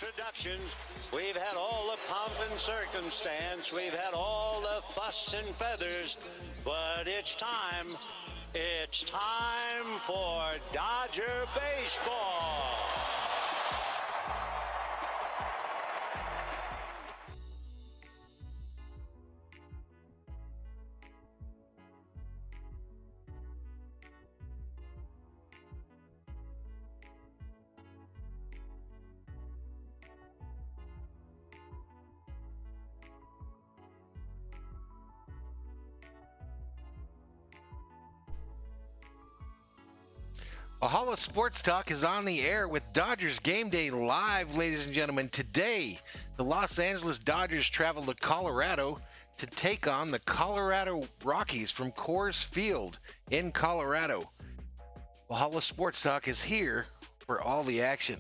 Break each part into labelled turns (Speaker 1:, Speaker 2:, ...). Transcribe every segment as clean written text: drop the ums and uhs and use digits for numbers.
Speaker 1: introductions. We've had all the pomp and circumstance. We've had all the fuss and feathers. But it's time. It's time for Dodger baseball.
Speaker 2: Valhalla Sports Talk is on the air with Dodgers Game Day live, ladies and gentlemen. Today, the Los Angeles Dodgers travel to Colorado to take on the Colorado Rockies from Coors Field in Colorado. Valhalla Sports Talk is here for all the action.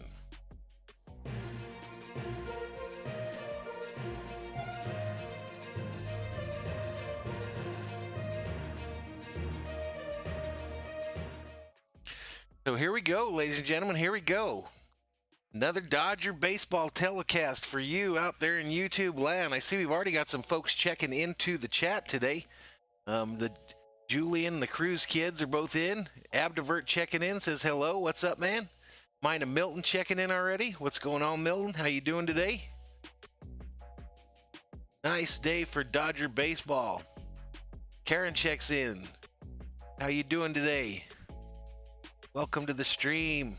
Speaker 2: So here we go, ladies and gentlemen, here we go. Another Dodger baseball telecast for you out there in YouTube land. I see we've already got some folks checking into the chat today. The Julian, the Cruz kids are both in. Abdivert checking in, says hello. What's up, man? Mine and Milton checking in already. What's going on, Milton? How you doing today? Nice day for Dodger baseball. Karen checks in. How you doing today? Welcome to the stream.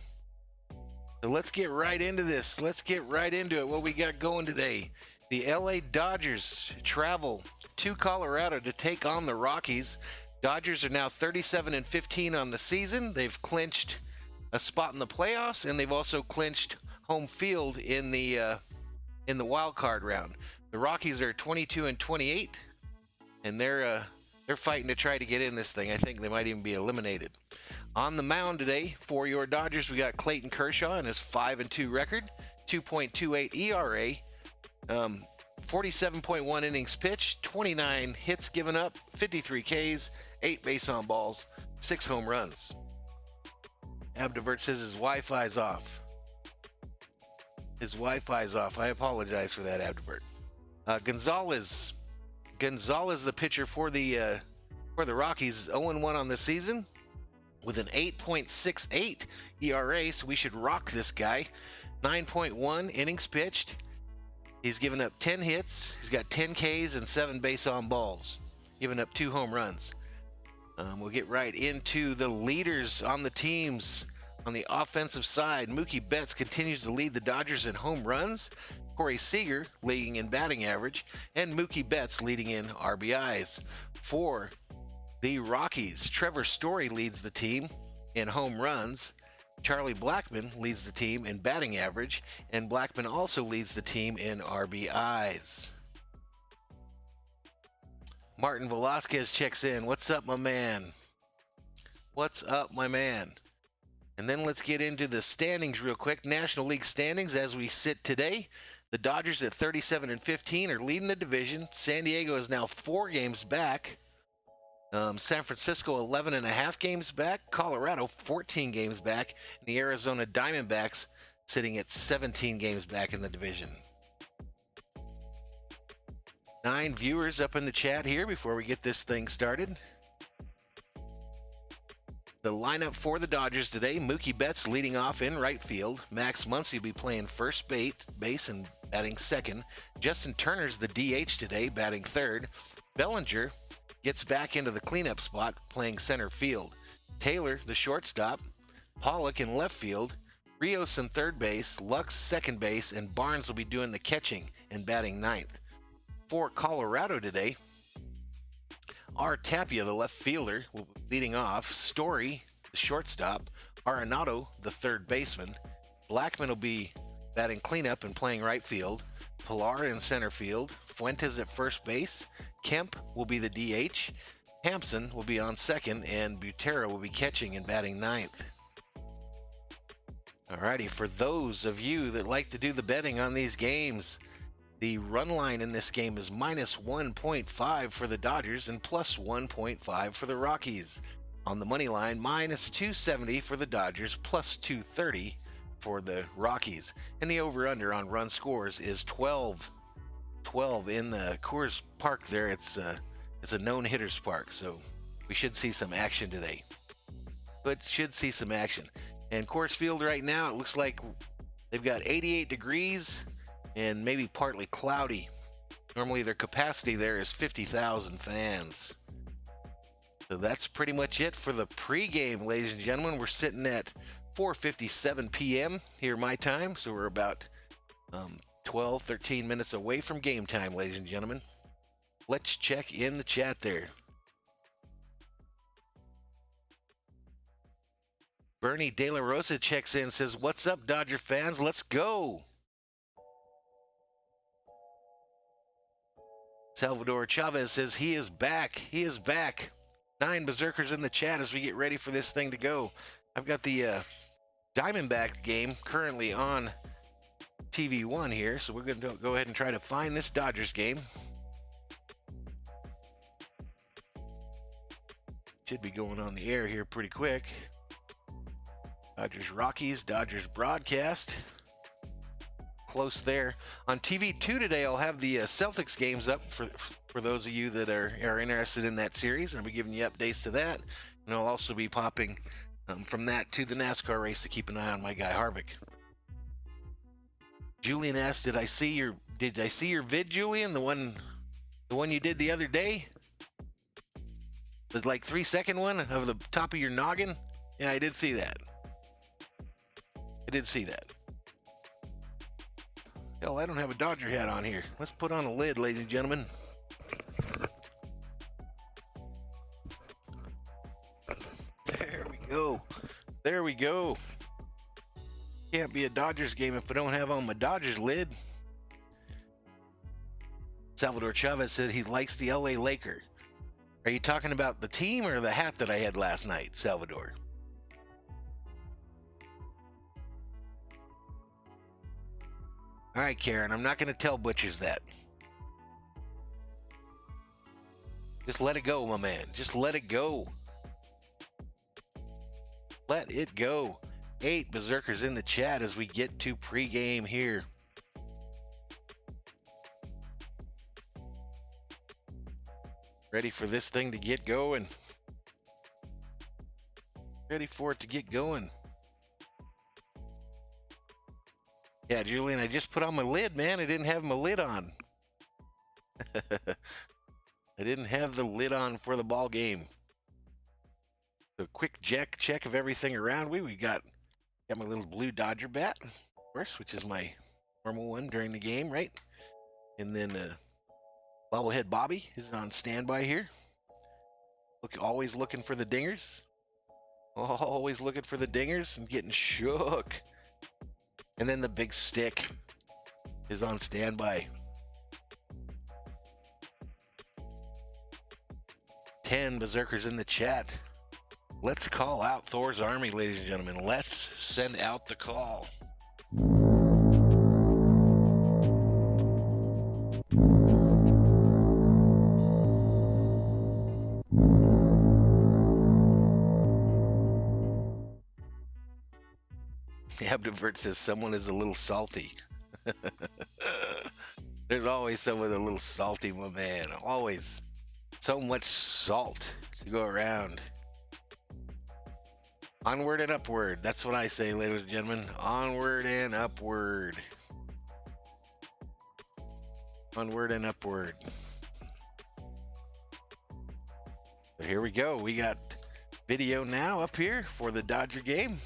Speaker 2: So let's get right into this. Let's get right into it. What we got going today. The LA Dodgers travel to Colorado to take on the Rockies. Dodgers are now 37-15 on the season. They've clinched a spot in the playoffs, and they've also clinched home field in the wild card round. The Rockies are 22-28, and they're fighting to try to get in this thing. I think they might even be eliminated. On the mound today for your Dodgers, we got Clayton Kershaw and his 5-2 record, 2.28 ERA, 47.1 innings pitched, 29 hits given up, 53 Ks, 8 base on balls, 6 home runs. Abdivert says his Wi-Fi's off. His Wi-Fi's off. I apologize for that, Abdivert. Gonzalez, the pitcher for the Rockies, 0-1 on the season with an 8.68 ERA, so we should rock this guy. 9.1 innings pitched. He's given up 10 hits. He's got 10 Ks and 7 base on balls, giving up 2 home runs. We'll get right into the leaders on the teams. On the offensive side, Mookie Betts continues to lead the Dodgers in home runs. Corey Seager leading in batting average, and Mookie Betts leading in RBIs. For the Rockies, Trevor Story leads the team in home runs. Charlie Blackmon leads the team in batting average, and Blackmon also leads the team in RBIs. Martin Velasquez checks in. What's up, my man? What's up, my man? And then let's get into the standings real quick. National League standings as we sit today. The Dodgers at 37-15 are leading the division. San Diego is now 4 games back. San Francisco 11.5 games back. Colorado 14 games back. And the Arizona Diamondbacks sitting at 17 games back in the division. 9 viewers up in the chat here before we get this thing started. The lineup for the Dodgers today, Mookie Betts leading off in right field. Max Muncy will be playing first base and batting second. Justin Turner's the DH today, batting third. Bellinger gets back into the cleanup spot, playing center field. Taylor, the shortstop. Pollock in left field. Rios in third base. Lux second base. And Barnes will be doing the catching and batting ninth. For Colorado today, R. Tapia, the left fielder, will be leading off. Story, the shortstop. Arenado, the third baseman. Blackmon will be batting cleanup and playing right field. Pilar in center field. Fuentes at first base. Kemp will be the DH. Hampson will be on second, and Butera will be catching and batting ninth. Alrighty, for those of you that like to do the betting on these games, the run line in this game is minus 1.5 for the Dodgers and plus 1.5 for the Rockies. On the money line, minus 270 for the Dodgers, plus 230 for the Rockies. And the over-under on run scores is 12. 12 in the Coors Park there. It's a known hitters park, so we should see some action today. But should see some action. And Coors Field right now, it looks like they've got 88 degrees and maybe partly cloudy. Normally their capacity there is 50,000 fans. So that's pretty much it for the pregame, ladies and gentlemen. We're sitting at 4:57 p.m. here my time, so we're about 12, 13 minutes away from game time, ladies and gentlemen. Let's check in the chat there. Bernie De La Rosa checks in, says, "What's up, Dodger fans? Let's go." Salvador Chavez says he is back. He is back. 9 berserkers in the chat as we get ready for this thing to go. I've got the Diamondback game currently on TV1 here, so we're going to go ahead and try to find this Dodgers game. Should be going on the air here pretty quick. Dodgers Rockies, Dodgers broadcast. Close there. On TV2 today, I'll have the Celtics games up for those of you that are interested in that series. I'll be giving you updates to that. And I'll also be popping from that to the NASCAR race to keep an eye on my guy Harvick. Julian asked, did I see your vid, Julian? The one you did the other day? The like 3-second one of the top of your noggin? Yeah, I did see that. Hell, I don't have a Dodger hat on here. Let's put on a lid, ladies and gentlemen. There we go. There we go. Can't be a Dodgers game if I don't have on my Dodgers lid. Salvador Chavez said he likes the LA Laker. Are you talking about the team or the hat that I had last night, Salvador? All right, Karen, I'm not going to tell butchers that. Just let it go, my man. Just let it go. Let it go. 8 berserkers in the chat as we get to pregame here. Ready for this thing to get going. Ready for it to get going. Yeah, Julian, I just put on my lid, man. I didn't have my lid on. I didn't have the lid on for the ball game. So quick check of everything around. We got my little blue Dodger bat, of course, which is my normal one during the game, right? And then bobblehead Bobby is on standby here. Always looking for the dingers. Always looking for the dingers and getting shook. And then the big stick is on standby. 10 berserkers in the chat. Let's call out Thor's army, ladies and gentlemen. Let's send out the call. Abdivert says someone is a little salty. There's always someone a little salty, my man. Always. So much salt to go around. Onward and upward. That's what I say, ladies and gentlemen. Onward and upward. Onward and upward. So here we go. We got video now up here for the Dodger game.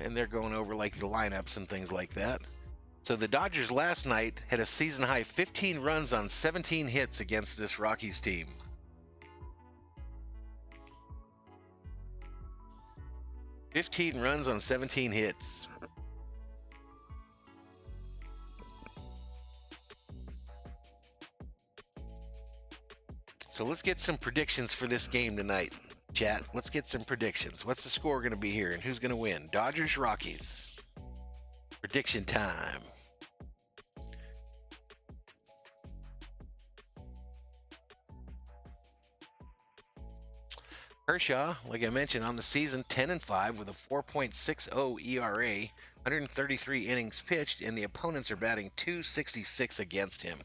Speaker 2: And they're going over like the lineups and things like that. So the Dodgers last night had a season high 15 runs on 17 hits against this Rockies team. "15 runs on 17 hits. So let's get some predictions for this game tonight. Chat, let's get some predictions. What's the score going to be here and who's going to win? Dodgers, Rockies. Prediction time. Kershaw, like I mentioned, on the season 10-5 with a 4.60 ERA, 133 innings pitched, and the opponents are batting .266 against him.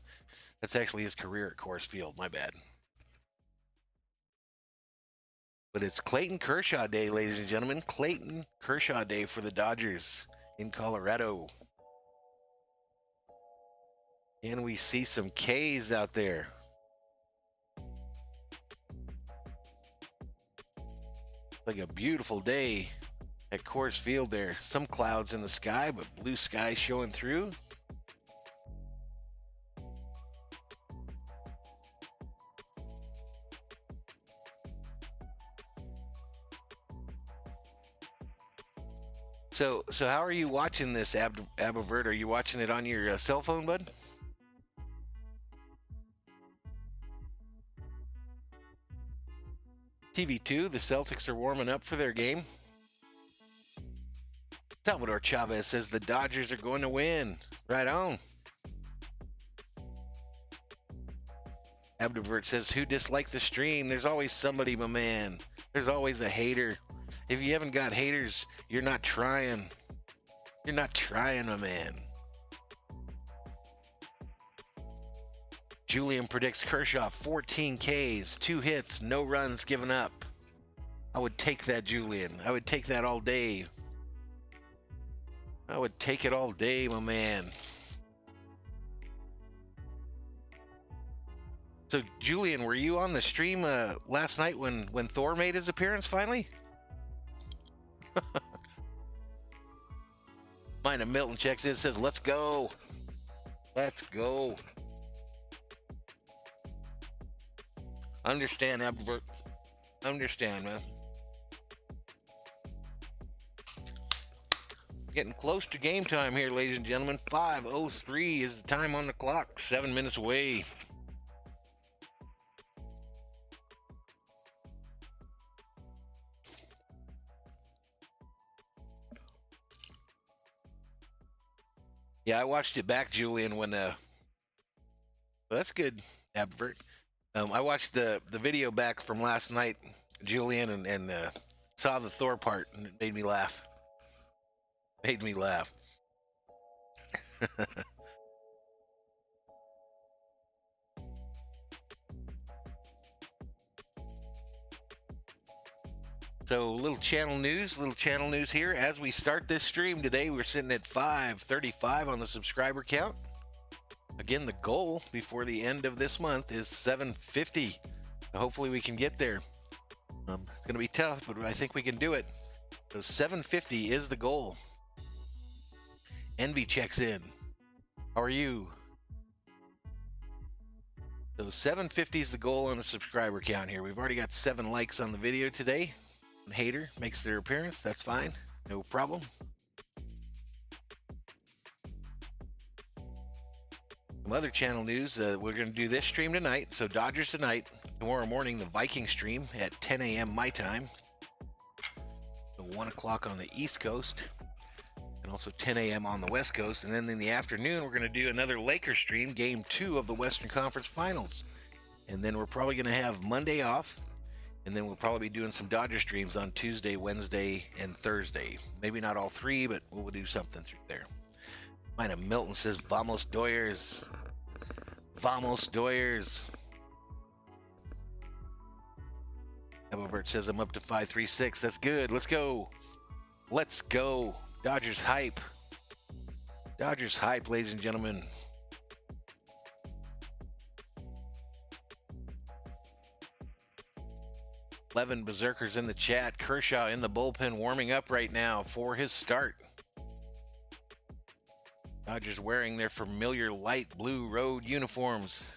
Speaker 2: That's actually his career at Coors Field. My bad. But it's Clayton Kershaw Day, ladies and gentlemen. Clayton Kershaw Day for the Dodgers in Colorado. Can we see some K's out there? Like a beautiful day at Coors Field there. Some clouds in the sky, but blue sky showing through. So how are you watching this, Abavert? Are you watching it on your cell phone, bud? TV2, the Celtics are warming up for their game. Salvador Chavez says the Dodgers are going to win. Right on. Abdivert says, who dislikes the stream? There's always somebody, my man. There's always a hater. If you haven't got haters, you're not trying. You're not trying, my man. Julian predicts Kershaw 14 Ks, 2 hits, no runs given up. I would take that, Julian. I would take that all day. I would take it all day, my man. So, Julian, were you on the stream last night when Thor made his appearance finally? Mine and Milton checks in, says, let's go. Let's go. Understand, Albert. Understand, man. Getting close to game time here, ladies and gentlemen. 5:03 is the time on the clock. 7 minutes away. Yeah, I watched it back, Julian, when well, that's good, Abvert. I watched the video back from last night, Julian, and saw the Thor part, and it made me laugh. Made me laugh. So, little channel news here. As we start this stream today, we're sitting at 535 on the subscriber count. Again, the goal before the end of this month is 750. So hopefully we can get there. It's going to be tough, but I think we can do it. So 750 is the goal. Envy checks in. How are you? So 750 is the goal on the subscriber count here. We've already got 7 likes on the video today. Hater makes their appearance. That's fine. No problem. Some other channel news. We're going to do this stream tonight. So Dodgers tonight. Tomorrow morning, the Viking stream at 10 a.m. my time. So 1 o'clock on the East Coast. And also 10 a.m. on the West Coast. And then in the afternoon, we're going to do another Lakers stream, Game 2 of the Western Conference Finals. And then we're probably going to have Monday off. And then we'll probably be doing some Dodger streams on Tuesday, Wednesday, and Thursday. Maybe not all 3, but we'll do something through there. Mine of Milton says, Vamos Doyers. Vamos Doyers. Abovert says, I'm up to 536. That's good. Let's go. Let's go. Dodgers hype. Dodgers hype, ladies and gentlemen. Levin Berserkers in the chat. Kershaw in the bullpen warming up right now for his start. Dodgers wearing their familiar light blue road uniforms.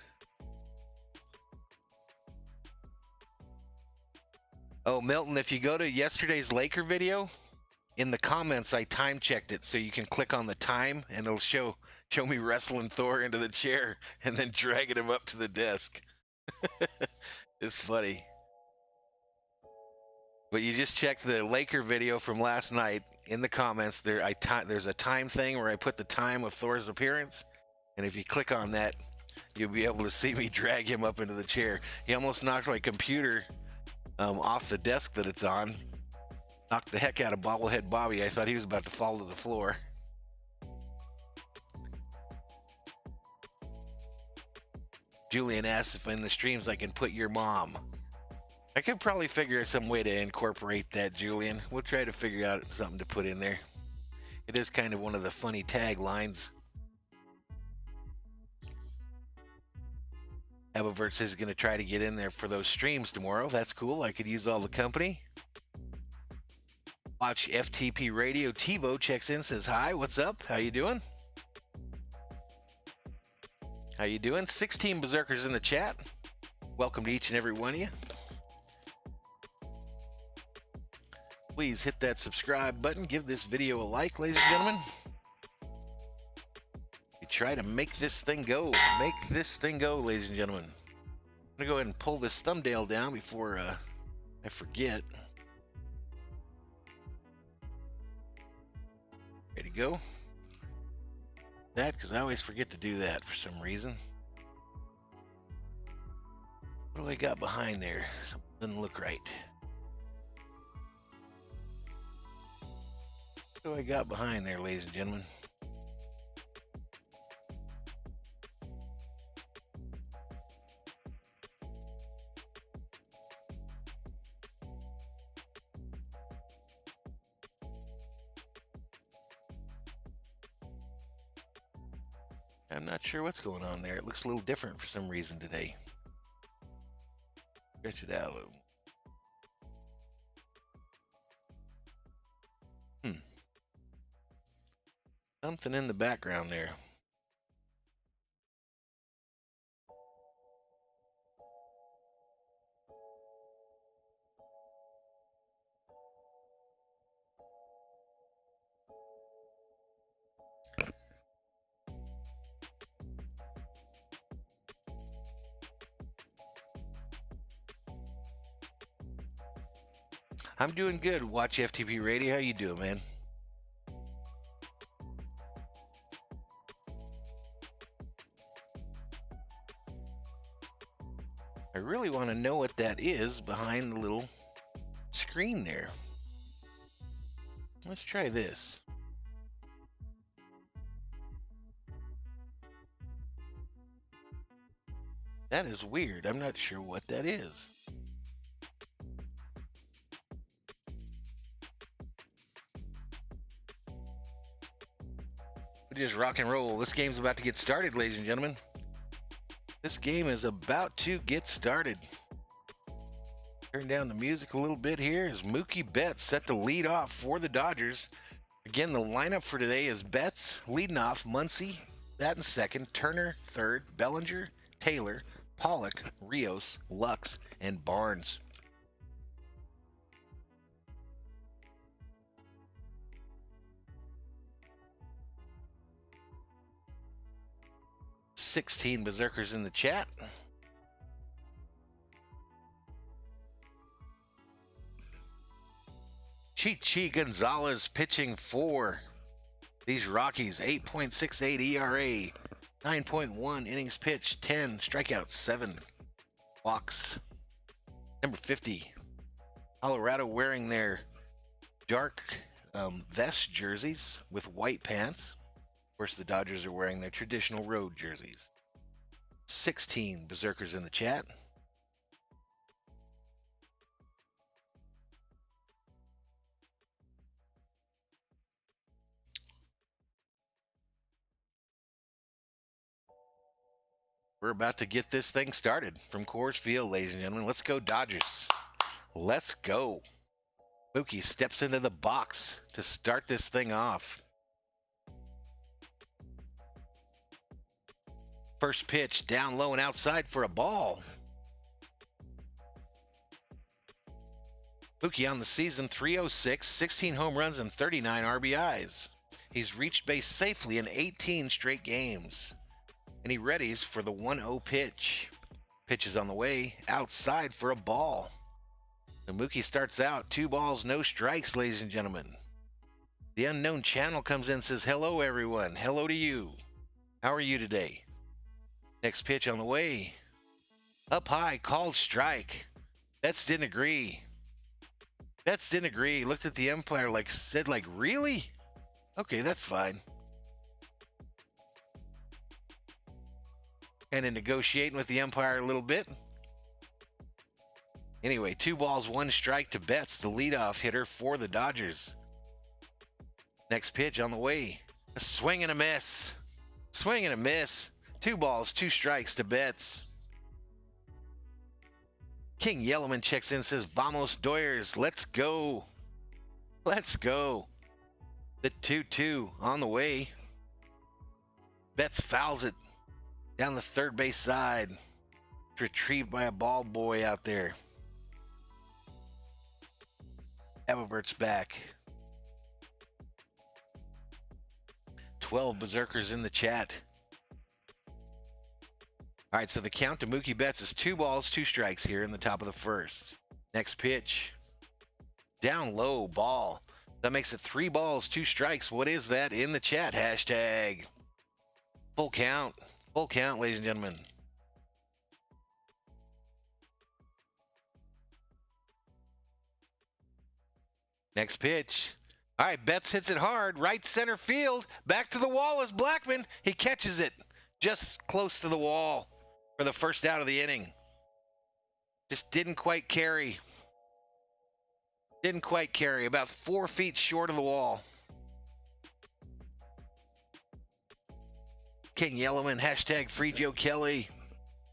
Speaker 2: Oh, Milton, if you go to yesterday's Laker video, in the comments I time checked it so you can click on the time and it'll show me wrestling Thor into the chair and then dragging him up to the desk. It's funny. But you just check the Laker video from last night. In the comments, there's a time thing where I put the time of Thor's appearance. And if you click on that, you'll be able to see me drag him up into the chair. He almost knocked my computer off the desk that it's on. Knocked the heck out of bobblehead Bobby. I thought he was about to fall to the floor. Julian asks if in the streams I can put your mom. I could probably figure out some way to incorporate that, Julian. We'll try to figure out something to put in there. It is kind of one of the funny taglines. Abavert says he's going to try to get in there for those streams tomorrow. That's cool. I could use all the company. Watch FTP Radio. TiVo checks in, says hi. What's up? How you doing? How you doing? 16 Berserkers in the chat. Welcome to each and every one of you. Please hit that subscribe button. Give this video a like, ladies and gentlemen. We try to make this thing go. Make this thing go, ladies and gentlemen. I'm going to go ahead and pull this thumbnail down before I forget. Ready to go? That, because I always forget to do that for some reason. What do I got behind there? Something doesn't look right. What do I got behind there, ladies and gentlemen? I'm not sure what's going on there. It looks a little different for some reason today. Stretch it out a little. Something in the background there. I'm doing good. Watch FTP Radio. How you doing, man? I really want to know what that is behind the little screen there. Let's try this. That is weird. I'm not sure what that is. We just rock and roll. This game's about to get started, ladies and gentlemen. This game is about to get started. Turn down the music a little bit here as Mookie Betts set the lead off for the Dodgers. Again, the lineup for today is Betts leading off, Muncy batting second, Turner third, Bellinger, Taylor, Pollock, Rios, Lux, and Barnes. $16 Berserkers in the chat. Chichi Gonzalez pitching for these Rockies. 8.68 ERA, 9.1 innings pitched, 10 strikeouts, 7 walks. Number 50, Colorado wearing their dark vest jerseys with white pants. Of course, the Dodgers are wearing their traditional road jerseys. 16 Berserkers in the chat. We're about to get this thing started from Coors Field, ladies and gentlemen. Let's go, Dodgers. Let's go. Mookie steps into the box to start this thing off. First pitch down low and outside for a ball. Mookie on the season, 306, 16 home runs and 39 RBIs. He's reached base safely in 18 straight games. And he readies for the 1-0 pitch. Pitch is on the way, outside for a ball. The Mookie starts out, 2 balls, no strikes, ladies and gentlemen. The unknown channel comes in and says, hello, everyone. Hello to you. How are you today? Next pitch on the way. Up high, called strike. Betts didn't agree. Betts didn't agree. Looked at the umpire said, really? Okay, that's fine. Kind of negotiating with the umpire a little bit. Anyway, 2 balls, 1 strike to Betts, the leadoff hitter for the Dodgers. Next pitch on the way. A swing and a miss. Swing and a miss. 2 balls, 2 strikes to Betts. King Yellowman checks in, says, Vamos Doyers, let's go. Let's go. The 2-2 on the way. Betts fouls it down the third base side. Retrieved by a ball boy out there. Eververt's back. 12 berserkers in the chat. All right, so the count to Mookie Betts is 2 balls, 2 strikes here in the top of the first. Next pitch. Down low, ball. That makes it 3 balls, 2 strikes. What is that in the chat? Hashtag. Full count. Full count, ladies and gentlemen. Next pitch. All right, Betts hits it hard. Right center field. Back to the wall is Blackmon. He catches it just close to the wall for the first out of the inning. Just didn't quite carry. Didn't quite carry. About 4 feet short of the wall. King Yellowman, hashtag free Joe Kelly.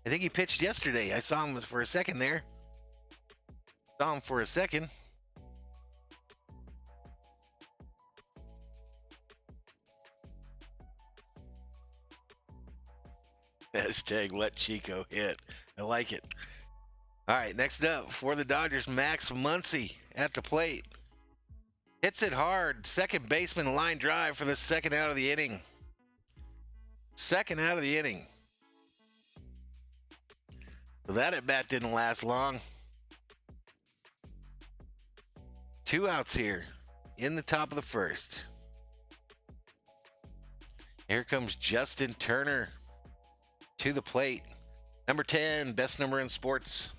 Speaker 2: I think he pitched yesterday. I saw him for a second there. Saw him for a second. Hashtag let Chico hit. I like it. All right, next up for the Dodgers, Max Muncy at the plate. Hits it hard. Second baseman line drive for the second out of the inning. Second out of the inning. So that at bat didn't last long. 2 outs here in the top of the first. Here comes Justin Turner to the plate. Number 10, best number in sports.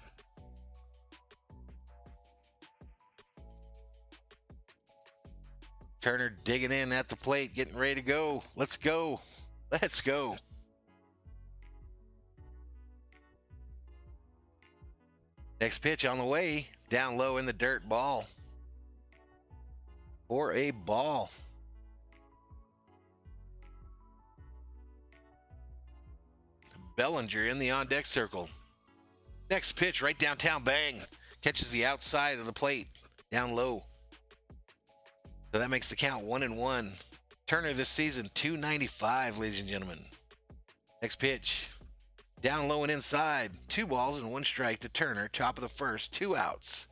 Speaker 2: Turner digging in at the plate, getting ready to go. Let's go. Let's go. Next pitch on the way. Down low in the dirt, ball. For a ball. Bellinger in the on-deck circle. Next pitch, right downtown, bang. Catches the outside of the plate, down low. So that makes the count 1-1. Turner this season, 295, ladies and gentlemen. Next pitch, down low and inside. 2 balls and 1 strike to Turner, top of the first, 2 outs.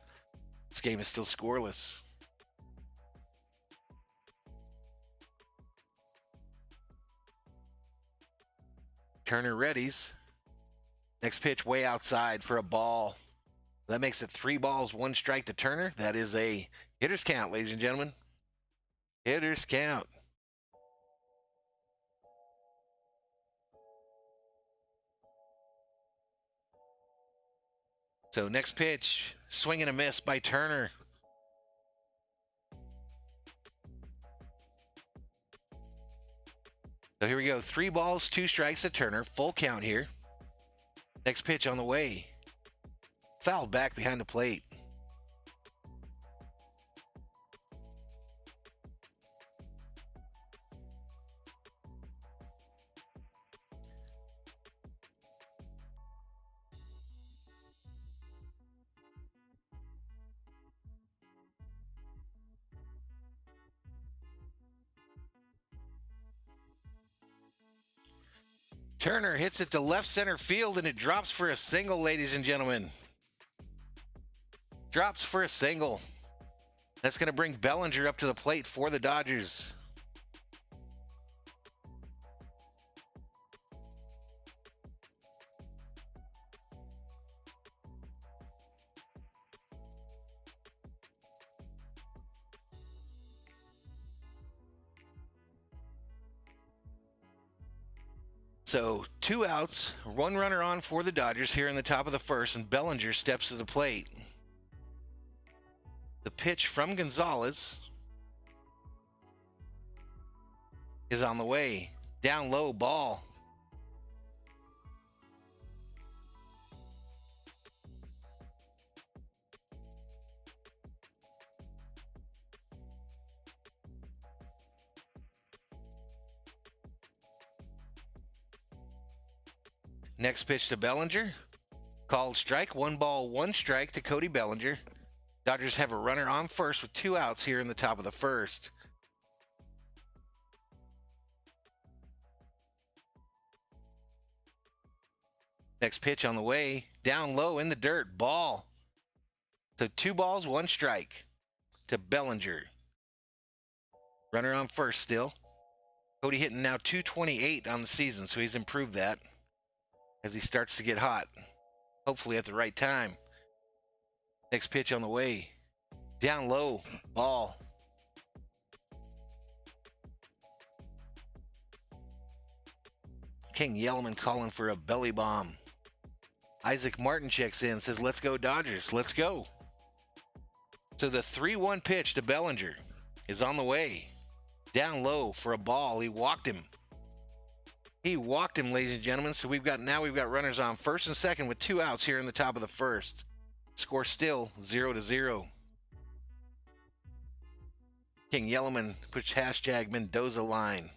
Speaker 2: This game is still scoreless. Turner readies. Next pitch way outside for a ball. That makes it 3 balls, 1 strike to Turner. That is a hitter's count, ladies and gentlemen. Hitter's count. So next pitch, swing and a miss by Turner. So here we go. 3 balls, 2 strikes to Turner. Full count here. Next pitch on the way. Fouled back behind the plate. Turner hits it to left center field, and it drops for a single, ladies and gentlemen. Drops for a single. That's going to bring Bellinger up to the plate for the Dodgers. So 2 outs, 1 runner on for the Dodgers here in the top of the first, and Bellinger steps to the plate. The pitch from Gonzalez is on the way. Down low, ball. Next pitch to Bellinger. Called strike. 1 ball, 1 strike to Cody Bellinger. Dodgers have a runner on first with 2 outs here in the top of the first. Next pitch on the way. Down low in the dirt. Ball. So 2 balls, 1 strike to Bellinger. Runner on first still. Cody hitting now .228 on the season, so he's improved that as he starts to get hot. Hopefully at the right time. Next pitch on the way. Down low. Ball. King Yellman calling for a belly bomb. Isaac Martin checks in, says, let's go Dodgers. Let's go. So the 3-1 pitch to Bellinger is on the way. Down low for a ball. He walked him. He walked him, ladies and gentlemen. So we've got runners on first and second with 2 outs here in the top of the first. Score still 0-0. King Yellman puts hashtag Mendoza line.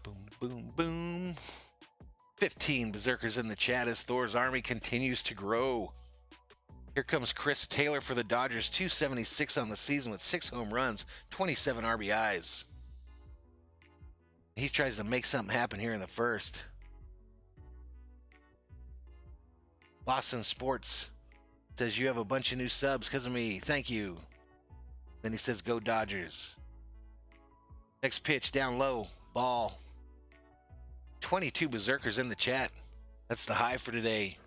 Speaker 2: Boom, boom, boom. 15 berserkers in the chat as Thor's army continues to grow. Here comes Chris Taylor for the Dodgers, 276 on the season with 6 home runs, 27 RBIs. He tries to make something happen here in the first. Boston Sports says, you have a bunch of new subs because of me. Thank you. Then he says, go Dodgers. Next pitch down low. Ball. 22 berserkers in the chat. That's the high for today.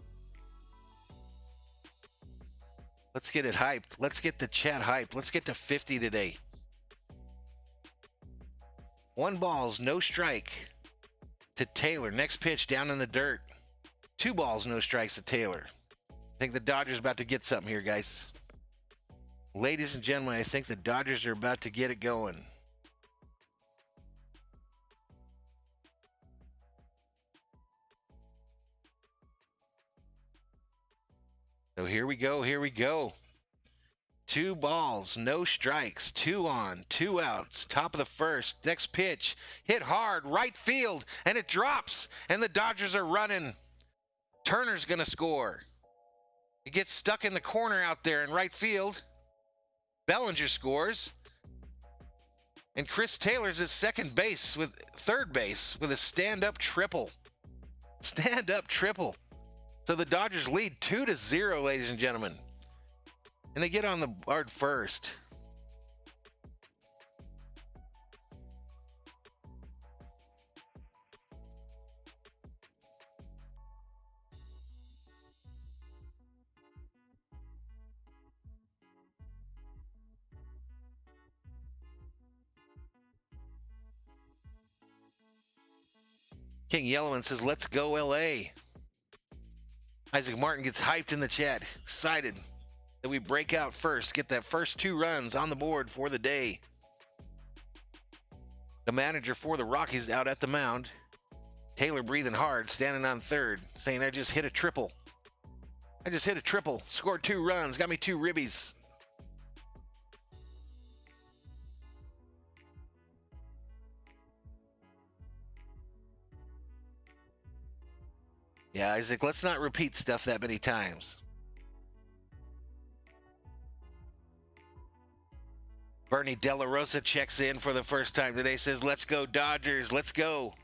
Speaker 2: Let's get it hyped. Let's get the chat hyped. Let's get to 50 today. 1 balls, no strike to Taylor. Next pitch down in the dirt. 2 balls, no strikes to Taylor. I think the Dodgers are about to get something here, guys. Ladies and gentlemen, I think the Dodgers are about to get it going. So here we go, here we go. 2 balls, no strikes, 2 on, 2 outs, top of the first. Next pitch, hit hard, right field, and it drops, and the Dodgers are running. Turner's gonna score. It gets stuck in the corner out there in right field. Bellinger scores. And Chris Taylor's at third base with a stand-up triple. Stand-up triple. So the Dodgers lead 2-0, ladies and gentlemen. And they get on the board first. King Yellowman says, let's go LA. Isaac Martin gets hyped in the chat, excited that we break out first, get that first 2 runs on the board for the day. The manager for the Rockies out at the mound. Taylor breathing hard, standing on third, saying, I just hit a triple. I just hit a triple, scored 2 runs, got me 2 ribbies. Yeah, Isaac, let's not repeat stuff that many times. Bernie De La Rosa checks in for the first time today, says, let's go Dodgers, let's go.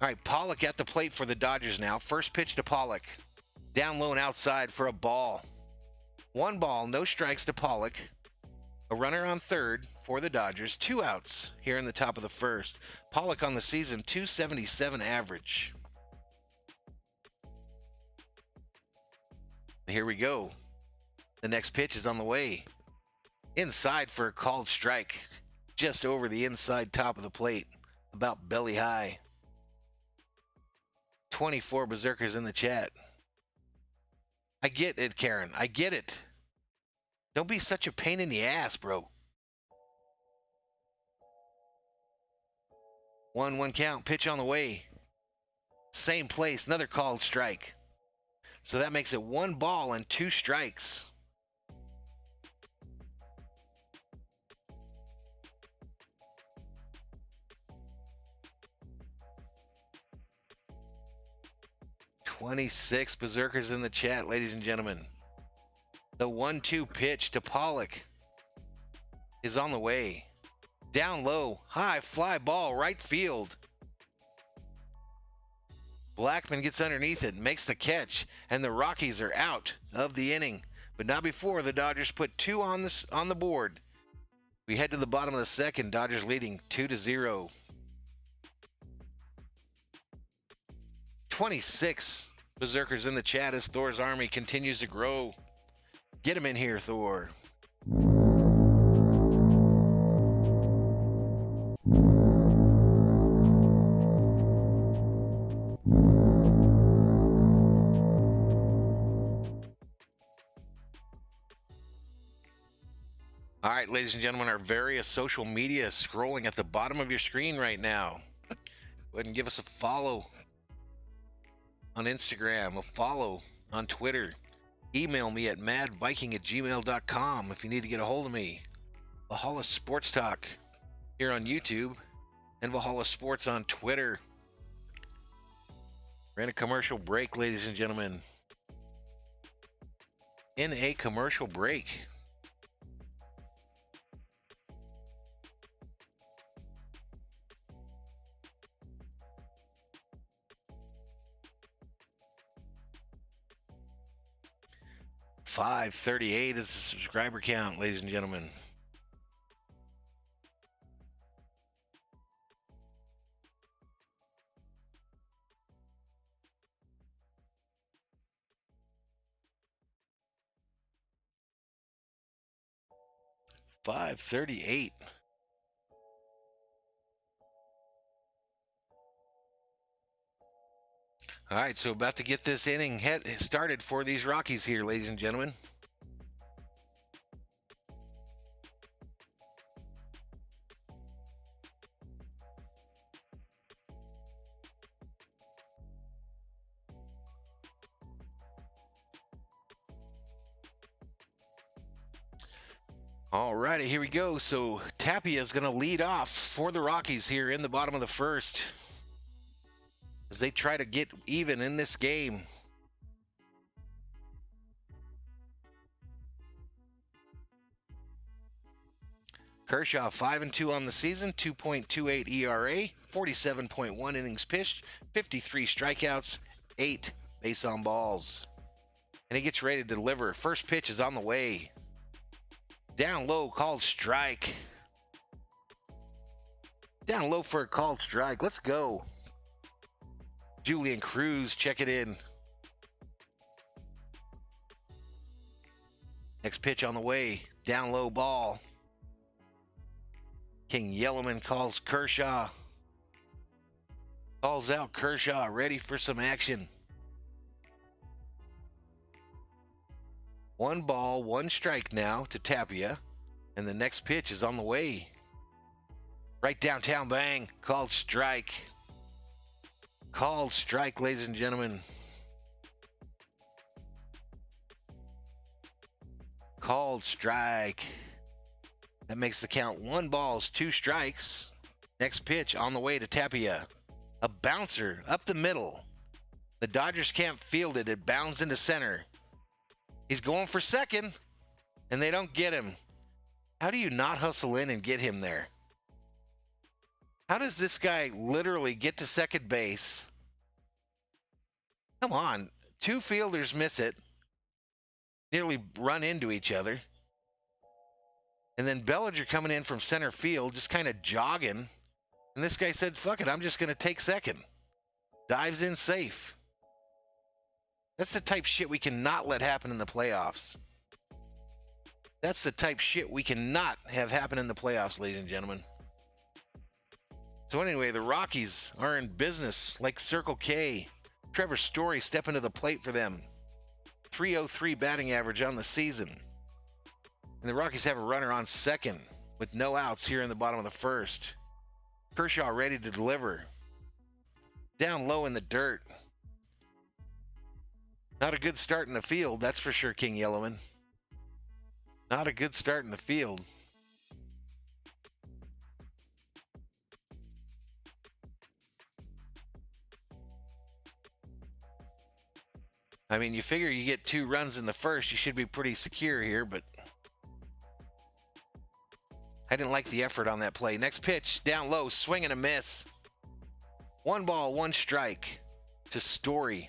Speaker 2: All right, Pollock at the plate for the Dodgers now. First pitch to Pollock. Down low and outside for a ball. 1 ball, no strikes to Pollock. A runner on third for the Dodgers. 2 outs here in the top of the first. Pollock on the season, .277 average. Here we go. The next pitch is on the way. Inside for a called strike. just over the inside top of the plate, about belly high. 24 berserkers in the chat. I get it, Karen. I get it. Don't be such a pain in the ass, bro. 1-1 count, pitch on the way. Same place, another called strike. So that makes it 1 ball and 2 strikes. "26 berserkers in the chat, ladies and gentlemen. The 1-2 pitch to Pollock is on the way. Down low, high fly ball, right field. Blackman gets underneath it, makes the catch, and the Rockies are out of the inning. But not before the Dodgers put 2 on the board. We head to the bottom of the second, Dodgers leading 2-0. 26 berserkers in the chat as Thor's army continues to grow. Get him in here, Thor. All right, ladies and gentlemen, our various social media is scrolling at the bottom of your screen right now. Go ahead and give us a follow on Instagram, a follow on Twitter. Email me at madviking@gmail.com if you need to get a hold of me. Valhalla Sports Talk here on YouTube and Valhalla Sports on Twitter. We're in a commercial break, ladies and gentlemen. In a commercial break. $538 is the subscriber count, ladies and gentlemen. $538. All right, so about to get this inning started for these Rockies here, ladies and gentlemen. All righty, here we go. So Tapia is going to lead off for the Rockies here in the bottom of the first as they try to get even in this game. Kershaw 5-2 on the season, 2.28 ERA, 47.1 innings pitched, 53 strikeouts, 8 base on balls. And he gets ready to deliver. First pitch is on the way. Down low, called strike. Down low for a called strike. Let's go. Julian Cruz, check it in. Next pitch on the way. Down low ball. King Yellowman calls Kershaw. Calls out Kershaw, ready for some action. 1 ball, 1 strike now to Tapia. And the next pitch is on the way. Right downtown, bang. Called strike. Called strike, ladies and gentlemen. Called strike. That makes the count 1 ball, 2 strikes. Next pitch on the way to Tapia. A bouncer up the middle. The Dodgers can't field it. It bounds into center. He's going for second, and they don't get him. How do you not hustle in and get him there? How does this guy literally get to second base? Come on. 2 fielders miss it. Nearly run into each other. And then Bellinger coming in from center field, just kind of jogging. And this guy said, fuck it, I'm just going to take second. Dives in safe. That's the type of shit we cannot let happen in the playoffs. That's the type shit we cannot have happen in the playoffs, ladies and gentlemen. So anyway, the Rockies are in business like Circle K. Trevor Story stepping to the plate for them. 303 batting average on the season. And the Rockies have a runner on second with no outs here in the bottom of the first. Kershaw ready to deliver. Down low in the dirt. Not a good start in the field, that's for sure, King Yellowman. Not a good start in the field. I mean, you figure you get 2 runs in the first, you should be pretty secure here, but I didn't like the effort on that play. Next pitch, down low, swing and a miss. 1 ball, 1 strike to Story.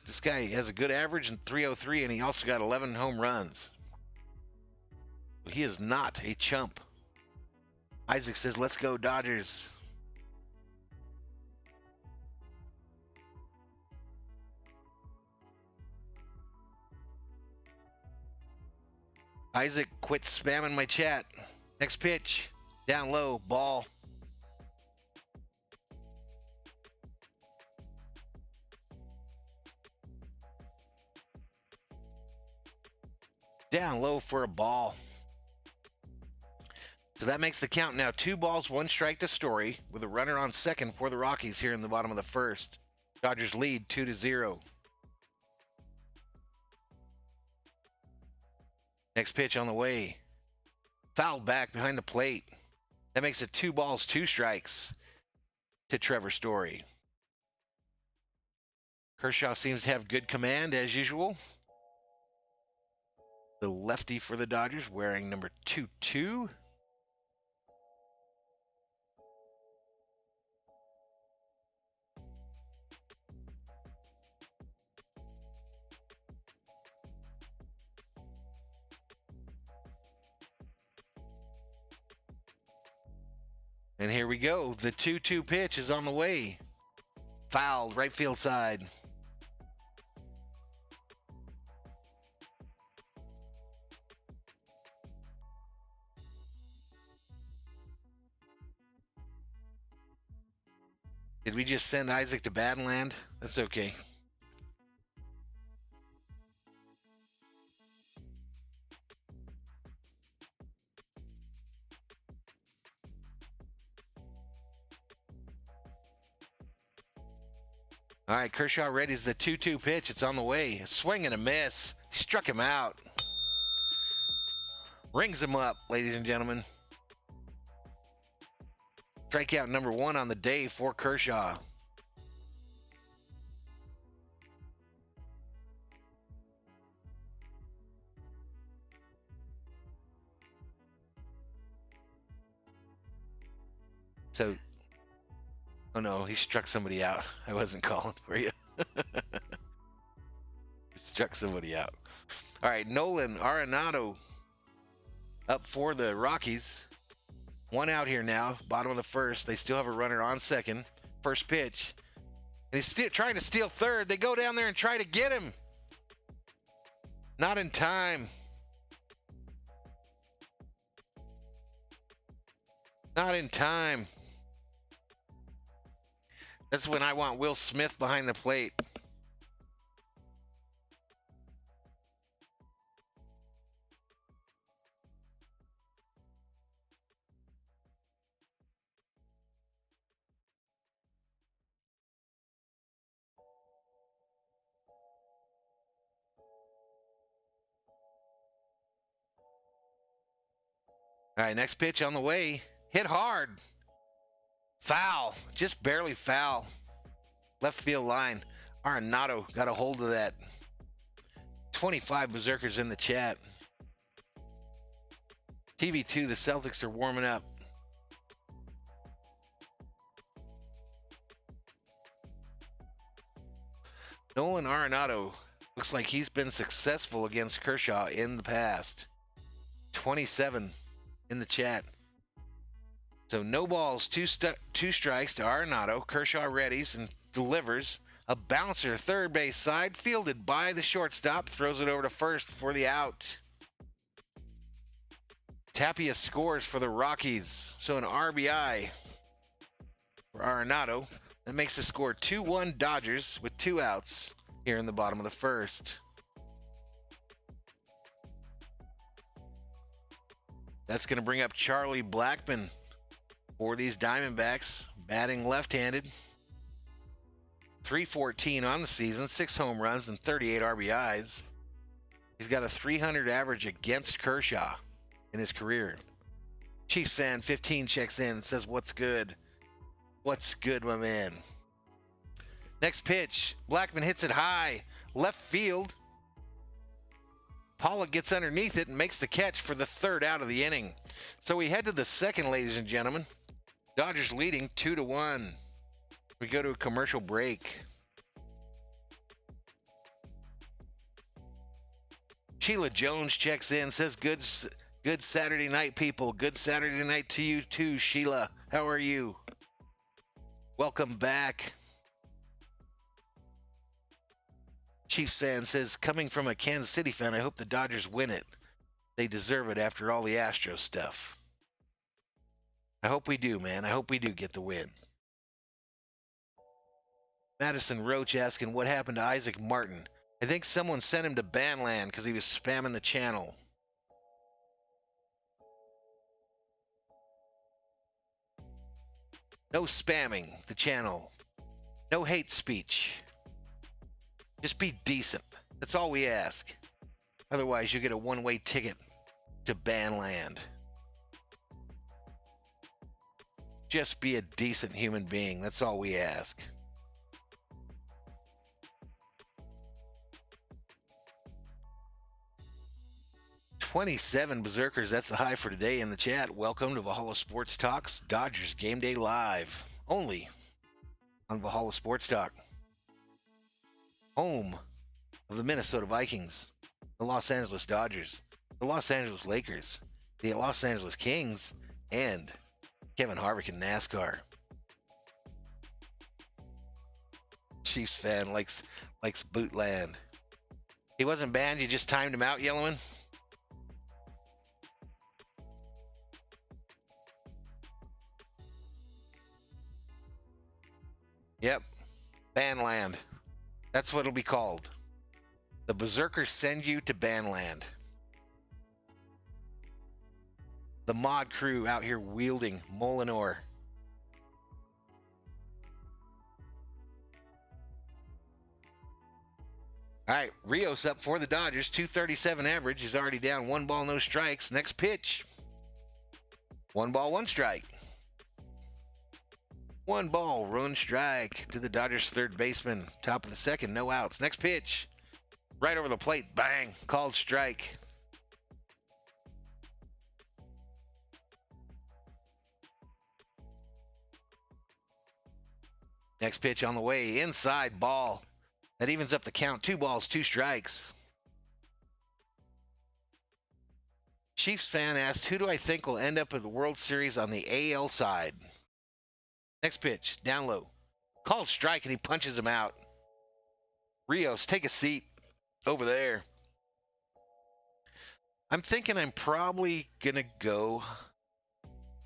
Speaker 2: This guy has a good average in 303, and he also got 11 home runs. He is not a chump. Isaac says, let's go Dodgers. Isaac, quit spamming my chat. Next pitch, down low, ball. Down low for a ball. So that makes the count now 2 balls, 1 strike to Story, with a runner on second for the Rockies here in the bottom of the first. Dodgers lead 2-0. Next pitch on the way. Fouled back behind the plate. That makes it 2 balls, 2 strikes to Trevor Story. Kershaw seems to have good command as usual. The lefty for the Dodgers wearing number 22. And here we go. The 2-2 pitch is on the way. Fouled, right field side. Did we just send Isaac to Badland? That's okay. All right, Kershaw readies the 2-2 pitch. It's on the way. A swing and a miss. Struck him out. Rings him up, ladies and gentlemen. Strikeout number 1 on the day for Kershaw. So, oh no, he struck somebody out. I wasn't calling for you. He struck somebody out. All right, Nolan Arenado up for the Rockies. 1 out here now, bottom of the first. They still have a runner on second. First pitch. And he's still trying to steal third. They go down there and try to get him. Not in time. Not in time. That's when I want Will Smith behind the plate. All right, next pitch on the way. Hit hard. Foul. Just barely foul. Left field line. Arenado got a hold of that. 25 berserkers in the chat. TV2, the Celtics are warming up. Nolan Arenado looks like he's been successful against Kershaw in the past. 27 in the chat. So no balls, two strikes to Arenado. Kershaw readies and delivers. A bouncer, third base side, fielded by the shortstop, throws it over to first for the out. Tapia scores for the Rockies, so an RBI for Arenado. That makes the score 2-1 Dodgers with 2 outs here in the bottom of the first. That's going to bring up Charlie Blackmon for these Diamondbacks, batting left-handed. .314 on the season, 6 home runs and 38 RBIs. He's got a .300 average against Kershaw in his career. Chiefs fan 15 checks in and says, "What's good? What's good, my man?" Next pitch, Blackmon hits it high, left field. Pollock gets underneath it and makes the catch for the 3rd out of the inning. So we head to the second, ladies and gentlemen. Dodgers leading 2-1. We go to a commercial break. Sheila Jones checks in, says, good Saturday night, people. Good Saturday night to you too, Sheila. How are you? Welcome back. Chiefs fan says, coming from a Kansas City fan, I hope the Dodgers win it. They deserve it after all the Astros stuff. I hope we do, man. I hope we do get the win. Madison Roach asking, what happened to Isaac Martin? I think someone sent him to Banland because he was spamming the channel. No spamming the channel. No hate speech. Just be decent. That's all we ask. Otherwise, you'll get a one-way ticket to Banland. Just be a decent human being. That's all we ask. $27 Berserkers, that's the high for today in the chat. Welcome to Valhalla Sports Talk's Dodgers Game Day Live. Only on Valhalla Sports Talk. Home of the Minnesota Vikings, the Los Angeles Dodgers, the Los Angeles Lakers, the Los Angeles Kings, and Kevin Harvick in NASCAR. Chiefs fan likes Bootland. He wasn't banned, you just timed him out, Yellowman? Yep, Banland. That's what it'll be called. The Berserkers send you to Banland. The mod crew out here wielding Molinor. All right, Rios up for the Dodgers. .237 average. He's already down 1 ball, no strikes. Next pitch. 1 ball, 1 strike. 1 ball, 1 strike to the Dodgers' third baseman. Top of the second, no outs. Next pitch. Right over the plate. Bang. Called strike. Next pitch on the way. Inside ball. That evens up the count. 2 balls, 2 strikes. Chiefs fan asked, who do I think will end up at the World Series on the AL side? Next pitch, down low. Called strike, and he punches him out. Rios, take a seat over there. I'm thinking I'm probably going to go.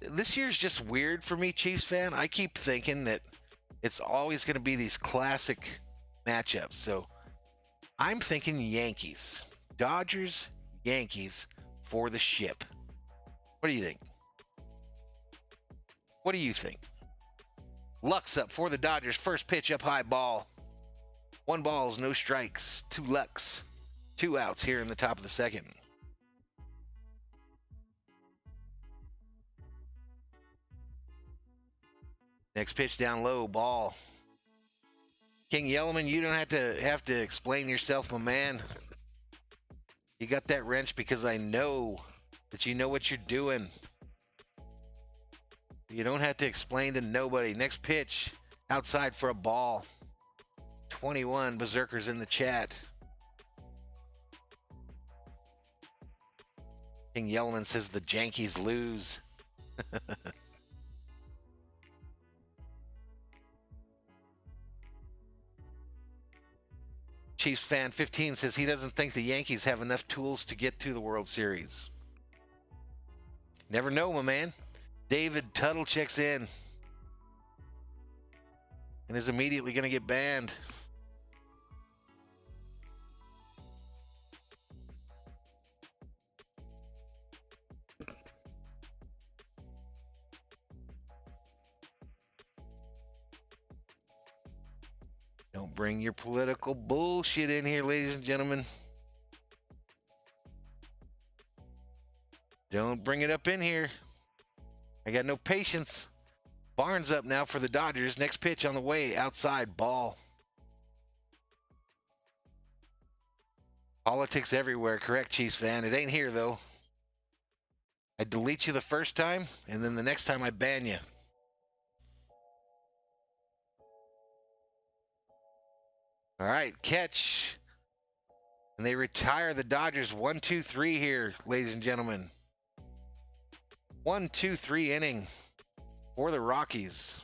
Speaker 2: This year's just weird for me, Chiefs fan. I keep thinking that it's always going to be these classic matchups. So I'm thinking Yankees. Dodgers, Yankees for the ship. What do you think? What do you think? Lux up for the Dodgers. First pitch up high, ball. 1 balls, no strikes. 2 Lux. 2 outs here in the top of the second. Next pitch down low, ball. King Yellowman, you don't have to explain yourself, my man. You got that wrench because I know that you know what you're doing. You don't have to explain to nobody. Next pitch, outside for a ball. 21 Berserkers in the chat. King Yellowman says the Yankees lose. Chiefs fan 15 says he doesn't think the Yankees have enough tools to get to the World Series. Never know, my man. David Tuttle checks in and is immediately going to get banned. Don't bring your political bullshit in here, ladies and gentlemen. Don't bring it up in here. I got no patience. Barnes up now for the Dodgers. Next pitch on the way. Outside ball. Politics everywhere. Correct, Chiefs fan. It ain't here, though. I delete you the first time, and then the next time I ban you. All right, catch. And they retire the Dodgers 1-2-3 here, ladies and gentlemen. 1-2-3 inning for the Rockies.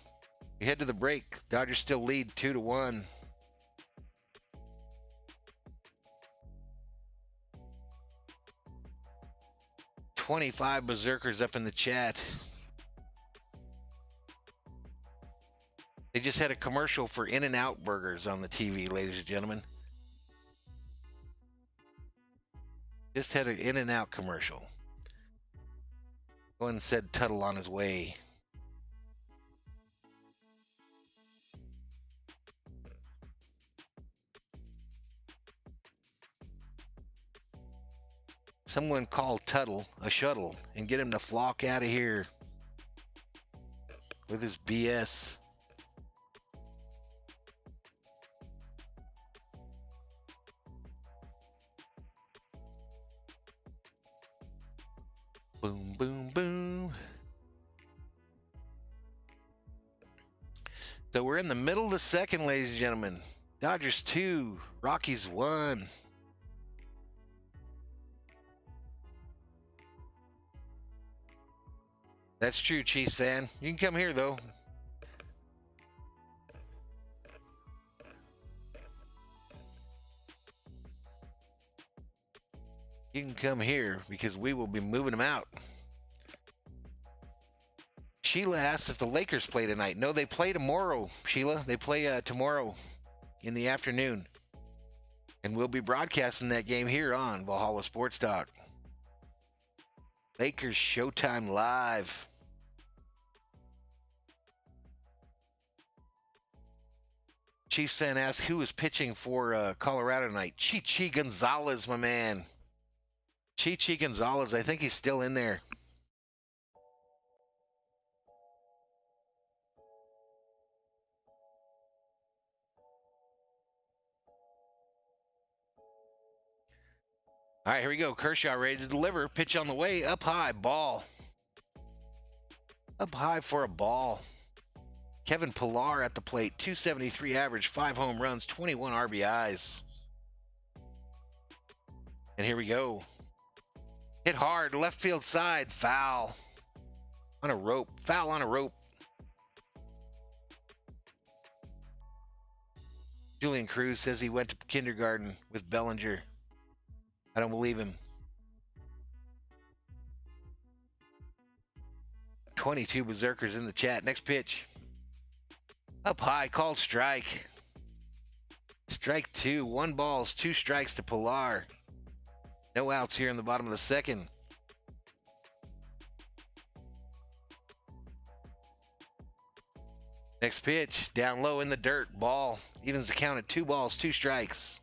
Speaker 2: We head to the break. Dodgers still lead 2-1. $25 berserkers up in the chat. They just had a commercial for In-N-Out burgers on the TV, ladies and gentlemen. Just had an In-N-Out commercial. One said Tuttle on his way. Someone call Tuttle a shuttle and get him to flock out of here with his BS. Boom, boom, boom. So we're in the middle of the second, ladies and gentlemen. Dodgers 2, Rockies 1. That's true, Chiefs fan. You can come here, though. You can come here because we will be moving them out. Sheila asks if the Lakers play tonight. No, they play tomorrow, Sheila. They play tomorrow in the afternoon. And we'll be broadcasting that game here on Valhalla Sports Talk. Lakers Showtime Live. Chiefs fan asks who is pitching for Colorado tonight. Chichi Gonzalez, my man. Chichi Gonzalez, I think he's still in there. All right, here we go. Kershaw ready to deliver. Pitch on the way. Up high, ball. Up high for a ball. Kevin Pillar at the plate. 273 average, 5 home runs, 21 RBIs. And here we go. Hit hard, left field side, foul. On a rope, foul on a rope. Julian Cruz says he went to kindergarten with Bellinger. I don't believe him. 22 berserkers in the chat. Next pitch. Up high, called strike. Strike 2, 1 balls, 2 strikes to Pillar. No outs here in the bottom of the second. Next pitch, down low in the dirt, ball. Evens the count at 2 balls, 2 strikes.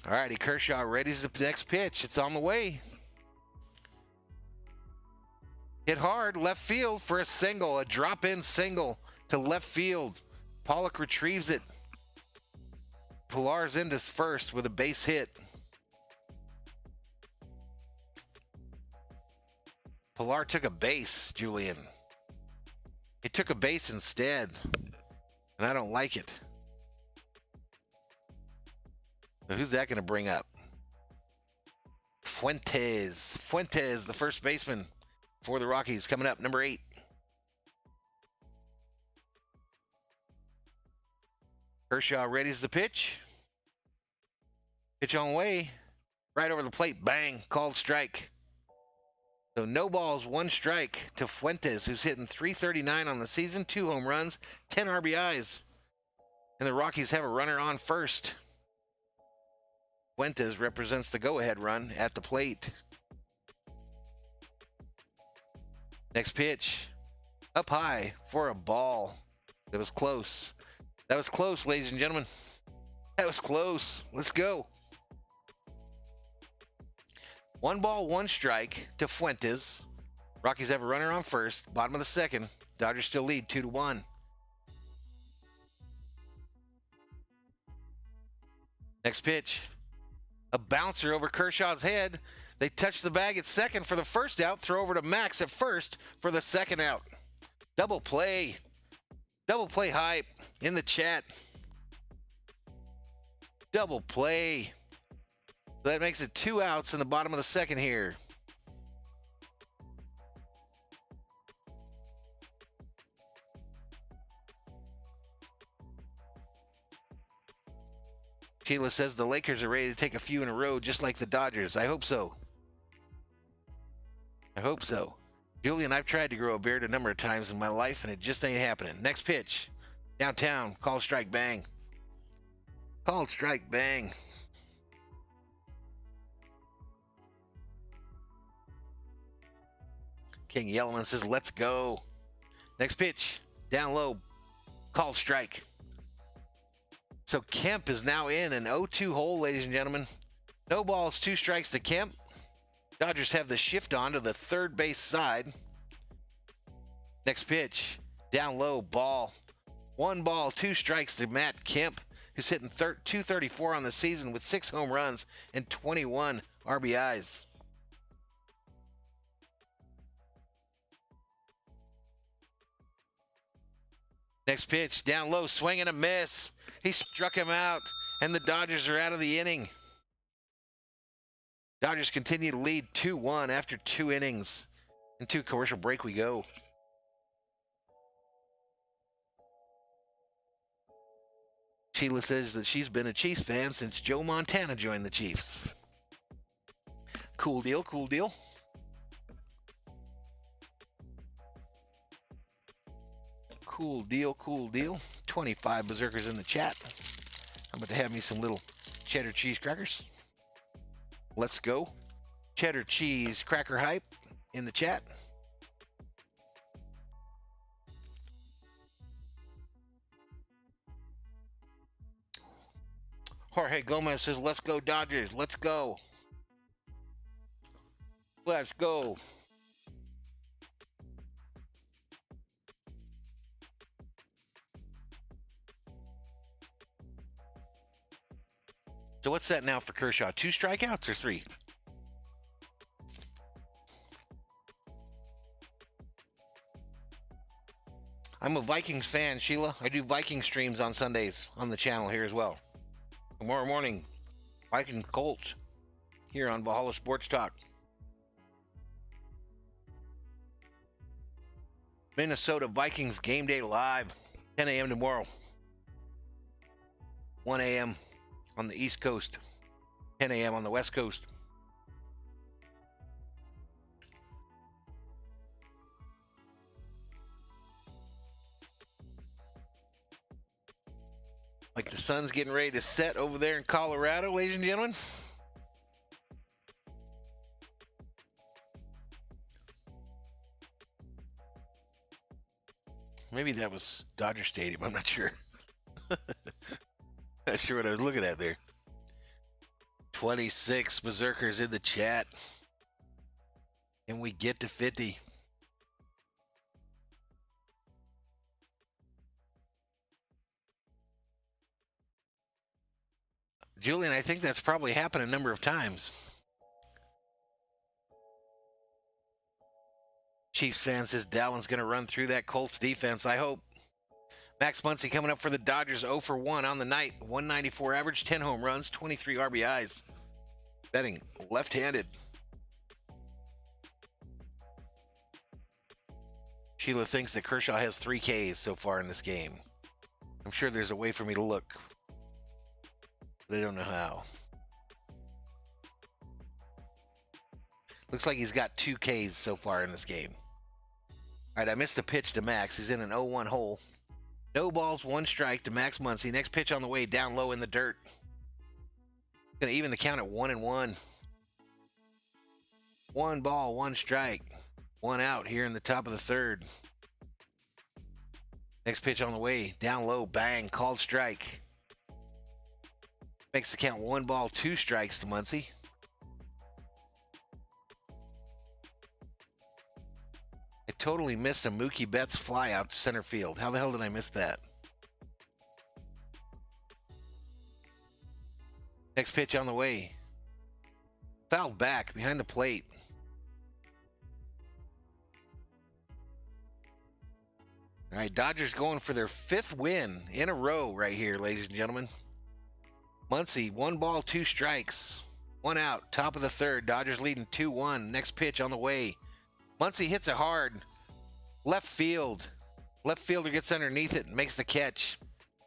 Speaker 2: All righty, Kershaw readies the next pitch. It's on the way. Hit hard, left field for a single, a drop-in single to left field. Pollock retrieves it. Pillar's into first with a base hit. Pillar took a base, Julian. He took a base instead, and I don't like it. So who's that going to bring up? Fuentes, the first baseman for the Rockies, coming up, number 8. Kershaw readies the pitch. Pitch on way. Right over the plate. Bang. Called strike. So no balls, 1 strike to Fuentes, who's hitting .339 on the season, 2 home runs, 10 RBIs. And the Rockies have a runner on first. Fuentes represents the go-ahead run at the plate. Next pitch. Up high for a ball. That was close. That was close, ladies and gentlemen. That was close. Let's go. 1 ball, 1 strike to Fuentes. Rockies have a runner on first. Bottom of the second. Dodgers still lead 2-1. Next pitch. A bouncer over Kershaw's head. They touch the bag at second for the first out. Throw over to Max at first for the second out. Double play. Double play hype in the chat. Double play. That makes it 2 outs in the bottom of the second here. Sheila says the Lakers are ready to take a few in a row, just like the Dodgers. I hope so. I hope so. Julian, I've tried to grow a beard a number of times in my life, and it just ain't happening. Next pitch. Downtown. Call, strike, bang. Called, strike, bang. King Yellowman says, let's go. Next pitch. Down low. Called, strike. So Kemp is now in an 0-2 hole, ladies and gentlemen. No balls, 2 strikes to Kemp. Dodgers have the shift on to the third base side. Next pitch, down low, ball. 1 ball, 2 strikes to Matt Kemp, who's hitting .234 on the season with 6 home runs and 21 RBIs. Next pitch, down low, swing and a miss. He struck him out, and the Dodgers are out of the inning. Dodgers continue to lead 2-1 after 2 innings. Into commercial break we go. Sheila says that she's been a Chiefs fan since Joe Montana joined the Chiefs. Cool deal, cool deal. Cool deal, cool deal. 25 berserkers in the chat. I'm about to have me some little cheddar cheese crackers. Let's go. Cheddar cheese cracker hype in the chat. Jorge Gomez says, let's go Dodgers. Let's go. Let's go. So what's that now for Kershaw? 2 strikeouts or 3? I'm a Vikings fan, Sheila. I do Viking streams on Sundays on the channel here as well. Tomorrow morning, Vikings Colts here on Valhalla Sports Talk. Minnesota Vikings game day live, 10 a.m. tomorrow. 1 a.m. on the East Coast, 10 a.m. on the West Coast. Like the sun's getting ready to set over there in Colorado, ladies and gentlemen. Maybe that was Dodger Stadium. I'm not sure. Not sure what I was looking at there. 26 berserkers in the chat. And we get to 50. Julian, I think that's probably happened a number of times. Chiefs fan says Dalvin's going to run through that Colts defense. I hope. Max Muncy coming up for the Dodgers, 0 for 1 on the night. 194 average, 10 home runs, 23 RBIs. Betting left-handed. Sheila thinks that Kershaw has 3 Ks so far in this game. I'm sure there's a way for me to look, but I don't know how. Looks like he's got 2 Ks so far in this game. All right, I missed a pitch to Max. He's in an 0-1 hole. No balls, 1 strike to Max Muncy. Next pitch on the way, down low in the dirt. Gonna even the count at 1-1. 1 ball, 1 strike. 1 out here in the top of the third. Next pitch on the way, down low, bang, called strike. Makes the count 1 ball, 2 strikes to Muncy. I totally missed a Mookie Betts fly out to center field. How the hell did I miss that? Next pitch on the way. Fouled back behind the plate. All right, Dodgers going for their 5th win in a row right here, ladies and gentlemen. Muncy, 1 ball, 2 strikes. 1 out, top of the third. Dodgers leading 2-1. Next pitch on the way. Muncy hits it hard. Left field. Left fielder gets underneath it and makes the catch.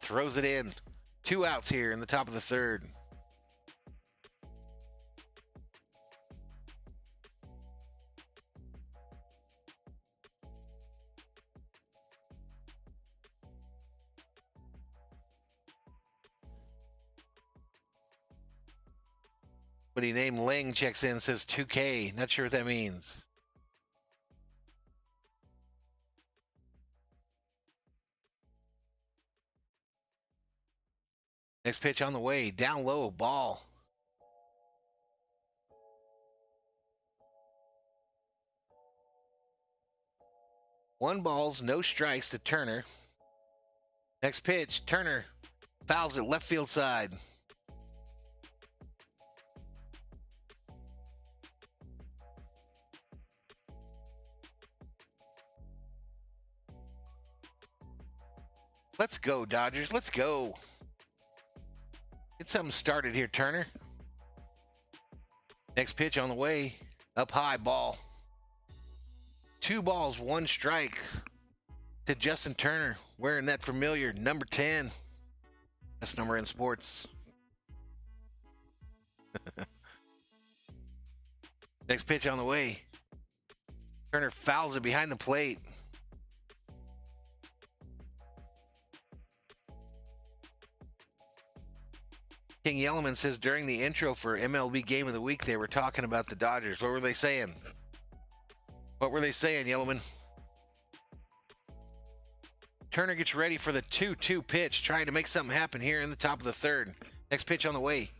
Speaker 2: Throws it in. 2 outs here in the top of the third. But he named Ling checks in, says 2K. Not sure what that means. Next pitch on the way. Down low, ball. One balls, no strikes to Turner. Next pitch, Turner fouls it left field side. Let's go, Dodgers. Let's go. Get something started here, Turner. Next pitch on the way. Up high, ball. 2 balls, 1 strike to Justin Turner, wearing that familiar number 10. Best number in sports. Next pitch on the way. Turner fouls it behind the plate. King Yellowman says during the intro for MLB Game of the Week, they were talking about the Dodgers. What were they saying? What were they saying, Yellowman? Turner gets ready for the 2-2 pitch, trying to make something happen here in the top of the third. Next pitch on the way.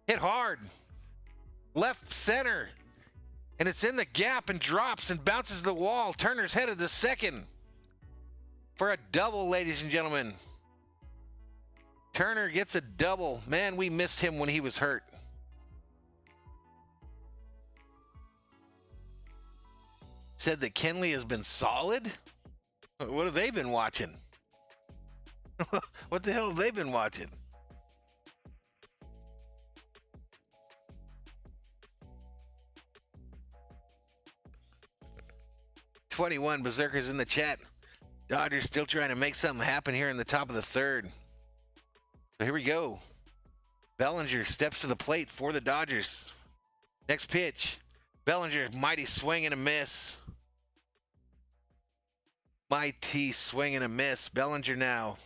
Speaker 2: Hit hard. Left center. And it's in the gap and drops and bounces the wall. Turner's headed to second for a double, ladies and gentlemen. Turner gets a double. Man, we missed him when he was hurt. Said that Kenley has been solid? What have they been watching? What the hell have they been watching? $21 Berserkers in the chat. Dodgers still trying to make something happen here in the top of the third. So here we go. Bellinger steps to the plate for the Dodgers. Next pitch. Bellinger, mighty swing and a miss. Mighty swing and a miss. Bellinger now.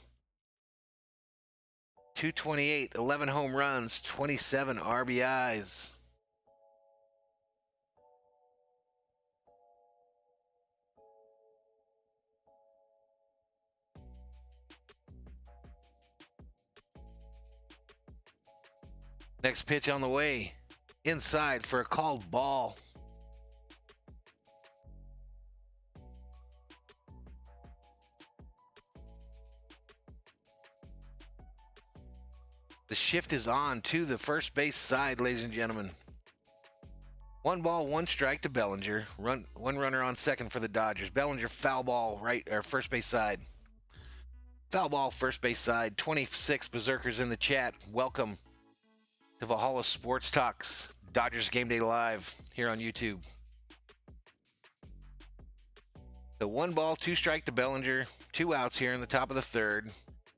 Speaker 2: 228, 11 home runs, 27 RBIs. Next pitch on the way. Inside for a called ball. The shift is on to the first base side, ladies and gentlemen. 1 ball, 1 strike to Bellinger. One runner on second for the Dodgers. Bellinger foul ball right or first base side. Foul ball, first base side. 26 Berserkers in the chat. Welcome to Valhalla Sports Talks, Dodgers Game Day Live here on YouTube. The 1 ball, 2 strike to Bellinger. 2 outs here in the top of the third.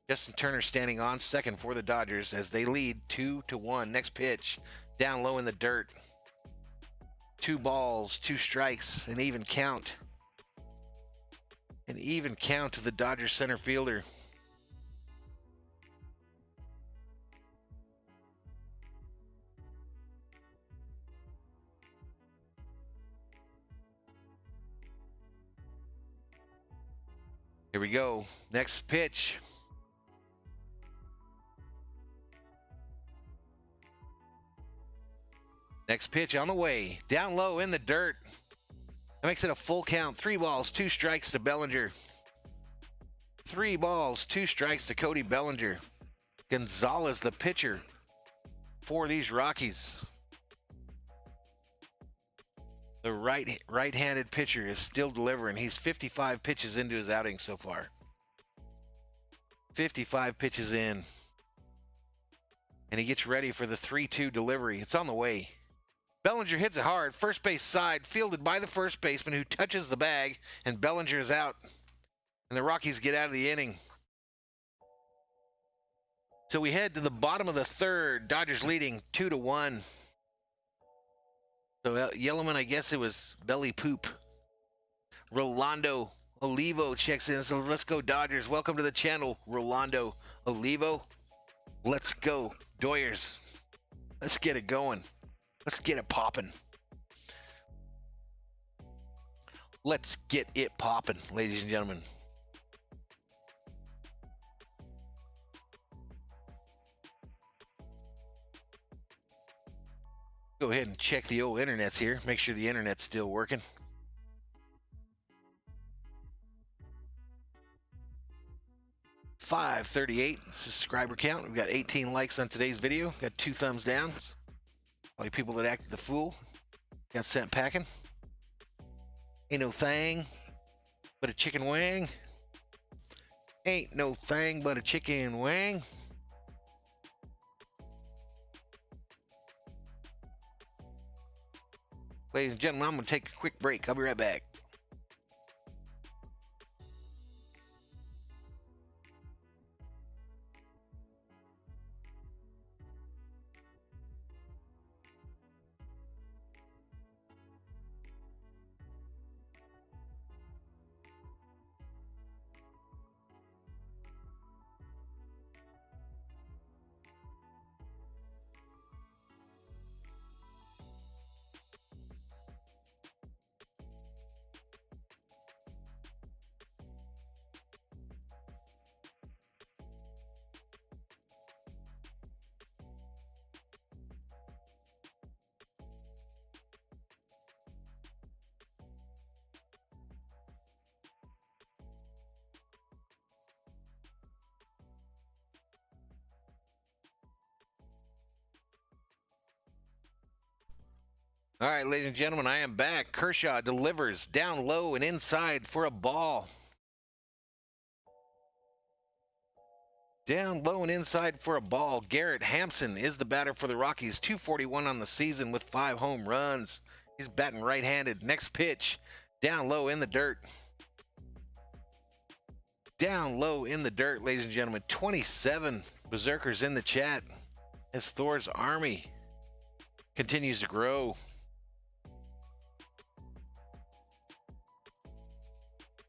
Speaker 2: Justin Turner standing on second for the Dodgers as they lead 2-1. Next pitch, down low in the dirt. 2 balls, 2 strikes, an even count. An even count to the Dodgers center fielder. Here we go. Next pitch. Next pitch on the way. Down low in the dirt. That makes it a full count. 3 balls, 2 strikes to Bellinger. 3 balls, 2 strikes to Cody Bellinger. Gonzalez, the pitcher for these Rockies. The right-handed pitcher is still delivering. He's 55 pitches into his outing so far. 55 pitches in. And he gets ready for the 3-2 delivery. It's on the way. Bellinger hits it hard. First base side, fielded by the first baseman who touches the bag, and Bellinger is out. And the Rockies get out of the inning. So we head to the bottom of the third. Dodgers leading 2-1. So Yellowman, I guess it was belly poop. Rolando Olivo checks in. So let's go Dodgers. Welcome to the channel, Rolando Olivo. Let's go Doyers. Let's get it going. Let's get it popping. Let's get it popping, ladies and gentlemen. Go ahead and check the old internets here. Make sure the internet's still working. $538 subscriber count. We've got 18 likes on today's video. Got 2 thumbs down. All you people that acted the fool got sent packing. Ain't no thing but a chicken wing. Ain't no thing but a chicken wing. Ladies and gentlemen, I'm going to take a quick break. I'll be right back. All right, ladies and gentlemen, I am back. Kershaw delivers down low and inside for a ball. Down low and inside for a ball. Garrett Hampson is the batter for the Rockies. 241 on the season with 5 home runs. He's batting right-handed. Next pitch, down low in the dirt. Down low in the dirt, ladies and gentlemen. 27 Berserkers in the chat as Thor's army continues to grow.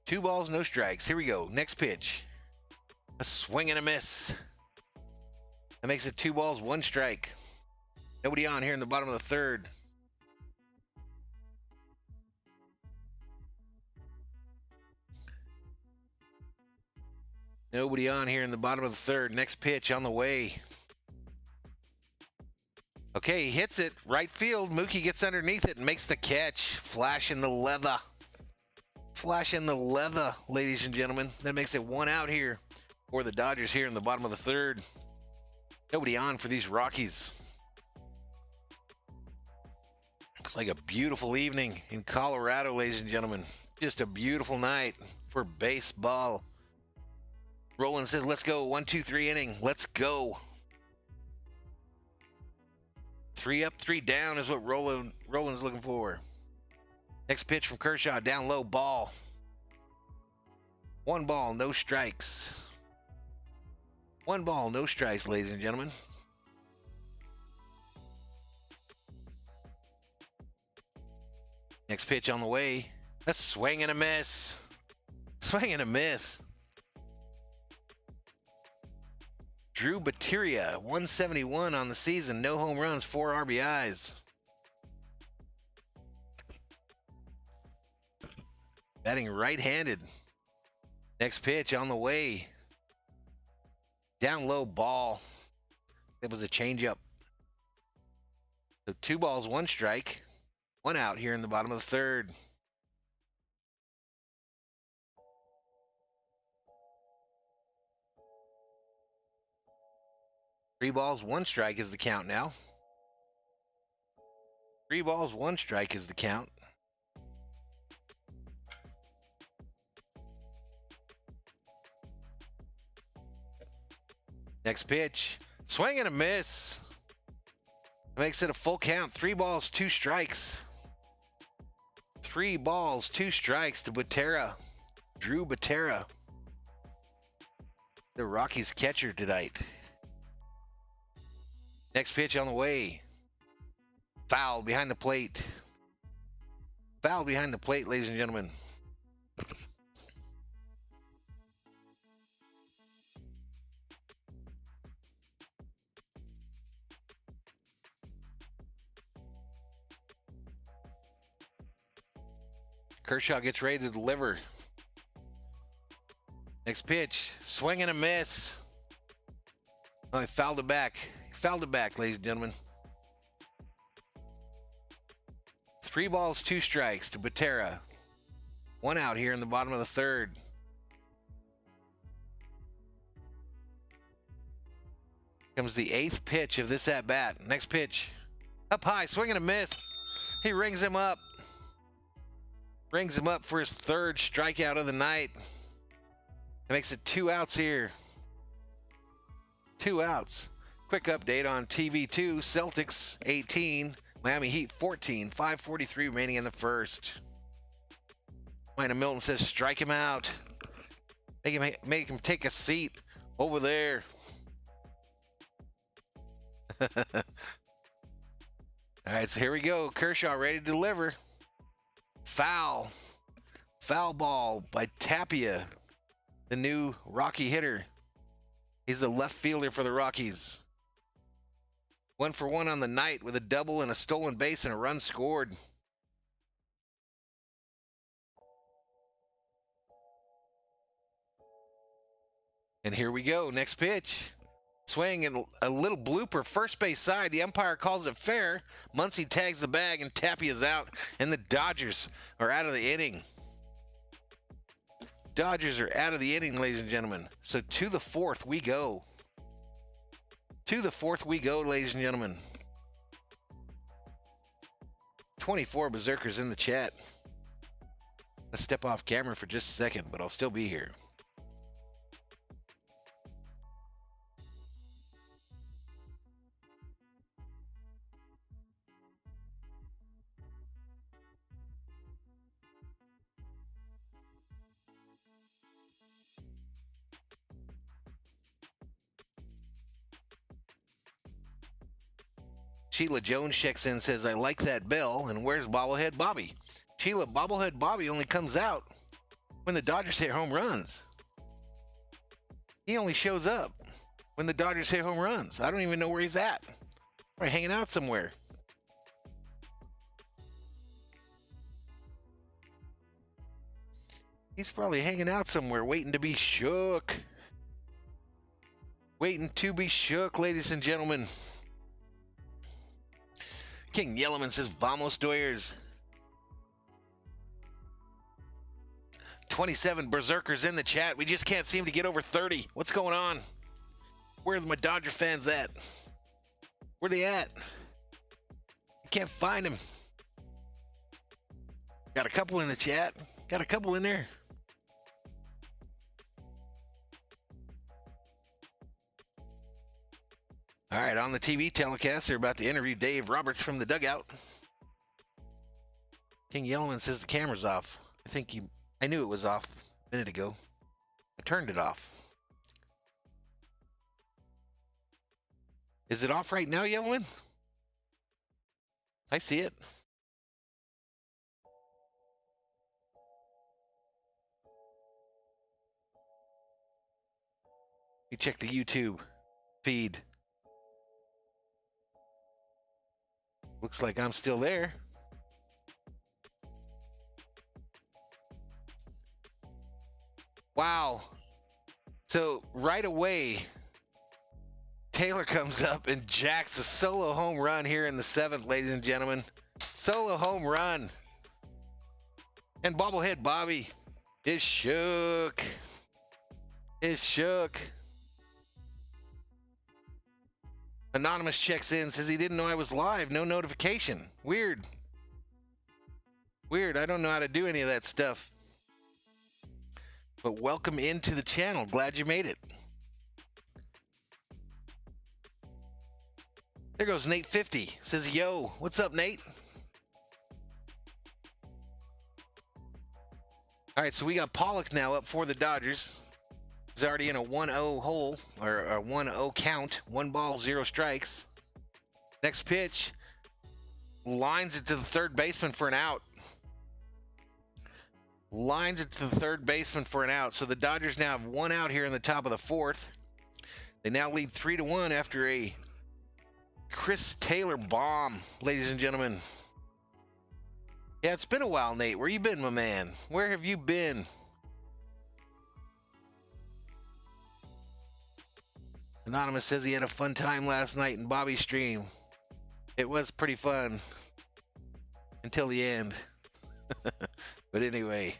Speaker 2: 2 balls, no strikes. Here we go. Next pitch. A swing and a miss. That makes it 2 balls, 1 strike. Nobody on here in the bottom of the third. Nobody on here in the bottom of the third. Next pitch on the way. Okay, he hits it. Right field. Mookie gets underneath it and makes the catch. Flash in the leather. Flash in the leather, ladies and gentlemen. That makes it 1 out here for the Dodgers here in the bottom of the third. Nobody on for these Rockies. Looks like a beautiful evening in Colorado, ladies and gentlemen. Just a beautiful night for baseball. Roland says, let's go. 1, 2, 3 inning. Let's go. 3 up, 3 down is what Roland's looking for. Next pitch from Kershaw, down low, ball. 1 ball, no strikes. 1 ball, no strikes, ladies and gentlemen. Next pitch on the way. A swing and a miss. Swing and a miss. Drew Bateria, 171 on the season. No home runs, 4 RBIs. Batting right-handed. Next pitch on the way. Down low, ball. That was a changeup. So 2 balls, 1 strike. 1 out here in the bottom of the 3rd. Three balls, 1 strike is the count now. 3 balls, 1 strike is the count. Next pitch. Swing and a miss. Makes it a full count. 3 balls, 2 strikes. 3 balls, 2 strikes to Butera. Drew Butera. The Rockies catcher tonight. Next pitch on the way. Foul behind the plate. Foul behind the plate, ladies and gentlemen. Kershaw gets ready to deliver. Next pitch. Swing and a miss. Oh, he fouled it back. He fouled it back, ladies and gentlemen. 3 balls, 2 strikes to Butera. 1 out here in the bottom of the 3rd. Comes the 8th pitch of this at-bat. Next pitch. Up high, swing and a miss. He rings him up. Rings him up for his 3rd strikeout of the night. It makes it 2 outs here. 2 outs. Quick update on TV2. Celtics 18. Miami Heat 14. 5:43 remaining in the 1st. Mina Milton says strike him out. Make him take a seat over there. All right, so here we go. Kershaw ready to deliver. Foul. Foul ball by Tapia, the new Rocky hitter. He's the left fielder for the Rockies. 1 for 1 on the night with a double and a stolen base and a run scored. And here we go. Next pitch. Swing and a little blooper. First base side. The umpire calls it fair. Muncy tags the bag and Tapia's out. And the Dodgers are out of the inning. Dodgers are out of the inning, ladies and gentlemen. So to the 4th we go. To the 4th we go, ladies and gentlemen. 24 berserkers in the chat. Let's step off camera for just a second, but I'll still be here. Sheila Jones checks in and says, I like that bell, and where's Bobblehead Bobby? Sheila, Bobblehead Bobby only comes out when the Dodgers hit home runs. He only shows up when the Dodgers hit home runs. I don't even know where he's at. Probably hanging out somewhere. He's probably hanging out somewhere waiting to be shook. Waiting to be shook, ladies and gentlemen. King Yellowman says, Vamos Doyers. 27 berserkers in the chat. We just can't seem to get over 30. What's going on? Where are my Dodger fans at? Where they at? I can't find them. Got a couple in the chat. Got a couple in there. All right, on the TV telecast, they're about to interview Dave Roberts from the dugout. King Yellowman says the camera's off. I knew it was off a minute ago. I turned it off. Is it off right now, Yellowman? I see it. You check the YouTube feed. Looks like I'm still there. Wow. So right away, Taylor comes up and jacks a solo home run here in the 7th, ladies and gentlemen. Solo home run. And bobblehead Bobby is shook. Anonymous checks in, says he didn't know I was live. No notification. Weird. I don't know how to do any of that stuff. But welcome into the channel. Glad you made it. There goes Nate 50. Says, yo, what's up, Nate? All right, so we got Pollock now up for the Dodgers. He's already in a 1-0 hole, or a 1-0 count. 1 ball, 0 strikes. Next pitch. Lines it to the third baseman for an out. So the Dodgers now have 1 out here in the top of the 4th. They now lead 3-1 after a Chris Taylor bomb, ladies and gentlemen. Yeah, it's been a while, Nate. Where you been, my man? Where have you been? Anonymous says he had a fun time last night in Bobby's stream. It was pretty fun. Until the end. But anyway.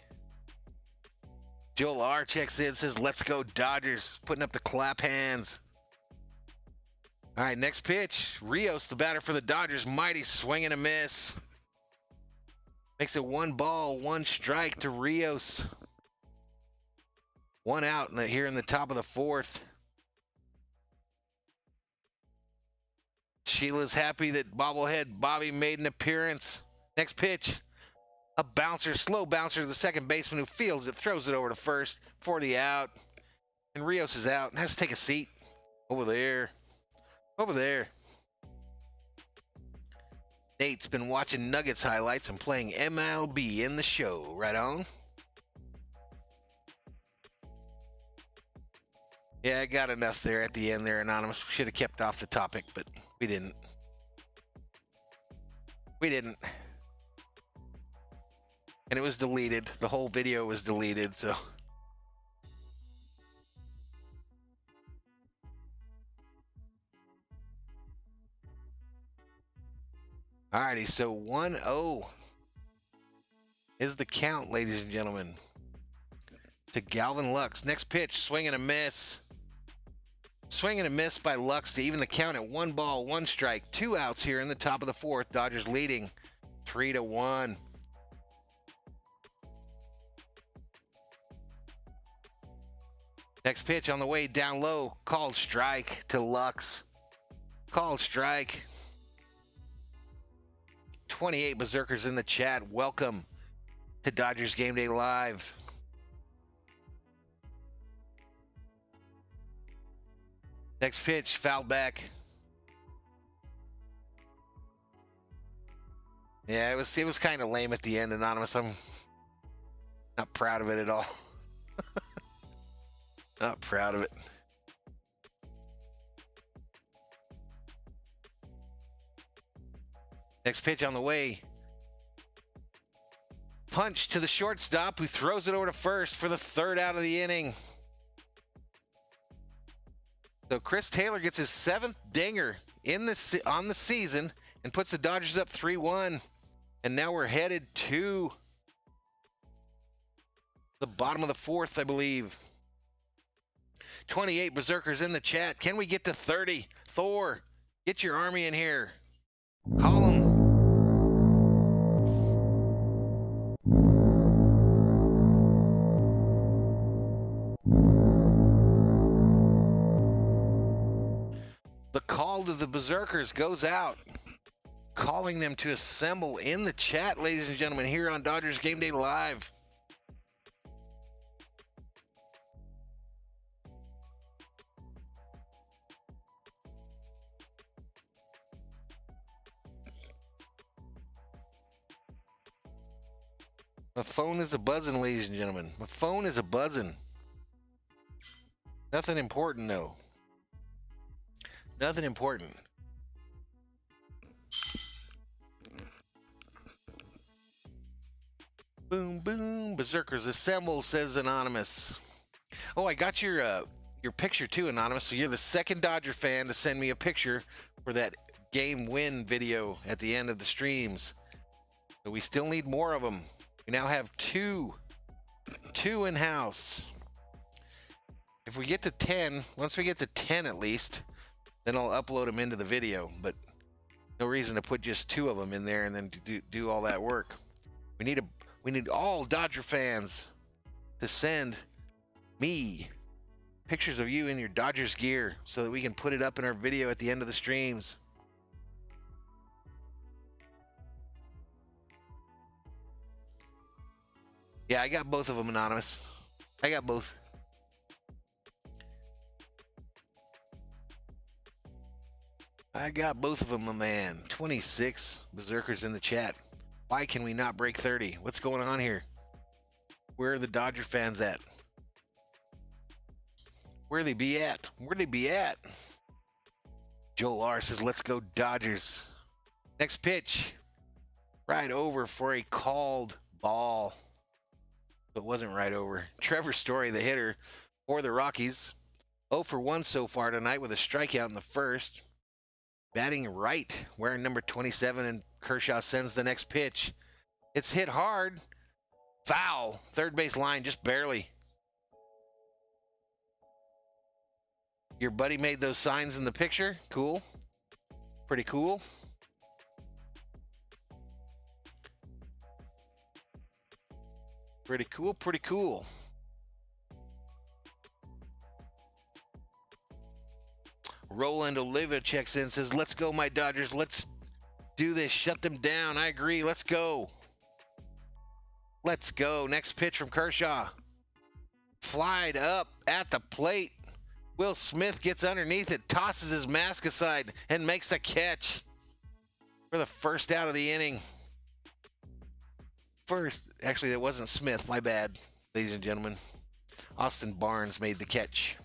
Speaker 2: Joel R. checks in, says, let's go Dodgers. Putting up the clap hands. All right, next pitch. Rios, the batter for the Dodgers. Mighty swing and a miss. Makes it 1 ball, 1 strike to Rios. 1 out here in the top of the 4th. Sheila's happy that bobblehead Bobby made an appearance. Next pitch. A bouncer, slow bouncer to the second baseman who fields it, throws it over to first for the out. And Rios is out and has to take a seat. Over there. Nate's been watching Nuggets highlights and playing MLB in the show. Right on. Yeah, I got enough there at the end there, Anonymous. Should have kept off the topic, but we didn't. And it was deleted. The whole video was deleted, so. Alrighty, so 1-0 is the count, ladies and gentlemen, to Galvin Lux. Next pitch, swing and a miss. Swing and a miss by Lux to even the count at 1 ball, 1 strike. 2 outs here in the top of the 4th. Dodgers leading 3-1. Next pitch on the way down low. Called strike to Lux. Called strike. 28 Berserkers in the chat. Welcome to Dodgers Game Day Live. Next pitch, foul back. Yeah, it was kind of lame at the end, Anonymous. I'm not proud of it at all. Not proud of it. Next pitch on the way. Punch to the shortstop who throws it over to first for the 3rd out of the inning. So Chris Taylor gets his 7th dinger on the season and puts the Dodgers up 3-1. And now we're headed to the bottom of the 4th, I believe. 28 Berserkers in the chat. Can we get to 30? Thor, get your army in here. Call them. The call to Berserkers goes out, calling them to assemble in the chat, ladies and gentlemen, here on Dodgers Game Day Live. My phone is a buzzing, ladies and gentlemen. My phone is a buzzing. Nothing important, though. Nothing important. Boom, boom. Berserkers assemble, says Anonymous. Oh, I got your picture too, Anonymous. So you're the second Dodger fan to send me a picture for that game win video at the end of the streams. But we still need more of them. We now have two in-house. If we get to 10, once we get to 10 at least, then I'll upload them into the video. But no reason to put just 2 of them in there and then do all that work. We need all Dodger fans to send me pictures of you in your Dodgers gear so that we can put it up in our video at the end of the streams. Yeah, I got both of them, Anonymous. I got both. I got both of them, my man. 26 Berserkers in the chat. Why can we not break 30? What's going on here? Where are the Dodger fans at? Where they be at? Where they be at? Joel R says, let's go Dodgers. Next pitch. Right over for a called ball. It wasn't right over. Trevor Story, the hitter for the Rockies. 0 for 1 so far tonight with a strikeout in the first. Batting right, wearing number 27, and Kershaw sends the next pitch. It's hit hard. Foul. Third base line, just barely. Your buddy made those signs in the picture. Cool. Pretty cool. Pretty cool, pretty cool. Roland Oliva checks in, says, let's go, my Dodgers. Let's do this. Shut them down. I agree. Let's go. Let's go. Next pitch from Kershaw. Flied up at the plate. Will Smith gets underneath it, tosses his mask aside, and makes the catch for the first out of the inning. Actually, that wasn't Smith. My bad, ladies and gentlemen. Austin Barnes made the catch.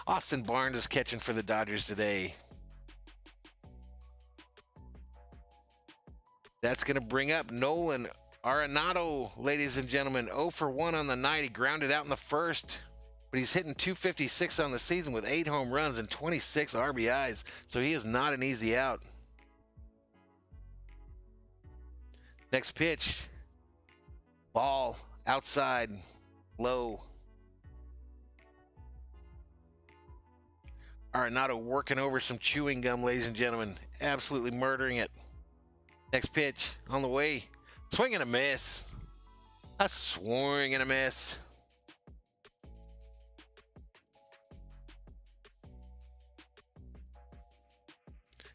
Speaker 2: Austin Barnes is catching for the Dodgers today. That's going to bring up Nolan Arenado, ladies and gentlemen. 0 for 1 on the night. He grounded out in the first, but he's hitting 256 on the season with 8 home runs and 26 RBIs, so he is not an easy out. Next pitch. Ball outside, low. Arenado working over some chewing gum, ladies and gentlemen. Absolutely murdering it. Next pitch on the way. Swing and a miss. A swing and a miss.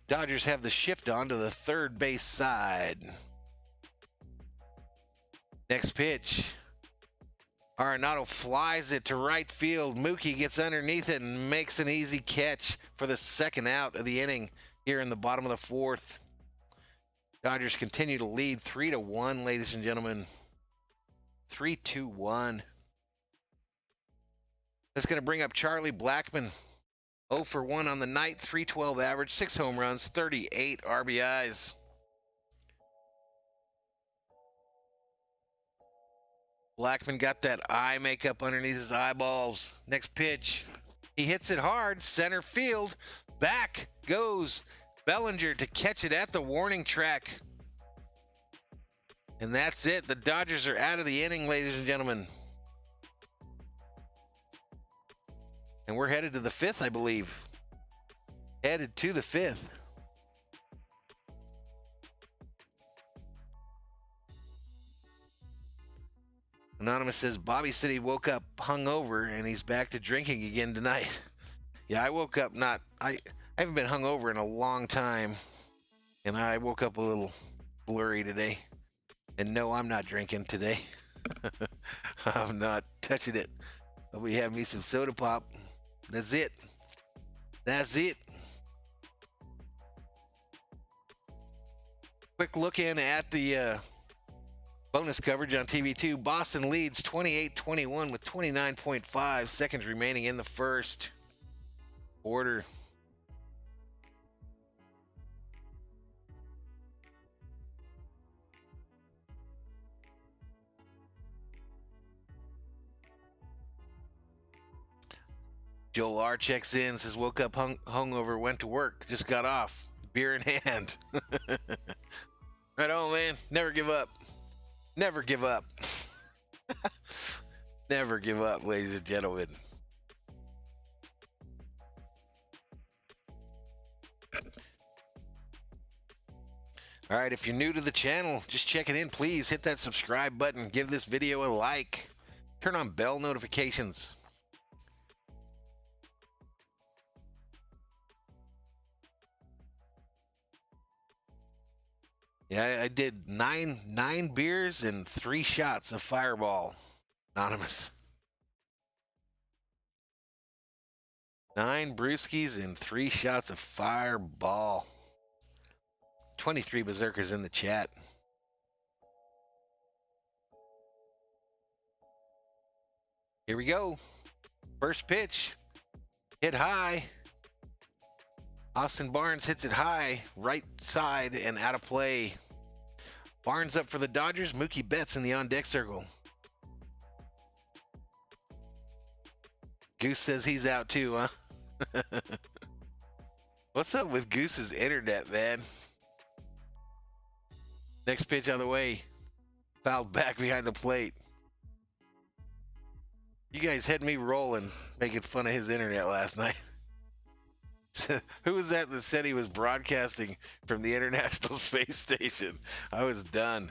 Speaker 2: Dodgers have the shift on to the third base side. Next pitch. Arenado flies it to right field. Mookie gets underneath it and makes an easy catch for the second out of the inning here in the bottom of the fourth. Dodgers continue to lead 3-1, ladies and gentlemen. 3-2-1. That's going to bring up Charlie Blackmon. 0 for 1 on the night, 312 average, 6 home runs, 38 RBIs. Blackmon got that eye makeup underneath his eyeballs. Next pitch. He hits it hard, center field. Back goes Bellinger to catch it at the warning track. And that's it. The Dodgers are out of the inning, ladies and gentlemen. And we're headed to the 5th, I believe. Headed to the 5th. Anonymous says, Bobby said he woke up hungover and he's back to drinking again tonight. Yeah, I woke up I I haven't been hungover in a long time, and I woke up a little blurry today. And no, I'm not drinking today. I'm not touching it. But we have me some soda pop. That's it. That's it. Quick look in at the bonus coverage on TV2. Boston leads 28-21 with 29.5 seconds remaining in the first quarter. Joel R checks in, says, woke up hungover, went to work, just got off, beer in hand. Right on, man. Never give up. Never give up. Never give up, ladies and gentlemen. All right, if you're new to the channel, just checking in, please hit that subscribe button, give this video a like, turn on bell notifications. Yeah, I did nine beers and 3 shots of Fireball. Anonymous. 9 brewskis and 3 shots of Fireball. 23 berserkers in the chat. Here we go. First pitch. Hit high. Austin Barnes hits it high, right side, and out of play. Barnes up for the Dodgers. Mookie Betts in the on-deck circle. Goose says he's out too, huh? What's up with Goose's internet, man? Next pitch on the way. Fouled back behind the plate. You guys had me rolling, making fun of his internet last night. Who was that said he was broadcasting from the International Space Station? I was done.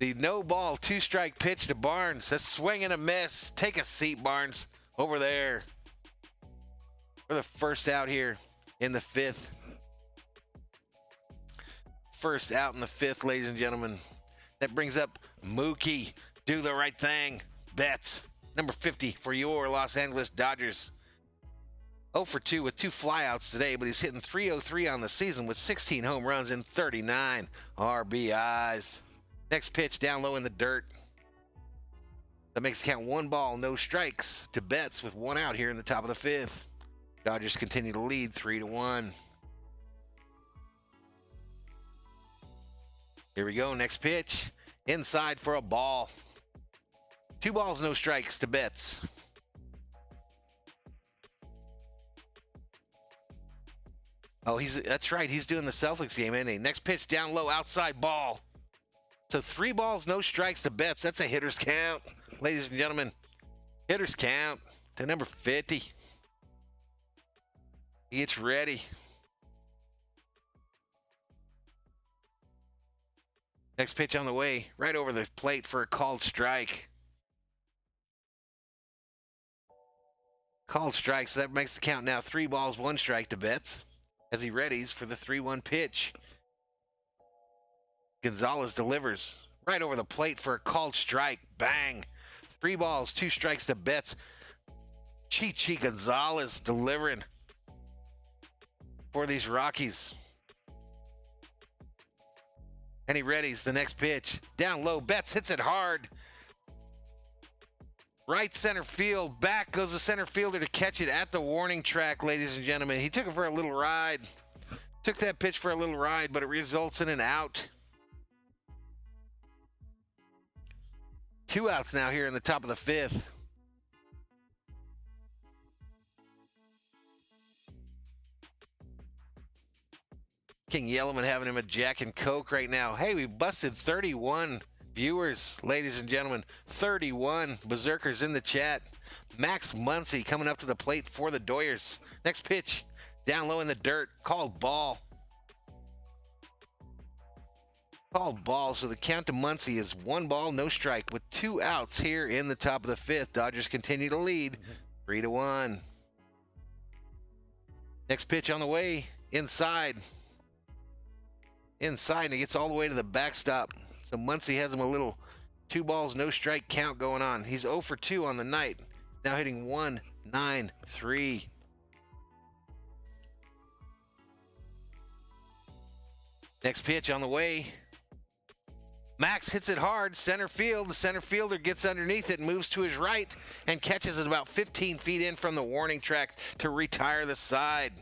Speaker 2: The no ball 2-strike pitch to Barnes. A swing and a miss. Take a seat, Barnes. Over there. For the first out here in the 5th. First out in the 5th, ladies and gentlemen. That brings up Mookie. Do the right thing. Betts. Number 50 for your Los Angeles Dodgers. 0 for 2 with 2 flyouts today, but he's hitting .303 on the season with 16 home runs and 39 RBIs. Next pitch down low in the dirt. That makes it count 1 ball, no strikes to Betts with 1 out here in the top of the 5th. Dodgers continue to lead 3-1. Here we go, next pitch. Inside for a ball. 2 balls, no strikes to Betts. Oh, that's right. He's doing the Celtics game, isn't he? Next pitch down low, outside ball. So 3 balls, no strikes to Betts. That's a hitter's count, ladies and gentlemen. Hitter's count to number 50. He gets ready. Next pitch on the way, right over the plate for a called strike. Called strike, so that makes the count now 3 balls, 1 strike to Betts. As he readies for the 3-1 pitch. Gonzalez delivers right over the plate for a called strike. Bang. 3 balls, 2 strikes to Betts. Chichi Gonzalez delivering for these Rockies. And he readies the next pitch. Down low, Betts hits it hard. Right center field. Back goes the center fielder to catch it at the warning track, ladies and gentlemen. He took it for a little ride. Took that pitch for a little ride, but it results in an out. 2 outs now here in the top of the 5th. King Yellowman having him a Jack and Coke right now. Hey, we busted 31 viewers, ladies and gentlemen. 31 berserkers in the chat. Max Muncy coming up to the plate for the Doyers. Next pitch, down low in the dirt, called ball. Called ball, so the count to Muncy is 1 ball, no strike with 2 outs here in the top of the 5th. Dodgers continue to lead 3-1. Next pitch on the way. Inside. Inside, and he gets all the way to the backstop. So Muncie has him a little 2 balls, no strike count going on. He's 0 for 2 on the night. Now hitting 1-9-3. Next pitch on the way. Max hits it hard, center field. The center fielder gets underneath it and moves to his right and catches it about 15 feet in from the warning track to retire the side.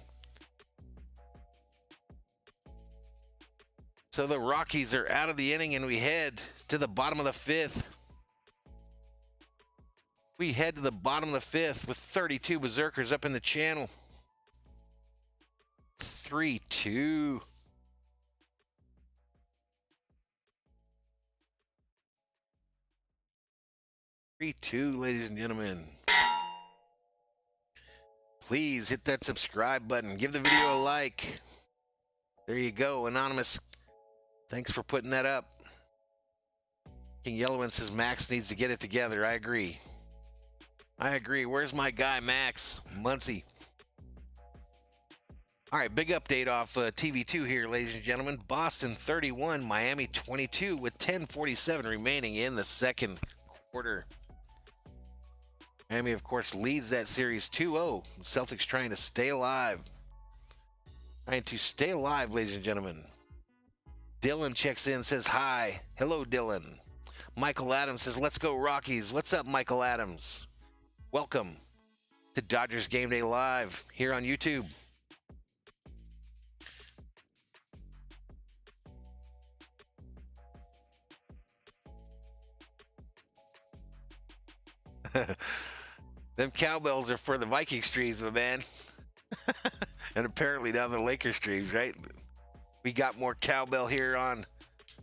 Speaker 2: So the Rockies are out of the inning and we head to the bottom of the 5th. We head to the bottom of the 5th with 32 berserkers up in the channel. 3-2. Ladies and gentlemen. Please hit that subscribe button. Give the video a like. There you go, Anonymous. Thanks for putting that up. King Yellowman says Max needs to get it together. I agree. Where's my guy, Max? Muncie. All right, big update off TV2 here, ladies and gentlemen. Boston 31, Miami 22 with 10:47 remaining in the second quarter. Miami, of course, leads that series 2-0. The Celtics trying to stay alive. Ladies and gentlemen. Dylan checks in, says hi. Hello, Dylan. Michael Adams says, let's go Rockies. What's up, Michael Adams? Welcome to Dodgers Game Day Live here on YouTube. Them cowbells are for the Viking streams, my man. And apparently now the Lakers streams, right? We got more cowbell here on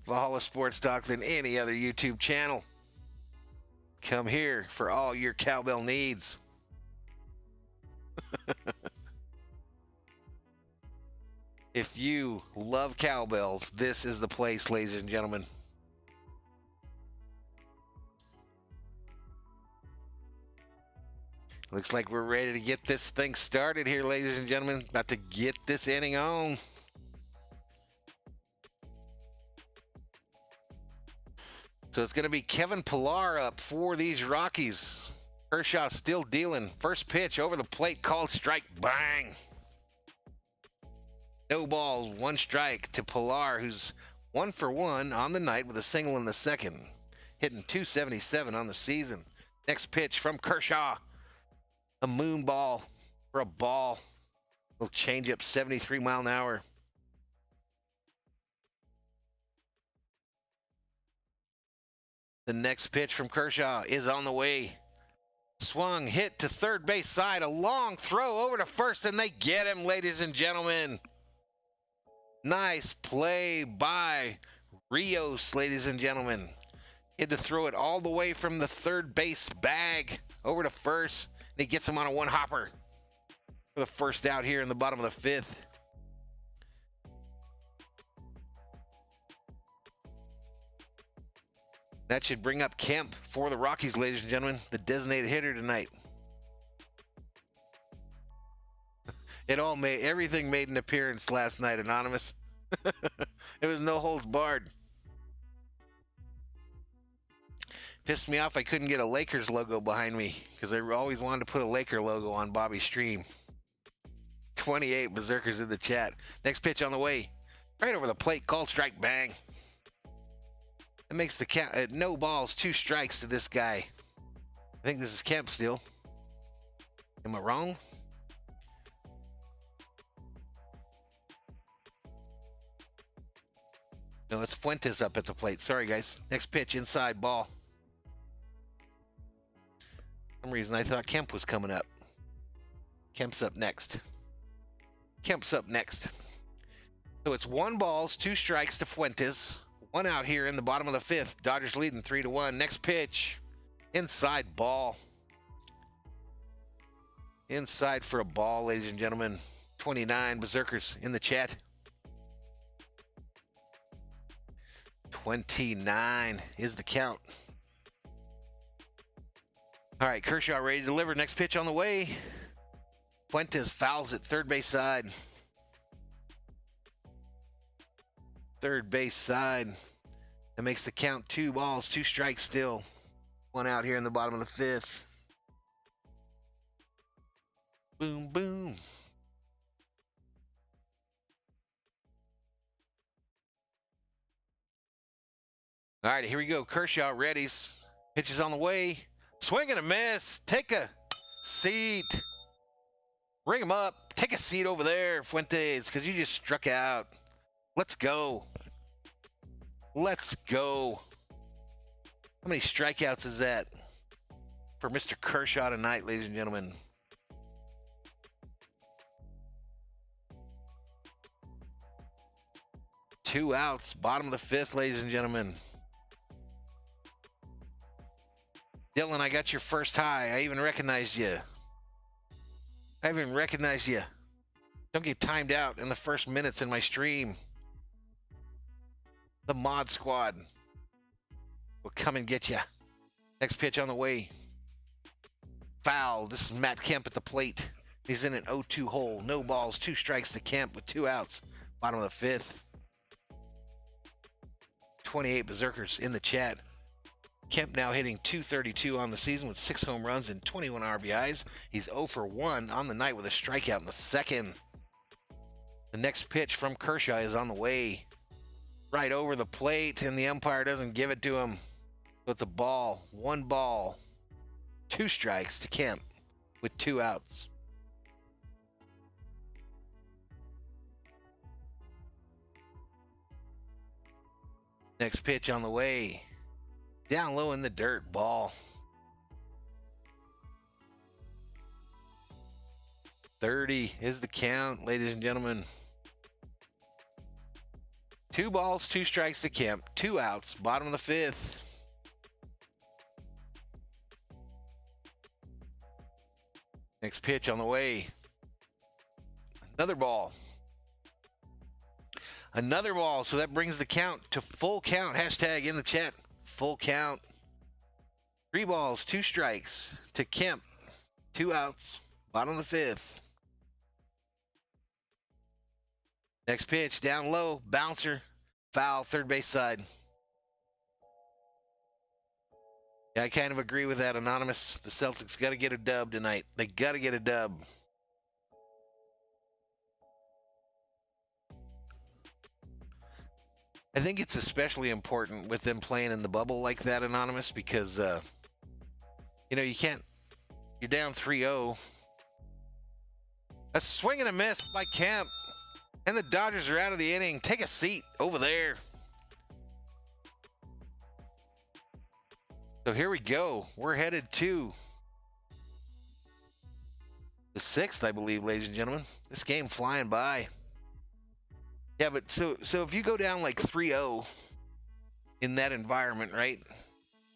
Speaker 2: Valhalla Sports Talk than any other YouTube channel. Come here for all your cowbell needs. If you love cowbells, this is the place, ladies and gentlemen. Looks like we're ready to get this thing started here, ladies and gentlemen. About to get this inning on. So it's going to be Kevin Pillar up for these Rockies. Kershaw still dealing. First pitch over the plate, called strike. Bang! No balls, 1 strike to Pillar, who's 1 for 1 on the night with a single in the second. Hitting .277 on the season. Next pitch from Kershaw. A moon ball for a ball. Little change up, 73 mile an hour. The next pitch from Kershaw is on the way. Swung, hit to third base side. A long throw over to first, and they get him, ladies and gentlemen. Nice play by Rios, ladies and gentlemen. He had to throw it all the way from the third base bag over to first. And he gets him on a 1-hopper for the first out here in the bottom of the 5th. That should bring up Kemp for the Rockies, ladies and gentlemen, the designated hitter tonight. Everything made an appearance last night, Anonymous. It was no holds barred. Pissed me off I couldn't get a Lakers logo behind me because I always wanted to put a Laker logo on Bobby's stream. 28 berserkers in the chat. Next pitch on the way. Right over the plate, called strike, bang. That makes the count no balls, 2 strikes to this guy. I think this is Kemp still. Am I wrong? No, it's Fuentes up at the plate. Sorry, guys. Next pitch, inside ball. For some reason, I thought Kemp was coming up. Kemp's up next. So it's 1 balls, 2 strikes to Fuentes. 1 out here in the bottom of the 5th. Dodgers leading 3-1. Next pitch, inside ball. Inside for a ball, ladies and gentlemen. 29 berserkers in the chat. 29 is the count. All right, Kershaw ready to deliver. Next pitch on the way. Fuentes fouls it third base side. Third base side. That makes the count 2 balls, 2 strikes still. 1 out here in the bottom of the 5th. Boom, boom. All right, here we go. Kershaw readies. Pitches on the way. Swing and a miss. Take a seat. Ring him up. Take a seat over there, Fuentes, because you just struck out. Let's go. Let's go. How many strikeouts is that for Mr. Kershaw tonight, ladies and gentlemen? Two outs, bottom of the 5th, ladies and gentlemen. Dylan, I got your first high. I even recognized you. Don't get timed out in the first minutes in my stream. The Mod Squad will come and get you. Next pitch on the way. Foul. This is Matt Kemp at the plate. He's in an 0-2 hole. No balls, 2 strikes to Kemp with 2 outs. Bottom of the 5th. 28 Berserkers in the chat. Kemp now hitting .232 on the season with 6 home runs and 21 RBIs. He's 0 for 1 on the night with a strikeout in the 2nd. The next pitch from Kershaw is on the way. Right over the plate, and the umpire doesn't give it to him. So it's a ball. 1 ball. 2 strikes to Kemp with 2 outs. Next pitch on the way. Down low in the dirt, ball. 30 is the count, ladies and gentlemen. 2 balls, 2 strikes to Kemp, 2 outs, bottom of the 5th. Next pitch on the way. Another ball. Another ball, so that brings the count to full count. Hashtag in the chat, full count. 3 balls, 2 strikes to Kemp, 2 outs, bottom of the 5th. Next pitch, down low, bouncer, foul, third base side. Yeah, I kind of agree with that, Anonymous. The Celtics got to get a dub tonight. They got to get a dub. I think it's especially important with them playing in the bubble like that, Anonymous, because, you know, you're down 3-0. A swing and a miss by Kemp. And the Dodgers are out of the inning. Take a seat over there. So here we go. We're headed to the 6th, I believe, ladies and gentlemen. This game flying by. Yeah, but so if you go down like 3-0 in that environment, right?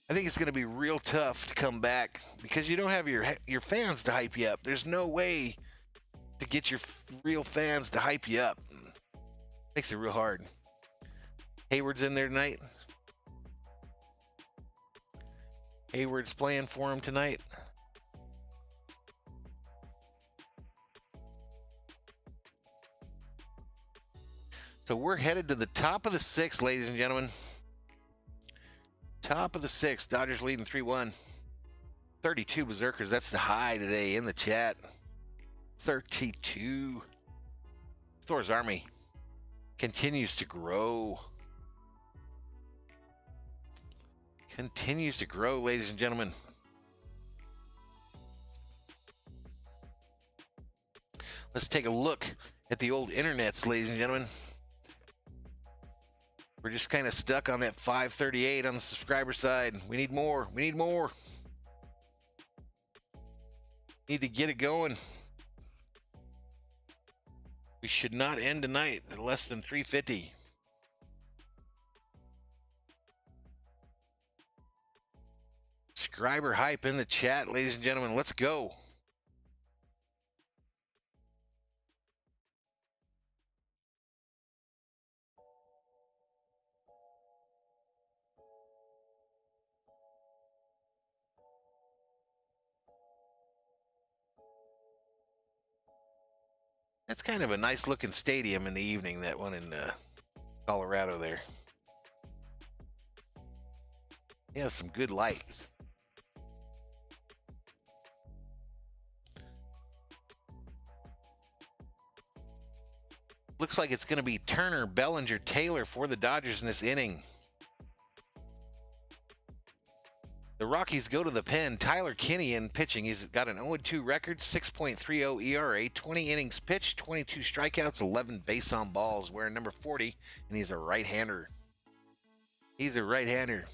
Speaker 2: I think it's going to be real tough to come back because you don't have your fans to hype you up. There's no way to get your real fans to hype you up. Makes it real hard. Hayward's in there tonight. Hayward's playing for him tonight. So we're headed to the top of the 6th, ladies and gentlemen. Top of the 6th. Dodgers leading 3-1. 32 Berserkers. That's the high today in the chat. 32. Thor's Army continues to grow. Continues to grow, ladies and gentlemen. Let's take a look at the old internets, ladies and gentlemen. We're just kind of stuck on that 538 on the subscriber side. We need more. We need more. Need to get it going. We should not end tonight at less than 350. Subscriber hype in the chat, ladies and gentlemen. Let's go. That's kind of a nice looking stadium in the evening, that one in Colorado there. They have some good lights. Looks like it's going to be Turner, Bellinger, Taylor for the Dodgers in this inning. The Rockies go to the pen. Tyler Kinney in pitching. He's got an 0-2 record, 6.30 ERA, 20 innings pitched, 22 strikeouts, 11 base on balls, wearing number 40, and he's a right-hander. He's a right-hander.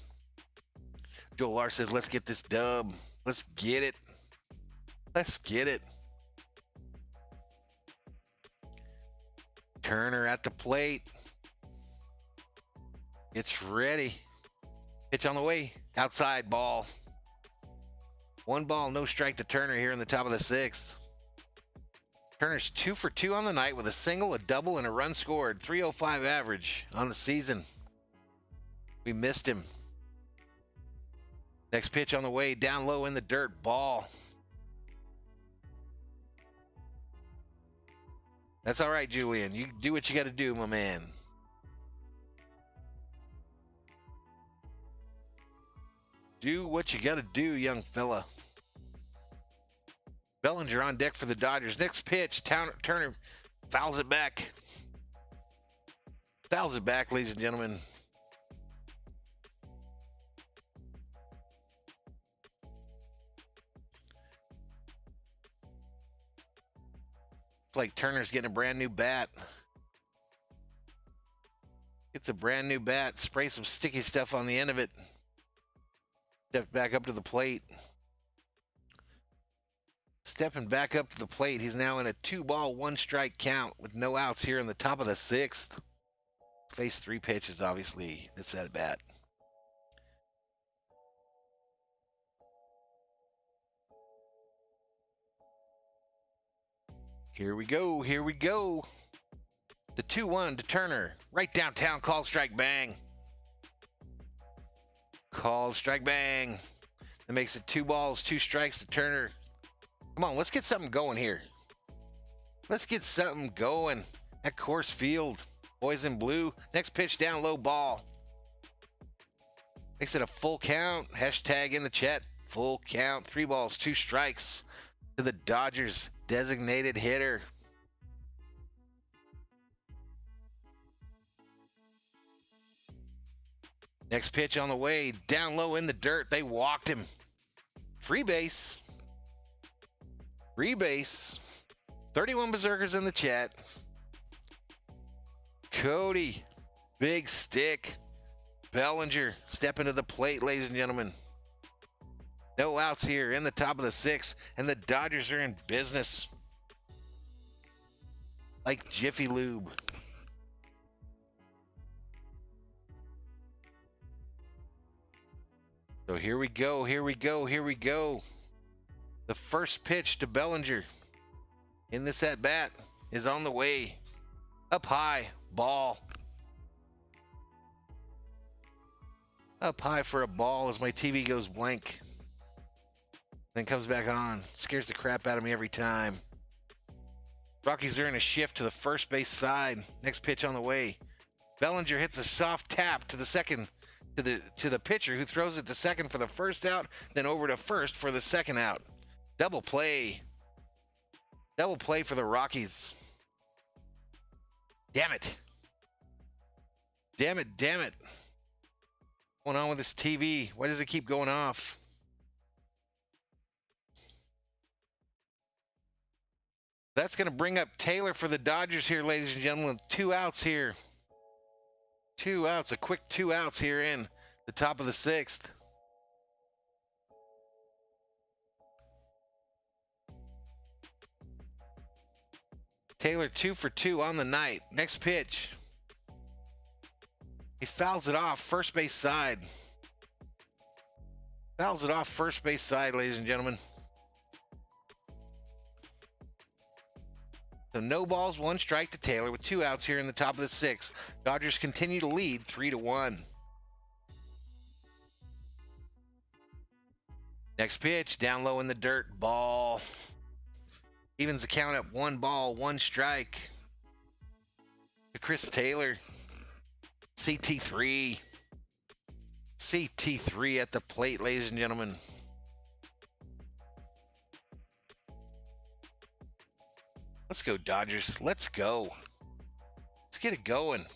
Speaker 2: Joel Lars says, let's get this dub. Let's get it. Let's get it. Turner at the plate. It's ready. Pitch on the way. Outside ball. 1 ball, no strike to Turner here in the top of the 6th. Turner's 2 for 2 on the night with a single, a double, and a run scored. 305 average on the season. We missed him. Next pitch on the way. Down low in the dirt. Ball. That's all right, Julian. You do what you got to do, my man. Do what you got to do, young fella. Bellinger on deck for the Dodgers. Next pitch, Turner fouls it back. Fouls it back, ladies and gentlemen. It's like Turner's getting a brand new bat. Gets a brand new bat. Spray some sticky stuff on the end of it. Step back up to the plate. Stepping back up to the plate. He's now in a 2-ball, 1-strike count with no outs here in the top of the 6th. Faced 3 pitches, obviously. That's at bat. Here we go. Here we go. The 2-1 to Turner. Right downtown. Call, strike, bang. Call, strike, bang. That makes it 2 balls, 2 strikes to Turner. Come on, let's get something going here. Let's get something going at Coors Field. Boys in blue. Next pitch down low, ball. Makes it a full count. Hashtag in the chat. Full count. 3 balls, 2 strikes to the Dodgers designated hitter. Next pitch on the way, down low in the dirt. They walked him. Free base. Free base. 31 Berserkers in the chat. Cody, big stick. Bellinger, stepping to the plate, ladies and gentlemen. No outs here in the top of the 6th, and the Dodgers are in business. Like Jiffy Lube. So here we go, here we go, here we go. The first pitch to Bellinger in this at-bat is on the way. Up high, ball. Up high for a ball as my TV goes blank. Then comes back on. Scares the crap out of me every time. Rockies are in a shift to the first base side. Next pitch on the way. Bellinger hits a soft tap to the second, to the pitcher, who throws it to second for the first out, then over to first for the second out. Double play. Double play for the Rockies. Damn it. Damn it, damn it. What's going on with this TV? Why does it keep going off? That's going to bring up Taylor for the Dodgers here, ladies and gentlemen. 2 outs here. 2 outs, a quick 2 outs here in the top of the 6th. Taylor 2 for 2 on the night. Next pitch. He fouls it off first base side. Fouls it off first base side, ladies and gentlemen. So no balls, 1 strike to Taylor with 2 outs here in the top of the 6th. Dodgers continue to lead 3-1. Next pitch, down low in the dirt, ball. Evens the count up 1 ball, 1 strike to Chris Taylor. CT3. CT3 at the plate, ladies and gentlemen. Let's go, Dodgers. Let's go. Let's get it going.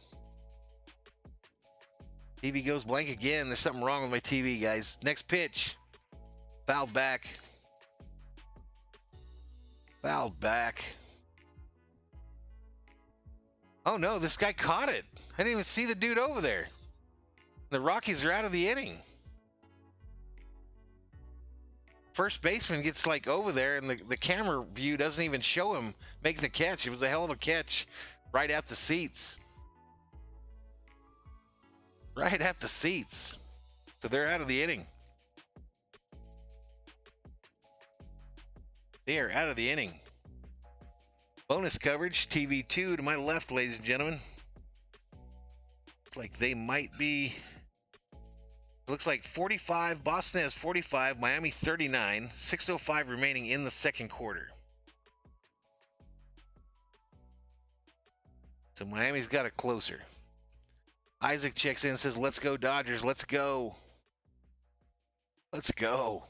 Speaker 2: TV goes blank again. There's something wrong with my TV, guys. Next pitch. Fouled back. Fouled back. Oh, no, this guy caught it. I didn't even see the dude over there. The Rockies are out of the inning. First baseman gets like over there, and the camera view doesn't even show him make the catch. It was a hell of a catch right at the seats. Right at the seats. So they're out of the inning. They are out of the inning. Bonus coverage, TV2 to my left, ladies and gentlemen. Looks like they might be... It looks like 45. Boston has 45. Miami 39. 6:05 remaining in the second quarter. So Miami's got it closer. Isaac checks in and says, let's go, Dodgers. Let's go. Let's go.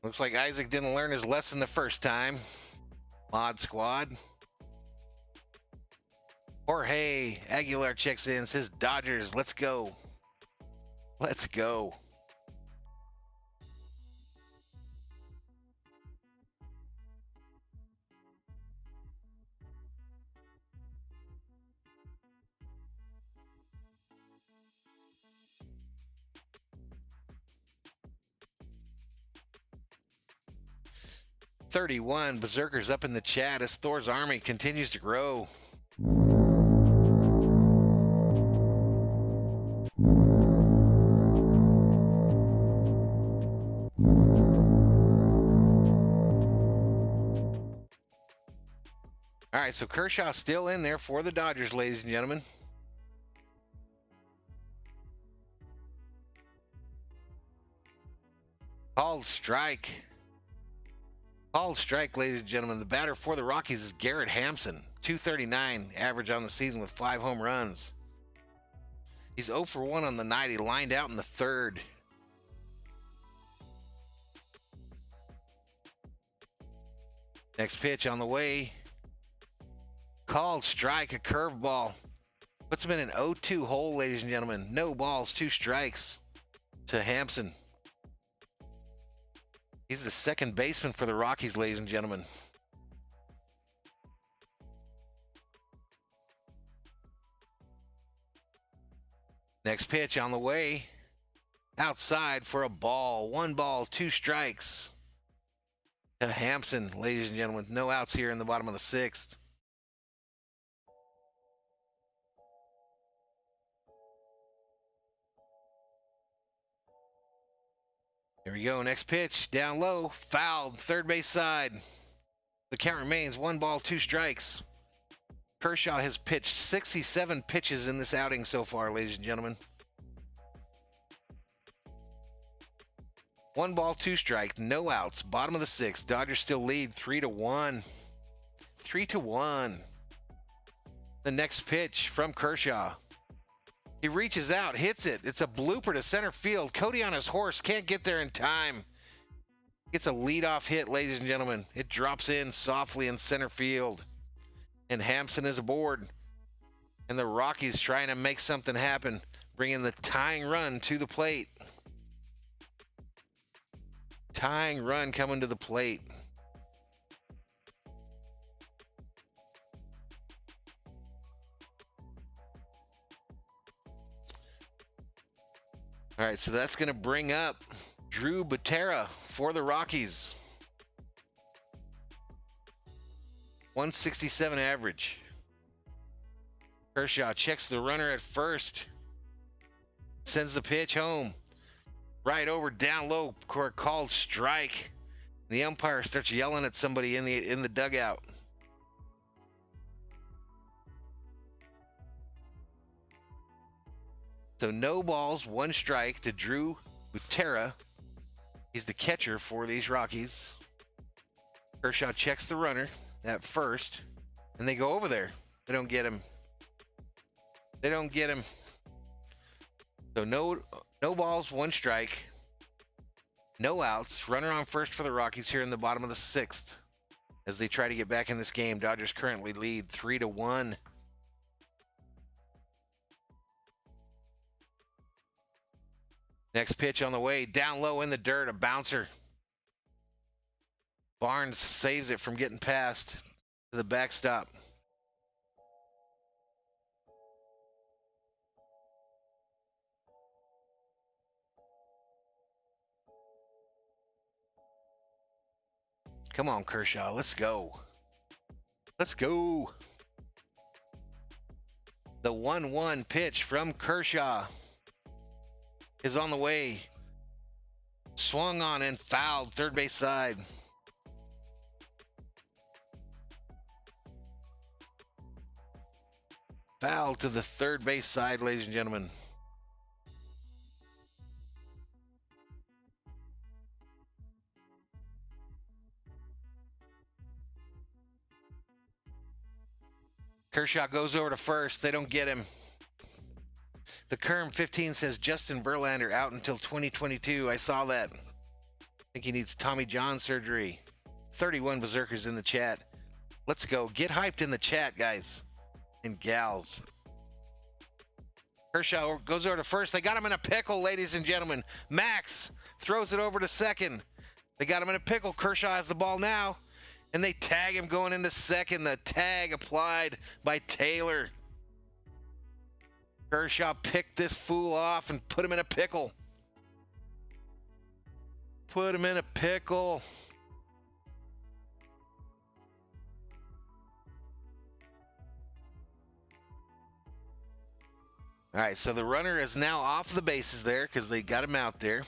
Speaker 2: Looks like Isaac didn't learn his lesson the first time. Mod Squad. Jorge Aguilar checks in, says Dodgers, let's go. Let's go. $31 Berserkers up in the chat as Thor's army continues to grow. All right, so Kershaw's still in there for the Dodgers, ladies and gentlemen. Called strike. Called strike, ladies and gentlemen. The batter for the Rockies is Garrett Hampson. 239 average on the season with 5 home runs. He's 0 for 1 on the night. He lined out in the third. Next pitch on the way. Called strike, a curveball. Puts him in an 0-2 hole, ladies and gentlemen. No balls, 2 strikes to Hampson. He's the second baseman for the Rockies, ladies and gentlemen. Next pitch on the way. Outside for a ball. 1 ball, 2 strikes to Hampson, ladies and gentlemen. No outs here in the bottom of the 6th. Here we go. Next pitch. Down low. Fouled. Third base side. The count remains 1 ball, 2 strikes. Kershaw has pitched 67 pitches in this outing so far, ladies and gentlemen. 1 ball, 2 strikes. No outs. Bottom of the 6th. Dodgers still lead 3-1. 3-1. The next pitch from Kershaw. He reaches out, hits it. It's a blooper to center field. Cody on his horse can't get there in time. Gets a leadoff hit, ladies and gentlemen. It drops in softly in center field. And Hampson is aboard. And the Rockies trying to make something happen, bringing the tying run to the plate. Tying run coming to the plate. All right, so that's going to bring up Drew Butera for the Rockies. 167 average. Kershaw checks the runner at first. Sends the pitch home. Right over, down low, called strike. The umpire starts yelling at somebody in the dugout. So no balls, 1 strike to Drew Butera. He's the catcher for these Rockies. Kershaw checks the runner at first, and they go over there. They don't get him. So no balls, 1 strike. No outs. Runner on first for the Rockies here in the bottom of the 6th as they try to get back in this game. Dodgers currently lead 3-1. Next pitch on the way. Down low in the dirt, a bouncer. Barnes saves it from getting past to the backstop. Come on, Kershaw. Let's go. Let's go. The 1-1 pitch from Kershaw is on the way. Swung on and fouled, third base side. Foul to the third base side, ladies and gentlemen. Kershaw goes over to first. They don't get him. The Kerm 15 says Justin Verlander out until 2022. I saw that. I think he needs Tommy John surgery. 31 Berserkers in the chat. Let's go. Get hyped in the chat, guys and gals. Kershaw goes over to first. They got him in a pickle, ladies and gentlemen. Max throws it over to second. They got him in a pickle. Kershaw has the ball now, and they tag him going into second. The tag applied by Taylor. Kershaw picked this fool off and put him in a pickle. Put him in a pickle. All right, so the runner is now off the bases there because they got him out there.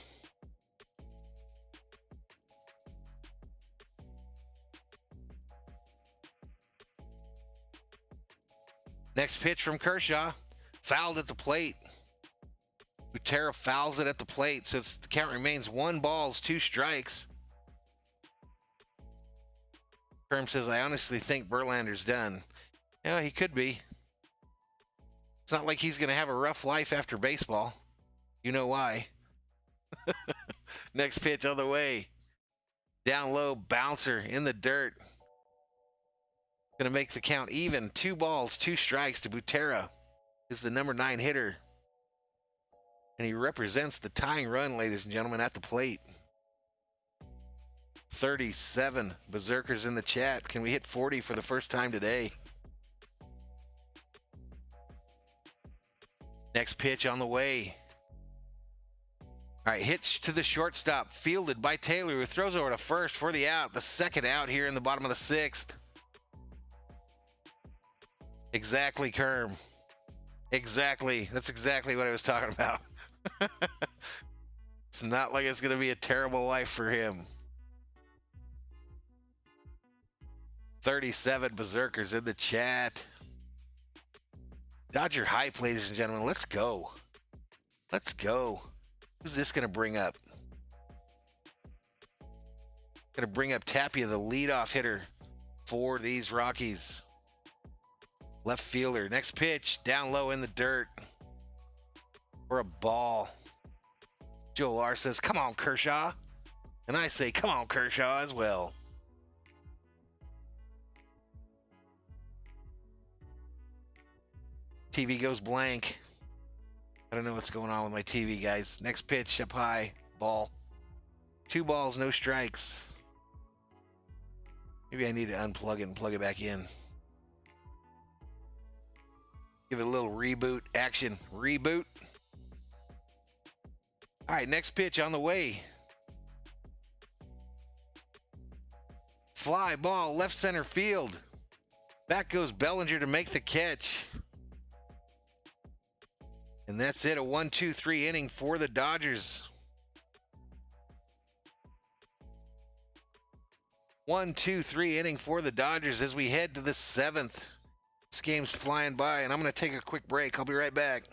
Speaker 2: Next pitch from Kershaw. Fouled at the plate. Butera fouls it at the plate, so the count remains 1 ball, 2 strikes. Kerm says, I honestly think Verlander's done. Yeah, he could be. It's not like he's going to have a rough life after baseball. You know why. Next pitch on the way. Down low, bouncer in the dirt. Going to make the count even. 2 balls, 2 strikes to Butera. Is the number 9 hitter. And he represents the tying run, ladies and gentlemen, at the plate. 37 Berserkers in the chat. Can we hit 40 for the first time today? Next pitch on the way. All right, hitch to the shortstop. Fielded by Taylor, who throws over to first for the out. The second out here in the bottom of the 6th. Exactly, Kerm. Exactly. That's exactly what I was talking about. It's not like it's going to be a terrible life for him. 37 Berserkers in the chat. Dodger hype, ladies and gentlemen. Let's go. Let's go. Who's this going to bring up? Going to bring up Tapia, the leadoff hitter for these Rockies. Left fielder. Next pitch, down low in the dirt for a ball. Joel R says, come on, Kershaw. And I say, come on, Kershaw as well. TV goes blank. I don't know what's going on with my TV, guys. Next pitch, up high, ball. 2 balls, no strikes. Maybe I need to unplug it and plug it back in. Give it a little reboot action. Reboot. All right, next pitch on the way. Fly ball, left center field. Back goes Bellinger to make the catch. And that's it, a 1-2-3 inning for the Dodgers. 1-2-3 inning for the Dodgers as we head to the 7th. This game's flying by, and I'm going to take a quick break. I'll be right back.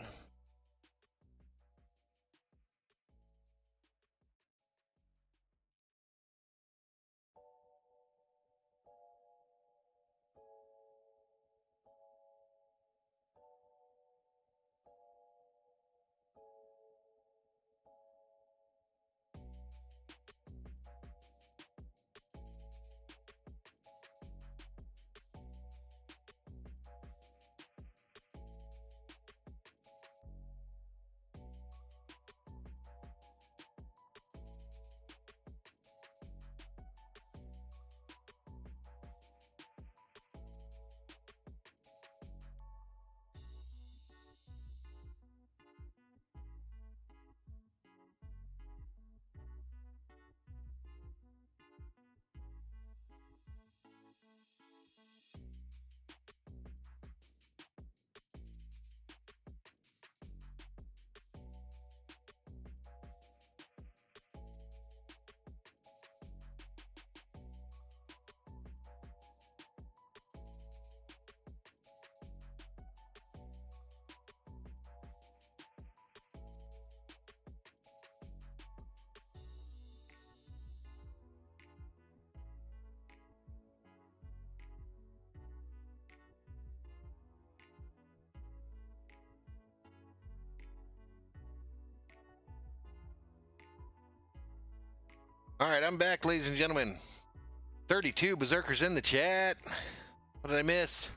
Speaker 2: All right, I'm back, ladies and gentlemen. 32 Berserkers in the chat. What did I miss?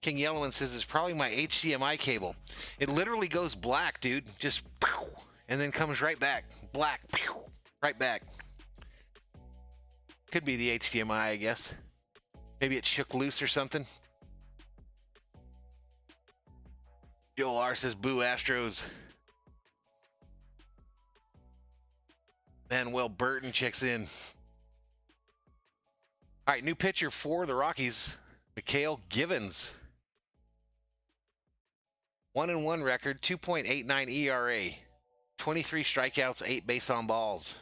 Speaker 2: King Yellowman says it's probably my HDMI cable. It literally goes black, dude. Just pow, and then comes right back. Black, pew, right back. Could be the HDMI, I guess. Maybe it shook loose or something. Joel R says, boo Astros. Manuel Burton checks in. All right, new pitcher for the Rockies, Mikhail Givens. 1-1 record, 2.89 ERA, 23 strikeouts, 8 base on balls.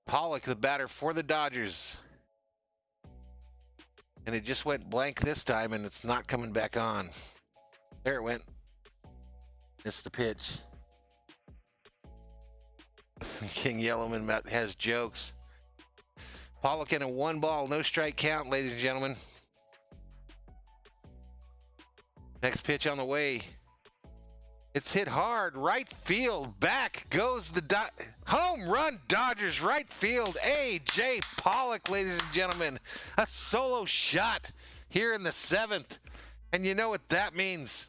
Speaker 2: Pollock, the batter for the Dodgers. And it just went blank this time, and it's not coming back on. There it went. Missed the pitch. King Yellowman has jokes. Pollock in a 1-ball, no strike count, ladies and gentlemen. Next pitch on the way. It's hit hard, right field. Back goes the home run, Dodgers, right field. A.J. Pollock, ladies and gentlemen. A solo shot here in the 7th. And you know what that means.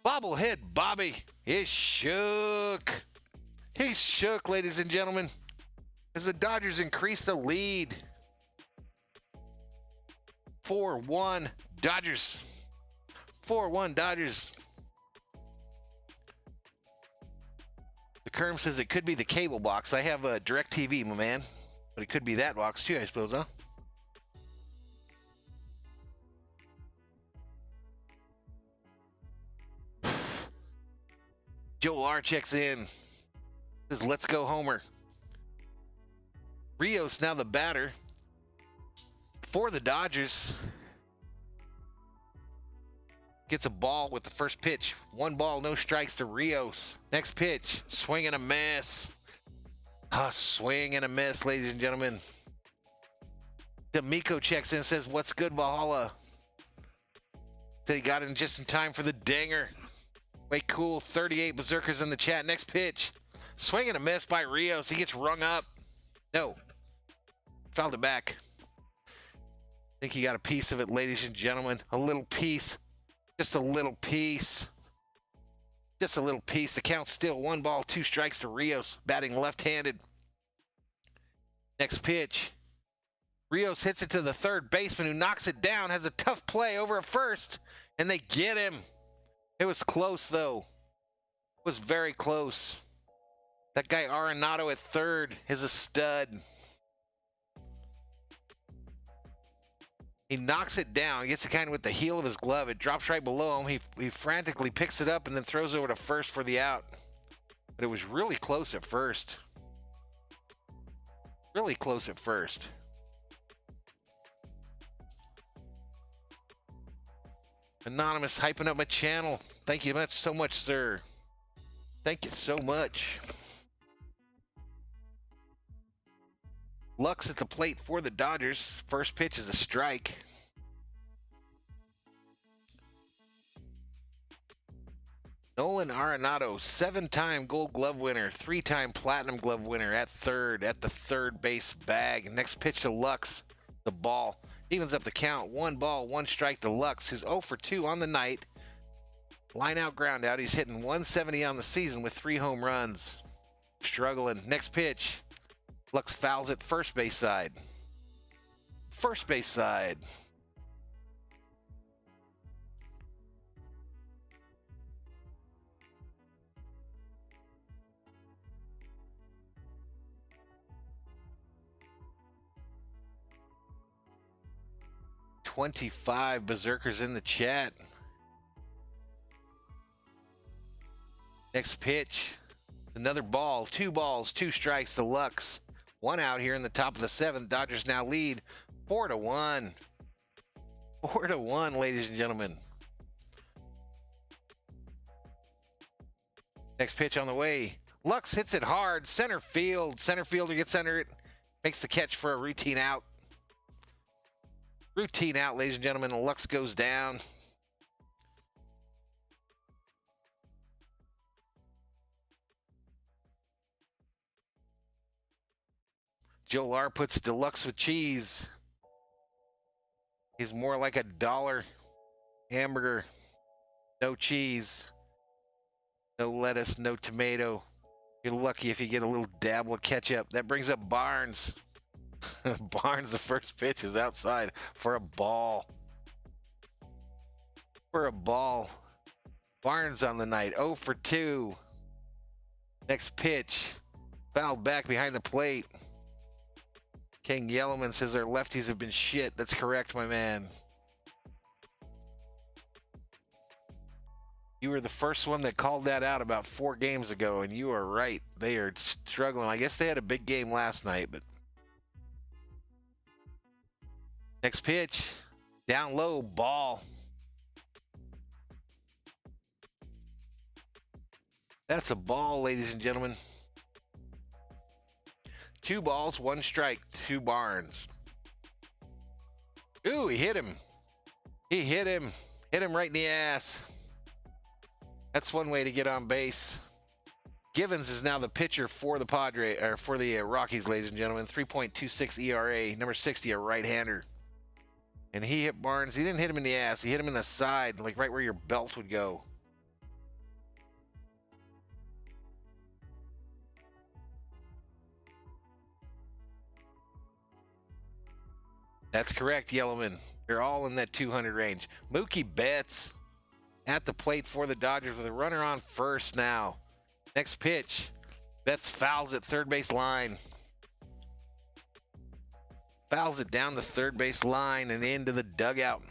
Speaker 2: Bobblehead Bobby is shook. He's shook, ladies and gentlemen, as the Dodgers increase the lead. 4-1 Dodgers. 4-1 Dodgers. The Kerm says it could be the cable box. I have a DirecTV, my man, but it could be that box too, I suppose, huh? Joel R checks in. Says, let's go Homer. Rios now the batter for the Dodgers. Gets a ball with the first pitch. 1 ball, no strikes to Rios. Next pitch, swing and a miss. Swing and a miss, ladies and gentlemen. D'Amico checks in and says, what's good, Valhalla? Said he got in just in time for the dinger. Way cool, 38 Berserkers in the chat. Next pitch, swing and a miss by Rios. He gets rung up. No, fouled it back. I think he got a piece of it, ladies and gentlemen. A little piece. Just a little piece. Just a little piece. The count's still 1 ball, 2 strikes to Rios, batting left-handed. Next pitch. Rios hits it to the third baseman who knocks it down, has a tough play over at first, and they get him. It was close, though. It was very close. That guy Arenado at third is a stud. He knocks it down, gets it kind of with the heel of his glove. It drops right below him. He frantically picks it up and then throws over to first for the out. But it was really close at first. Really close at first. Anonymous hyping up my channel. Thank you so much, sir. Thank you so much. Lux at the plate for the Dodgers. First pitch is a strike. Nolan Arenado, 7-time Gold Glove winner, 3-time Platinum Glove winner at the third base bag. Next pitch to Lux, the ball. Evens up the count. 1 ball, 1 strike to Lux, who's 0 for 2 on the night. Line out, ground out. He's hitting 170 on the season with 3 home runs. Struggling. Next pitch. Lux fouls it first base side. First base side. $25 berserkers in the chat. Next pitch. Another ball. 2 balls, 2 strikes to Lux. 1 out here in the top of the 7th. Dodgers now lead 4-1. 4-1, ladies and gentlemen. Next pitch on the way. Lux hits it hard. Center field. Center fielder gets under it. Makes the catch for a routine out. Routine out, ladies and gentlemen. Lux goes down. Joe R puts deluxe with cheese. He's more like $1 hamburger. No cheese. No lettuce, no tomato. You're lucky if you get a little dabble of ketchup. That brings up Barnes. Barnes, the first pitch is outside for a ball. For a ball. Barnes on the night, 0 for 2. Next pitch. Fouled back behind the plate. King Yellowman says our lefties have been shit. That's correct, my man. You were the first one that called that out about 4 games ago, and you are right. They are struggling. I guess they had a big game last night, but... Next pitch. Down low, ball. That's a ball, ladies and gentlemen. 2 balls, 1 strike to Barnes. Ooh, he hit him. He hit him. Hit him right in the ass. That's one way to get on base. Givens is now the pitcher for the Rockies, ladies and gentlemen. 3.26 ERA, number 60, a right-hander. And he hit Barnes. He didn't hit him in the ass. He hit him in the side, like right where your belt would go. That's correct, Yellowman. You're all in that 200 range. Mookie Betts at the plate for the Dodgers with a runner on first now. Next pitch. Betts fouls at third base line. Fouls it down the third base line and into the dugout.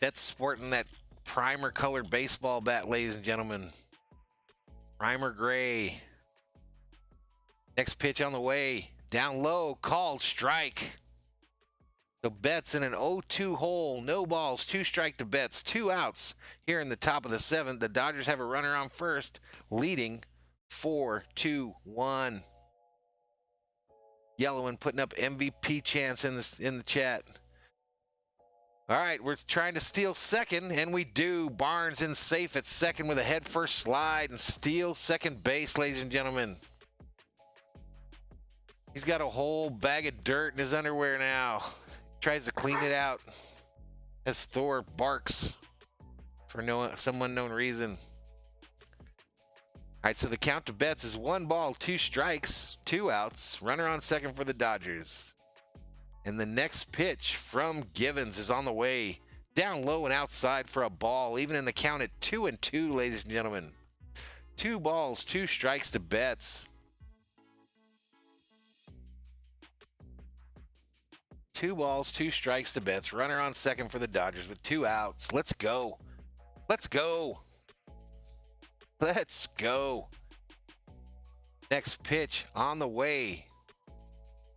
Speaker 2: Betts sporting that primer colored baseball bat, ladies and gentlemen. Primer gray. Next pitch on the way. Down low, called strike. So Betts in an 0-2 hole. No balls, 2 strike to Betts. 2 outs here in the top of the 7th. The Dodgers have a runner on first, leading 4-1. Yellowman putting up MVP chance in the chat. All right, we're trying to steal second, and we do. Barnes in safe at second with a head-first slide and steal second base, ladies and gentlemen. He's got a whole bag of dirt in his underwear now. Tries to clean it out as Thor barks for some unknown reason. All right, so the count to Betts is 1 ball, 2 strikes, 2 outs. Runner on second for the Dodgers. And the next pitch from Givens is on the way. Down low and outside for a ball, even in the count at 2-2, ladies and gentlemen. 2 balls, 2 strikes to Betts. 2 balls, 2 strikes to Betts. Runner on second for the Dodgers with 2 outs. Let's go. Let's go. Let's go. Next pitch on the way.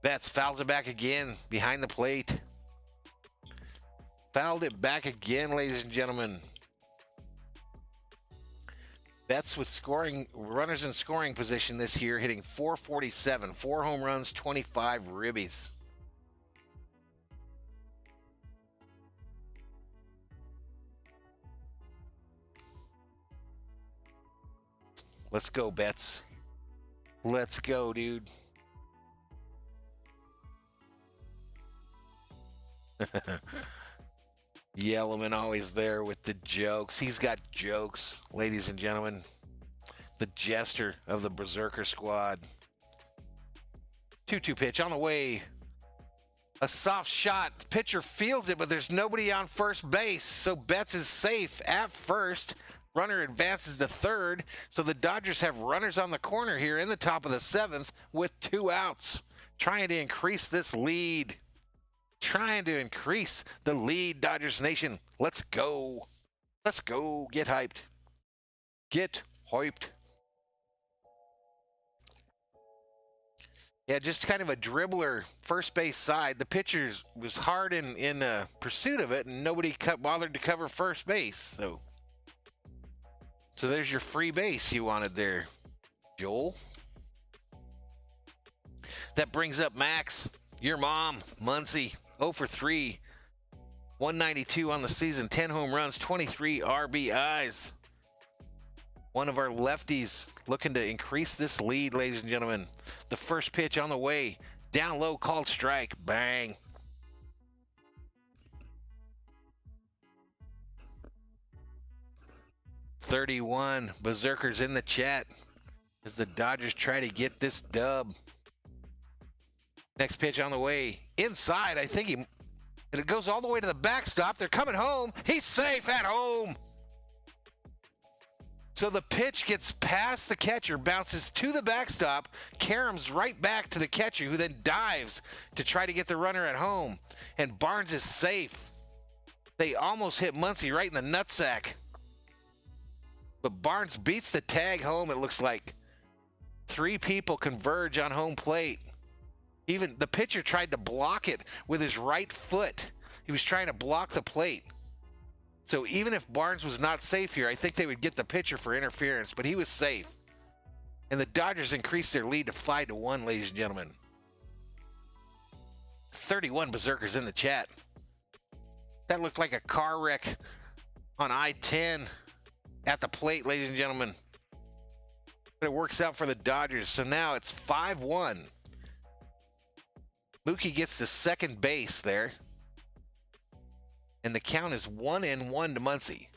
Speaker 2: Betts fouls it back again behind the plate. Fouled it back again, ladies and gentlemen. Betts with scoring runners in scoring position this year, hitting .447, 4 home runs, 25 ribbies. Let's go, Betts. Let's go, dude. Yellowman always there with the jokes. He's got jokes, ladies and gentlemen. The jester of the Berserker squad. 2-2 pitch on the way. A soft shot. The pitcher fields it, but there's nobody on first base. So Betts is safe at first. Runner advances to third. So the Dodgers have runners on the corner here in the top of the 7th with 2 outs. Trying to increase this lead. Trying to increase the lead, Dodgers Nation. Let's go. Let's go. Get hyped. Get hyped. Yeah, just kind of a dribbler first base side. The pitcher was hard in pursuit of it, and nobody bothered to cover first base. So there's your free base you wanted there, Joel. That brings up Max, your mom, Muncie. 0 for 3, 192 on the season, 10 home runs, 23 RBIs. One of our lefties looking to increase this lead, ladies and gentlemen. The first pitch on the way, down low, called strike, bang. $31 Berserkers in the chat as the Dodgers try to get this dub. Next pitch on the way. Inside, I think it goes all the way to the backstop. They're coming home. He's safe at home. So the pitch gets past the catcher, bounces to the backstop, caroms right back to the catcher, who then dives to try to get the runner at home. And Barnes is safe. They almost hit Muncie right in the nutsack. But Barnes beats the tag home, it looks like. 3 people converge on home plate. Even the pitcher tried to block it with his right foot. He was trying to block the plate. So even if Barnes was not safe here, I think they would get the pitcher for interference, but he was safe. And the Dodgers increased their lead to 5-1, ladies and gentlemen. 31 Berserkers in the chat. That looked like a car wreck on I-10 at the plate, ladies and gentlemen. But it works out for the Dodgers. So now it's 5-1. Mookie gets to second base there. And the count is 1-1 to Muncie.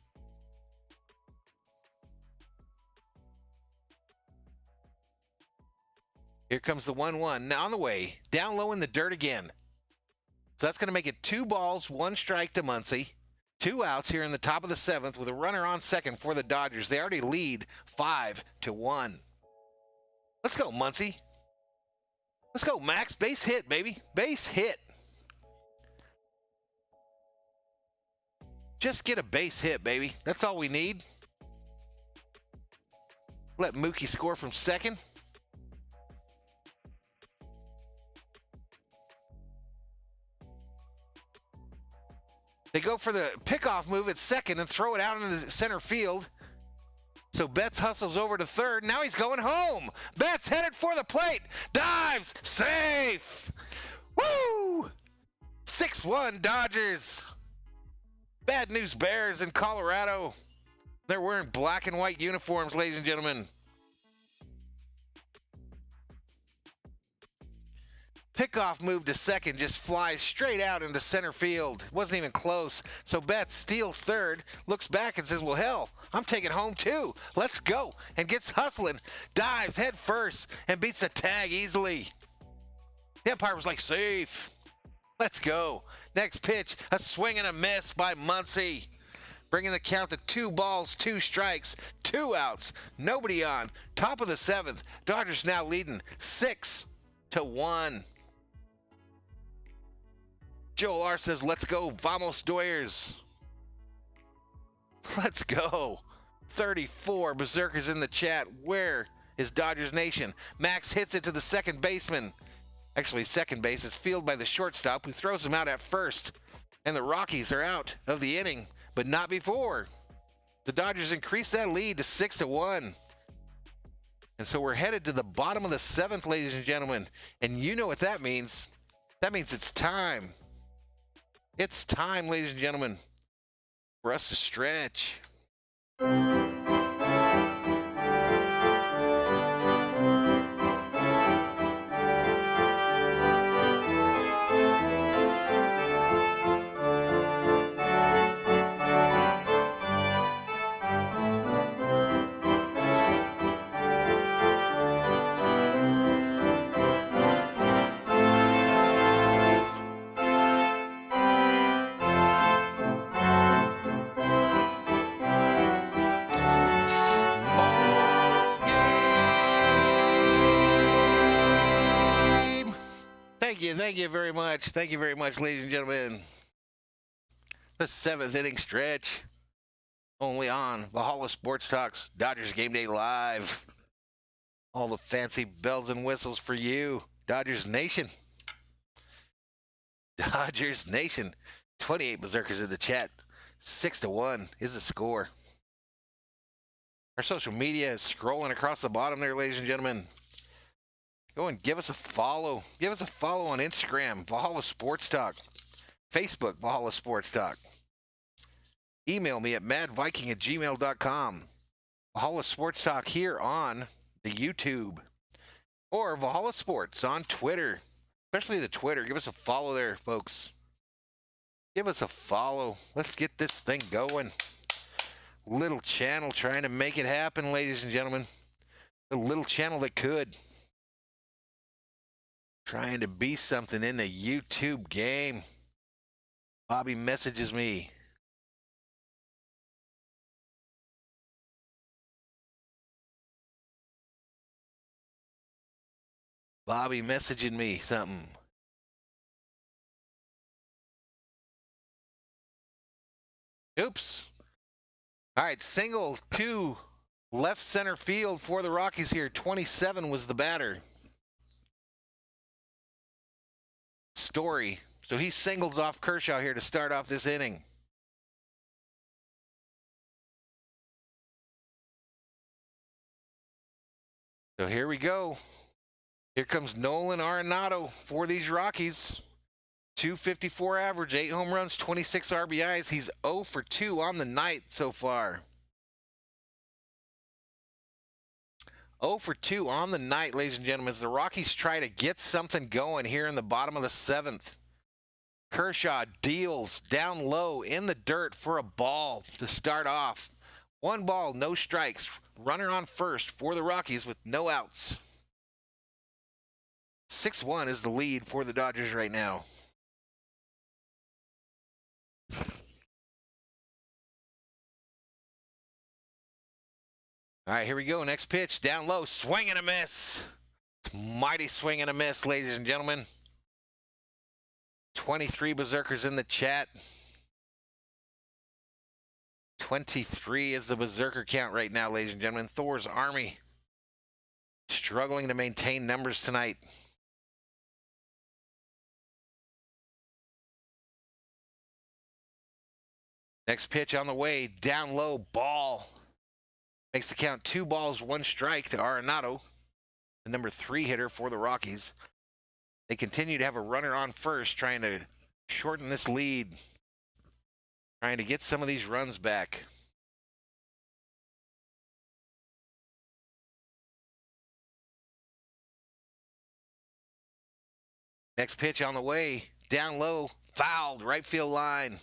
Speaker 2: Here comes the 1-1. Now on the way. Down low in the dirt again. So that's going to make it 2 balls, 1 strike to Muncie. 2 outs here in the top of the 7th with a runner on second for the Dodgers. They already lead 5-1. Let's go, Muncie. Let's go, Max. Base hit, baby. Base hit. Just get a base hit, baby. That's all we need. Let Mookie score from second. They go for the pickoff move at second and throw it out into center field. So Betts hustles over to third. Now he's going home. Betts headed for the plate. Dives. Safe. Woo! 6-1 Dodgers. Bad news Bears in Colorado. They're wearing black and white uniforms, ladies and gentlemen. Pickoff move to second, just flies straight out into center field. Wasn't even close. So Betts steals third, looks back and says, well, hell, I'm taking home too. Let's go. And gets hustling, dives head first, and beats the tag easily. The umpire was like, safe. Let's go. Next pitch, a swing and a miss by Muncie. Bringing the count to 2 balls, 2 strikes, 2 outs. Nobody on. Top of the 7th. Dodgers now leading 6-1. Joel R says, let's go. Vamos Doyers. Let's go. 34 Berserkers in the chat. Where is Dodgers Nation? Max hits it to the second baseman. Actually, second base. It's fielded by the shortstop, who throws him out at first. And the Rockies are out of the inning, but not before. The Dodgers increase that lead to 6-1. And so we're headed to the bottom of the 7th, ladies and gentlemen. And you know what that means. That means it's time. It's time, ladies and gentlemen, for us to stretch. Thank you very much. Thank you very much, ladies and gentlemen. The 7th inning stretch. Only on Valhalla Sports Talk's Dodgers Game Day Live. All the fancy bells and whistles for you, Dodgers Nation. Dodgers Nation. 28 Berserkers in the chat. 6-1 is the score. Our social media is scrolling across the bottom there, ladies and gentlemen. Go and give us a follow. Give us a follow on Instagram, Valhalla Sports Talk. Facebook, Valhalla Sports Talk. Email me at madviking@gmail.com. Valhalla Sports Talk here on the YouTube. Or Valhalla Sports on Twitter. Especially the Twitter. Give us a follow there, folks. Give us a follow. Let's get this thing going. Little channel trying to make it happen, ladies and gentlemen. A little channel that could. Trying to be something in the YouTube game. Bobby messages me. Bobby messaging me something. Oops. All right, single to left center field for the Rockies here. 27 was the batter. Story. So he singles off Kershaw here to start off this inning. So here we go. Here comes Nolan Arenado for these Rockies. 254 average, 8 home runs, 26 RBIs. He's 0 for 2 on the night so far. 0 for 2 on the night, ladies and gentlemen, as the Rockies try to get something going here in the bottom of the 7th. Kershaw deals down low in the dirt for a ball to start off. 1 ball, no strikes. Runner on first for the Rockies with no outs. 6-1 is the lead for the Dodgers right now. All right, here we go. Next pitch, down low, swing and a miss. Mighty swing and a miss, ladies and gentlemen. 23 Berserkers in the chat. 23 is the Berserker count right now, ladies and gentlemen. Thor's Army struggling to maintain numbers tonight. Next pitch on the way, down low, ball. Makes the count 2 balls, 1 strike to Arenado, the number 3 hitter for the Rockies. They continue to have a runner on first, trying to shorten this lead, trying to get some of these runs back. Next pitch on the way, down low, fouled, right field line.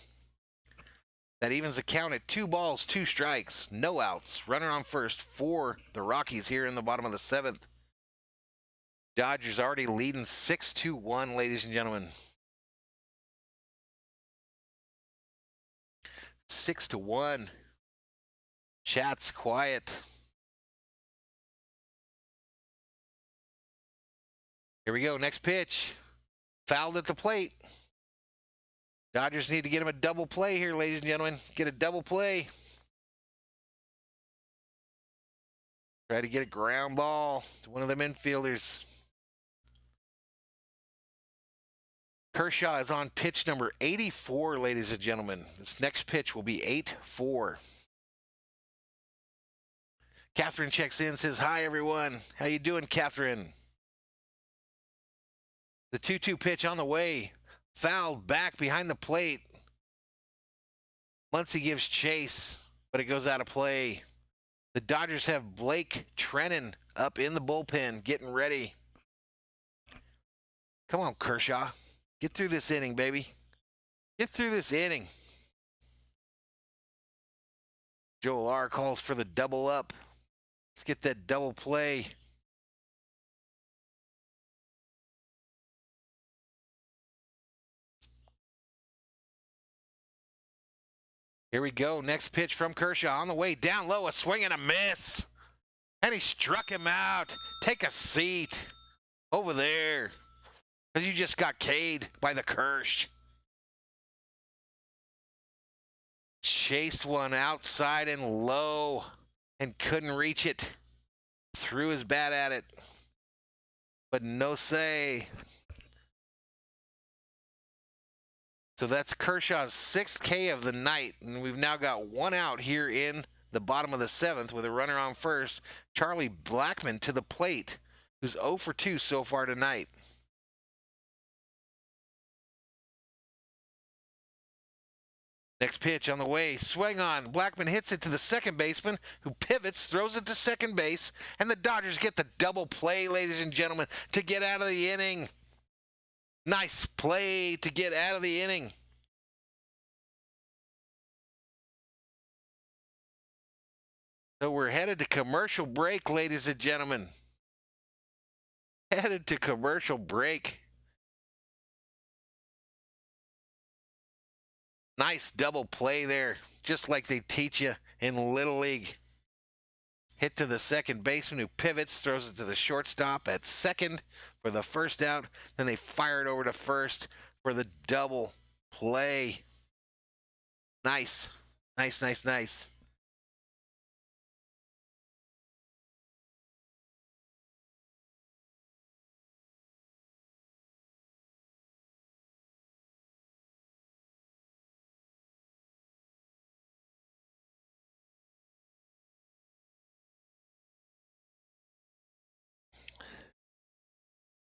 Speaker 2: That evens the count at 2 balls, 2 strikes, no outs. Runner on first for the Rockies here in the bottom of the 7th. Dodgers already leading 6-1, ladies and gentlemen. 6-1. Chat's quiet. Here we go. Next pitch. Fouled at the plate. Dodgers need to get him a double play here, ladies and gentlemen. Get a double play. Try to get a ground ball to one of them infielders. Kershaw is on pitch number 84, ladies and gentlemen. This next pitch will be 8-4. Catherine checks in, says, hi, everyone. How you doing, Catherine? The 2-2 pitch on the way. Fouled back behind the plate. Muncy gives chase, but it goes out of play. The Dodgers have Blake Treinen up in the bullpen, getting ready. Come on, Kershaw. Get through this inning, baby. Get through this inning. Joel R. calls for the double up. Let's get that double play. Here we go. Next pitch from Kershaw on the way down low. A swing and a miss. And he struck him out. Take a seat over there. Because you just got K'd by the Kersh. Chased one outside and low and couldn't reach it. Threw his bat at it. But no say. So that's Kershaw's 6th K of the night. And we've now got one out here in the bottom of the 7th with a runner on first. Charlie Blackmon to the plate, who's 0 for 2 so far tonight. Next pitch on the way, swing on. Blackmon hits it to the second baseman, who pivots, throws it to second base, and the Dodgers get the double play, ladies and gentlemen, to get out of the inning. Nice play to get out of the inning. So we're headed to commercial break, ladies and gentlemen. Headed to commercial break. Nice double play there, just like they teach you in Little League. Hit to the second baseman, who pivots, throws it to the shortstop at second for the first out. Then they fire it over to first for the double play. Nice. Nice, nice, nice.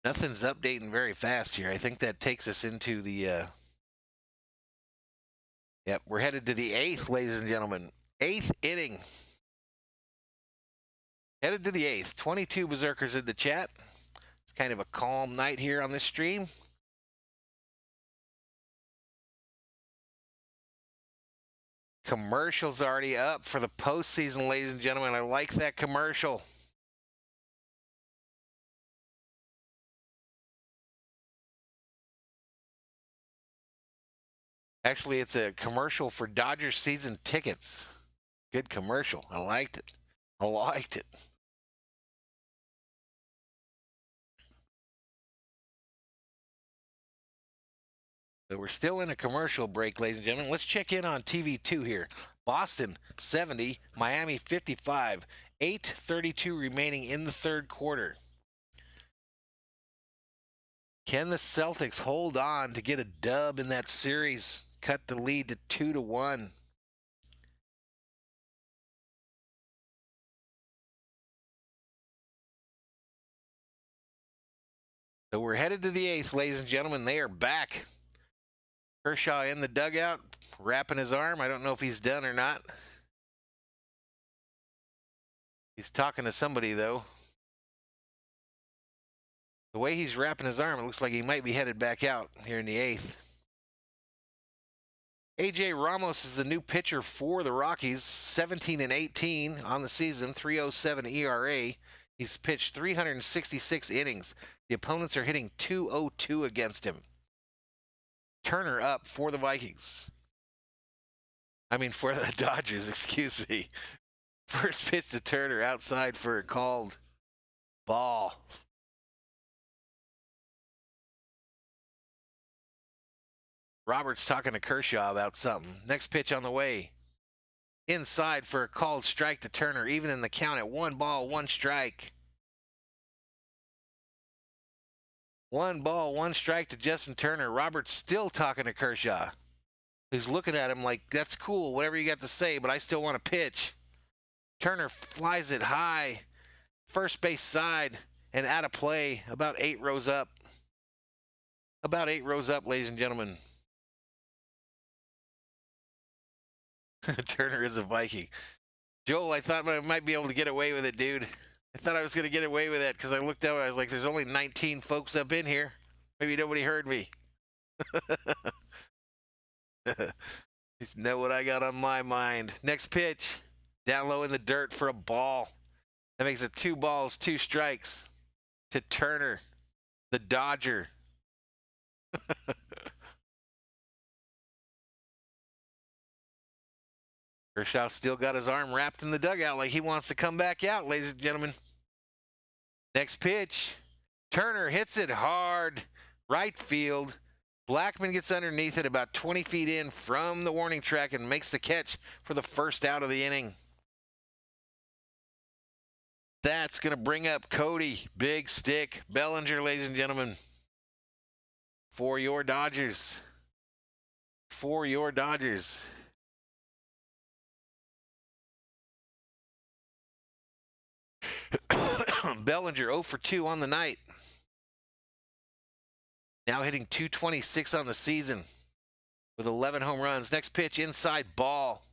Speaker 2: Nothing's updating very fast here. I think that takes us into the, yep, we're headed to the 8th, ladies and gentlemen. 8th inning. Headed to the 8th. 22 Berserkers in the chat. It's kind of a calm night here on this stream. Commercial's already up for the postseason, ladies and gentlemen. I like that commercial. Actually, it's a commercial for Dodgers season tickets. Good commercial. I liked it. I liked it. So we're still in a commercial break, ladies and gentlemen. Let's check in on TV2 here. Boston 70, Miami 55. 8:32 remaining in the third quarter. Can the Celtics hold on to get a dub in that series? Cut the lead to 2-1. So we're headed to the 8th, ladies and gentlemen. They are back. Kershaw in the dugout, wrapping his arm. I don't know if he's done or not. He's talking to somebody, though. The way he's wrapping his arm, it looks like he might be headed back out here in the 8th. A.J. Ramos is the new pitcher for the Rockies. 17-18 on the season, 3.07 ERA. He's pitched 366 innings. The opponents are hitting .202 against him. Turner up for the Vikings. I mean, for the Dodgers, excuse me. First pitch to Turner outside for a called ball. Roberts talking to Kershaw about something. Next pitch on the way. Inside for a called strike to Turner, even in the count at 1 ball, 1 strike. 1 ball, 1 strike to Justin Turner. Roberts still talking to Kershaw, who's looking at him like, that's cool, whatever you got to say, but I still want to pitch. Turner flies it high, first base side, and out of play, about 8 rows up. About 8 rows up, ladies and gentlemen. Turner is a Viking. Joel, I thought I might be able to get away with it, dude. I thought I was going to get away with it because I looked out. I was like, there's only 19 folks up in here. Maybe nobody heard me. Just know what I got on my mind. Next pitch. Down low in the dirt for a ball. That makes it 2 balls, 2 strikes to Turner, the Dodger. Kershaw still got his arm wrapped in the dugout like he wants to come back out, ladies and gentlemen. Next pitch. Turner hits it hard. Right field. Blackman gets underneath it about 20 feet in from the warning track and makes the catch for the first out of the inning. That's going to bring up Cody Big Stick Bellinger, ladies and gentlemen, for your Dodgers. For your Dodgers. Bellinger 0 for 2 on the night. Now hitting .226 on the season with 11 home runs. Next pitch, inside ball.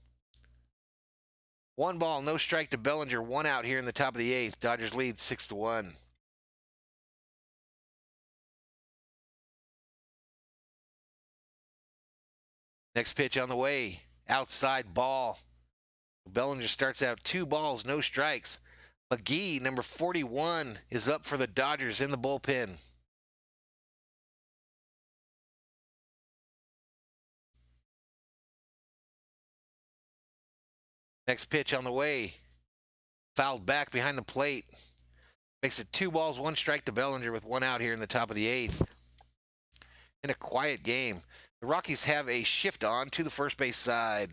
Speaker 2: 1 ball, no strike to Bellinger. 1 out here in the top of the 8th. Dodgers lead 6-1. Next pitch on the way. Outside ball. Bellinger starts out 2 balls, no strikes. McGee, number 41, is up for the Dodgers in the bullpen. Next pitch on the way. Fouled back behind the plate. Makes it 2 balls, 1 strike to Bellinger with 1 out here in the top of the 8th. In a quiet game, the Rockies have a shift on to the first base side.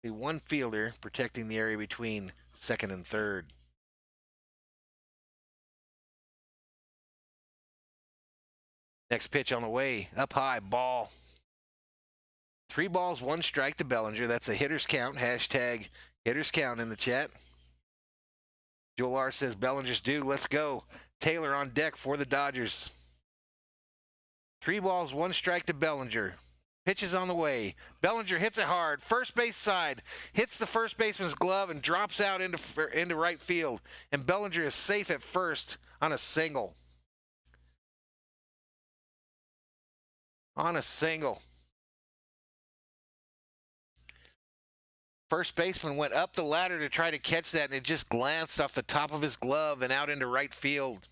Speaker 2: The 1 fielder protecting the area between second and third. Next pitch on the way. Up high, ball. 3 balls, 1 strike to Bellinger. That's a hitter's count. Hashtag hitter's count in the chat. Joel R. says Bellinger's due. Let's go. Taylor on deck for the Dodgers. 3 balls, 1 strike to Bellinger. Pitches on the way. Bellinger hits it hard. First base side. Hits the first baseman's glove and drops out into right field. And Bellinger is safe at first on a single. On a single. First baseman went up the ladder to try to catch that, and it just glanced off the top of his glove and out into right field.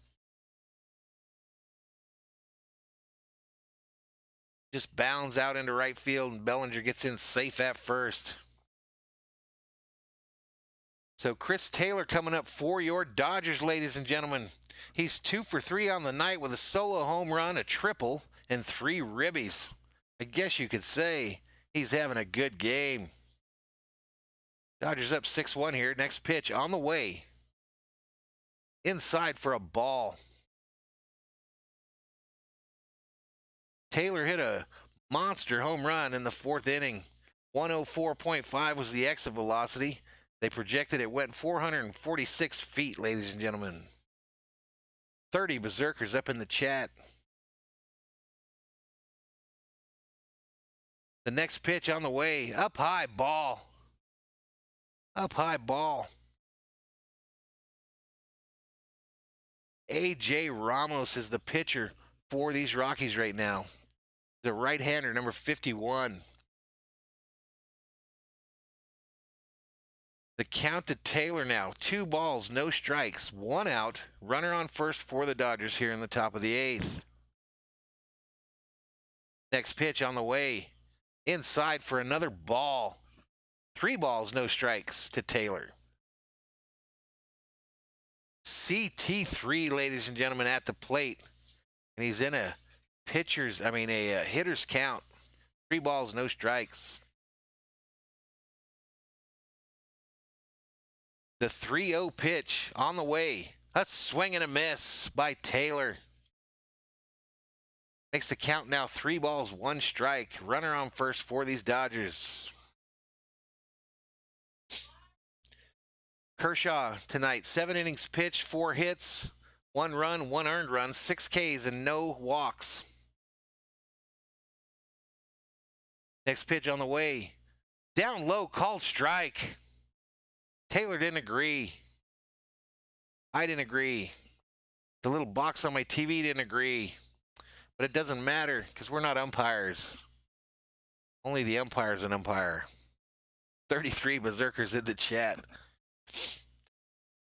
Speaker 2: Just bounds out into right field, and Bellinger gets in safe at first. So Chris Taylor coming up for your Dodgers, ladies and gentlemen. He's 2 for 3 on the night with a solo home run, a triple, and 3 ribbies. I guess you could say he's having a good game. Dodgers up 6-1 here. Next pitch on the way. Inside for a ball. Taylor hit a monster home run in the 4th inning. 104.5 was the exit velocity. They projected it went 446 feet, ladies and gentlemen. 30 berserkers up in the chat. The next pitch on the way. Up high, ball. Up high, ball. A.J. Ramos is the pitcher for these Rockies right now. The right-hander, number 51. The count to Taylor now. 2 balls, no strikes. 1 out. Runner on first for the Dodgers here in the top of the 8th. Next pitch on the way. Inside for another ball. 3 balls, no strikes to Taylor. CT3, ladies and gentlemen, at the plate. And he's in a hitter's count. 3 balls, no strikes. The 3-0 pitch on the way. A swing and a miss by Taylor. Makes the count now 3 balls, 1 strike. Runner on first for these Dodgers. Kershaw tonight, 7 innings pitched, 4 hits, 1 run, 1 earned run, 6 Ks, and no walks. Next pitch on the way. Down low, called strike. Taylor didn't agree. I didn't agree. The little box on my TV didn't agree. But it doesn't matter because we're not umpires. Only the umpire's an umpire. 33 berserkers in the chat.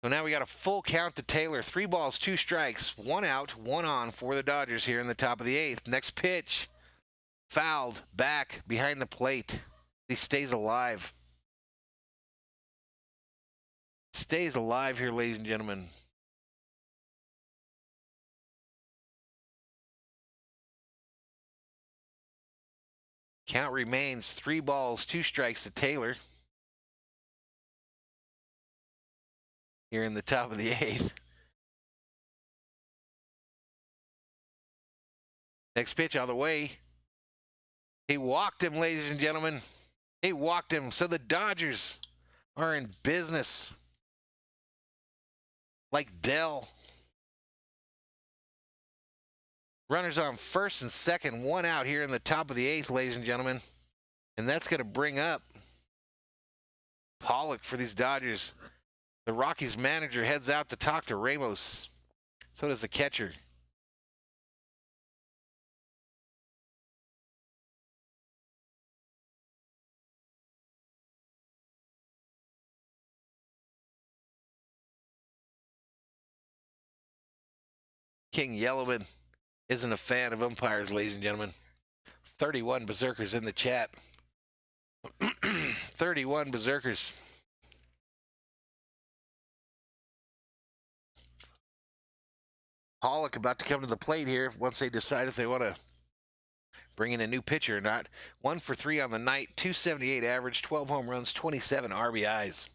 Speaker 2: So now we got a full count to Taylor. 3 balls, 2 strikes, 1 out, 1 on for the Dodgers here in the top of the 8th. Next pitch. Fouled back behind the plate. He stays alive. Stays alive here, ladies and gentlemen. Count remains 3 balls, 2 strikes to Taylor. Here in the top of the 8th. Next pitch on the way. He walked him, ladies and gentlemen. He walked him. So the Dodgers are in business. Like Dell. Runners on first and second, 1 out here in the top of the 8th, ladies and gentlemen. And that's going to bring up Pollock for these Dodgers. The Rockies manager heads out to talk to Ramos. So does the catcher. King Yellowman isn't a fan of umpires, ladies and gentlemen. 31 berserkers in the chat. 31 berserkers. Pollock about to come to the plate here once they decide if they want to bring in a new pitcher or not. 1 for 3 on the night, 278 average, 12 home runs, 27 RBIs.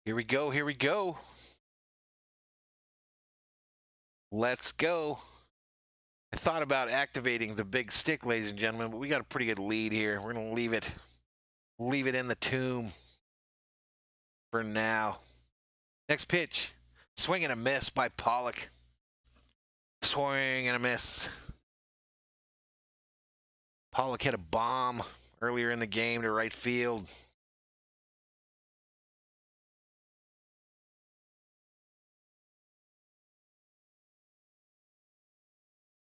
Speaker 2: Here we go, here we go. Let's go. I thought about activating the big stick, ladies and gentlemen, but we got a pretty good lead here. We're going to leave it in the tomb for now. Next pitch. Swing and a miss by Pollock. Swing and a miss. Pollock hit a bomb earlier in the game to right field.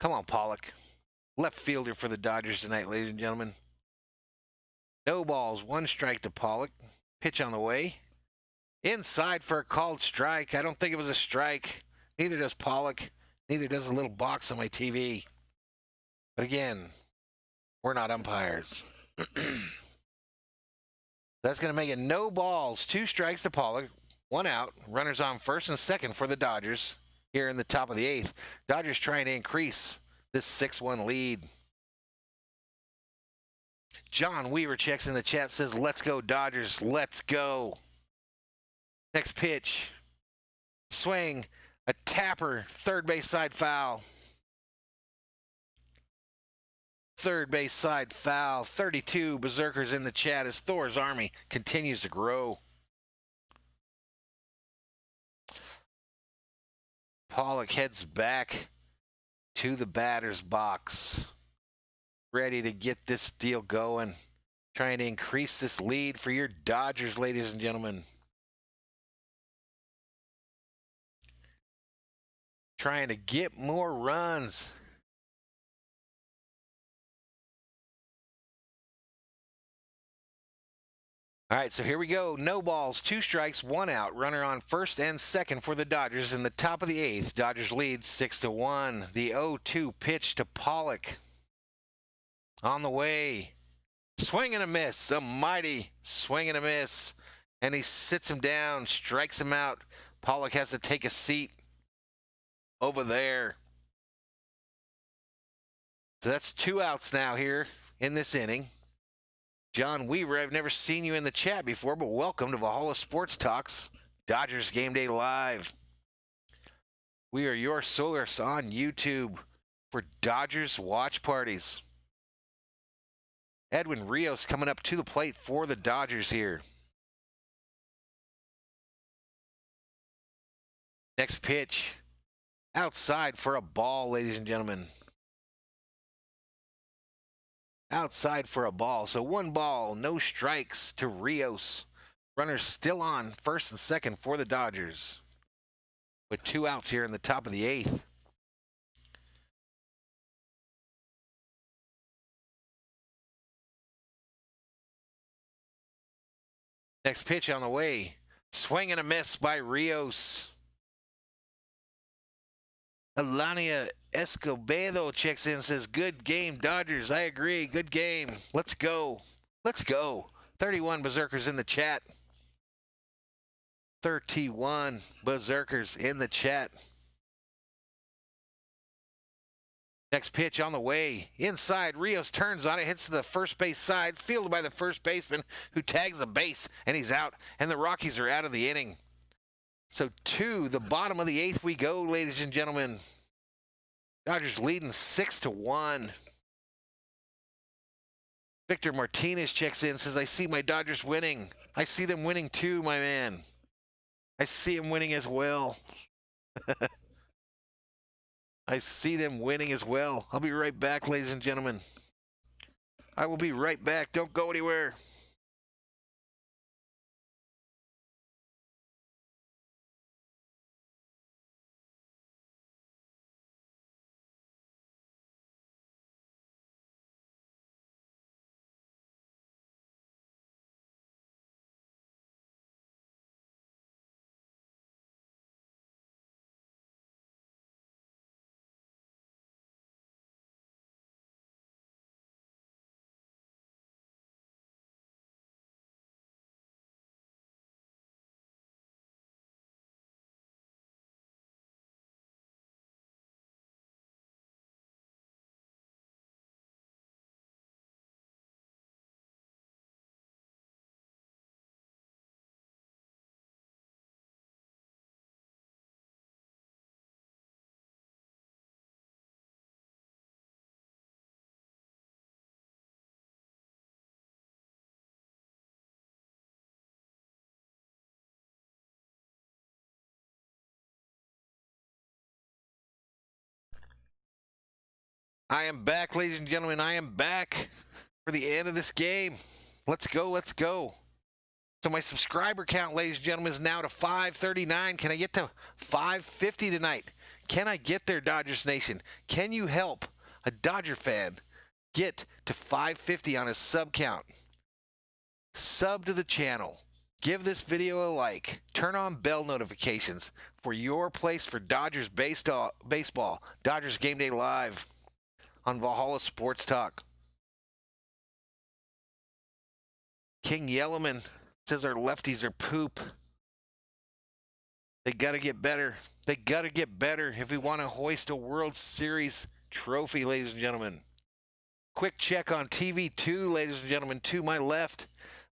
Speaker 2: Come on, Pollock. Left fielder for the Dodgers tonight, ladies and gentlemen. No balls, 1 strike to Pollock. Pitch on the way. Inside for a called strike. I don't think it was a strike. Neither does Pollock. Neither does the little box on my TV. But again, we're not umpires. That's going to make it no balls. 2 strikes to Pollock. 1 out. Runners on first and second for the Dodgers here in the top of the 8th. Dodgers trying to increase this 6-1 lead. John Weaver checks in the chat, says, let's go, Dodgers. Let's go. Next pitch. Swing. A tapper. Third base side foul. Third base side foul. 32 berserkers in the chat as Thor's army continues to grow. Pollock heads back to the batter's box. Ready to get this deal going. Trying to increase this lead for your Dodgers, ladies and gentlemen. Trying to get more runs. All right, so here we go. No balls, 2 strikes, 1 out. Runner on first and second for the Dodgers in the top of the 8th. Dodgers lead 6-1. The 0-2 pitch to Pollock. On the way. Swing and a miss. A mighty swing and a miss. And he sits him down, strikes him out. Pollock has to take a seat over there. So that's 2 outs now here in this inning. John Weaver, I've never seen you in the chat before, but welcome to Valhalla Sports Talks, Dodgers Game Day Live. We are your source on YouTube for Dodgers watch parties. Edwin Rios coming up to the plate for the Dodgers here. Next pitch, outside for a ball, ladies and gentlemen. Outside for a ball. So 1 ball, no strikes to Rios. Runners still on first and second for the Dodgers, with 2 outs here in the top of the 8th. Next pitch on the way. Swing and a miss by Rios. Alania Escobedo checks in and says, good game, Dodgers. I agree. Good game. Let's go. Let's go. 31 Berserkers in the chat. 31 Berserkers in the chat. Next pitch on the way. Inside, Rios turns on it, hits to the first base side, fielded by the first baseman, who tags a base, and he's out, and the Rockies are out of the inning. So to the bottom of the 8th we go, ladies and gentlemen. Dodgers leading 6-1. Victor Martinez checks in, says, I see my Dodgers winning. I see them winning too, my man. I see them winning as well. I see them winning as well. I'll be right back, ladies and gentlemen. I will be right back. Don't go anywhere. I am back, ladies and gentlemen. I am back for the end of this game. Let's go. Let's go. So my subscriber count, ladies and gentlemen, is now to 539. Can I get to 550 tonight? Can I get there, Dodgers Nation? Can you help a Dodger fan get to 550 on his sub count? Sub to the channel. Give this video a like. Turn on bell notifications for your place for Dodgers baseball. Dodgers Game Day Live on Valhalla Sports Talk. King Yellowman says our lefties are poop. They got to get better. They got to get better if we want to hoist a World Series trophy, ladies and gentlemen. Quick check on TV2, ladies and gentlemen. To my left,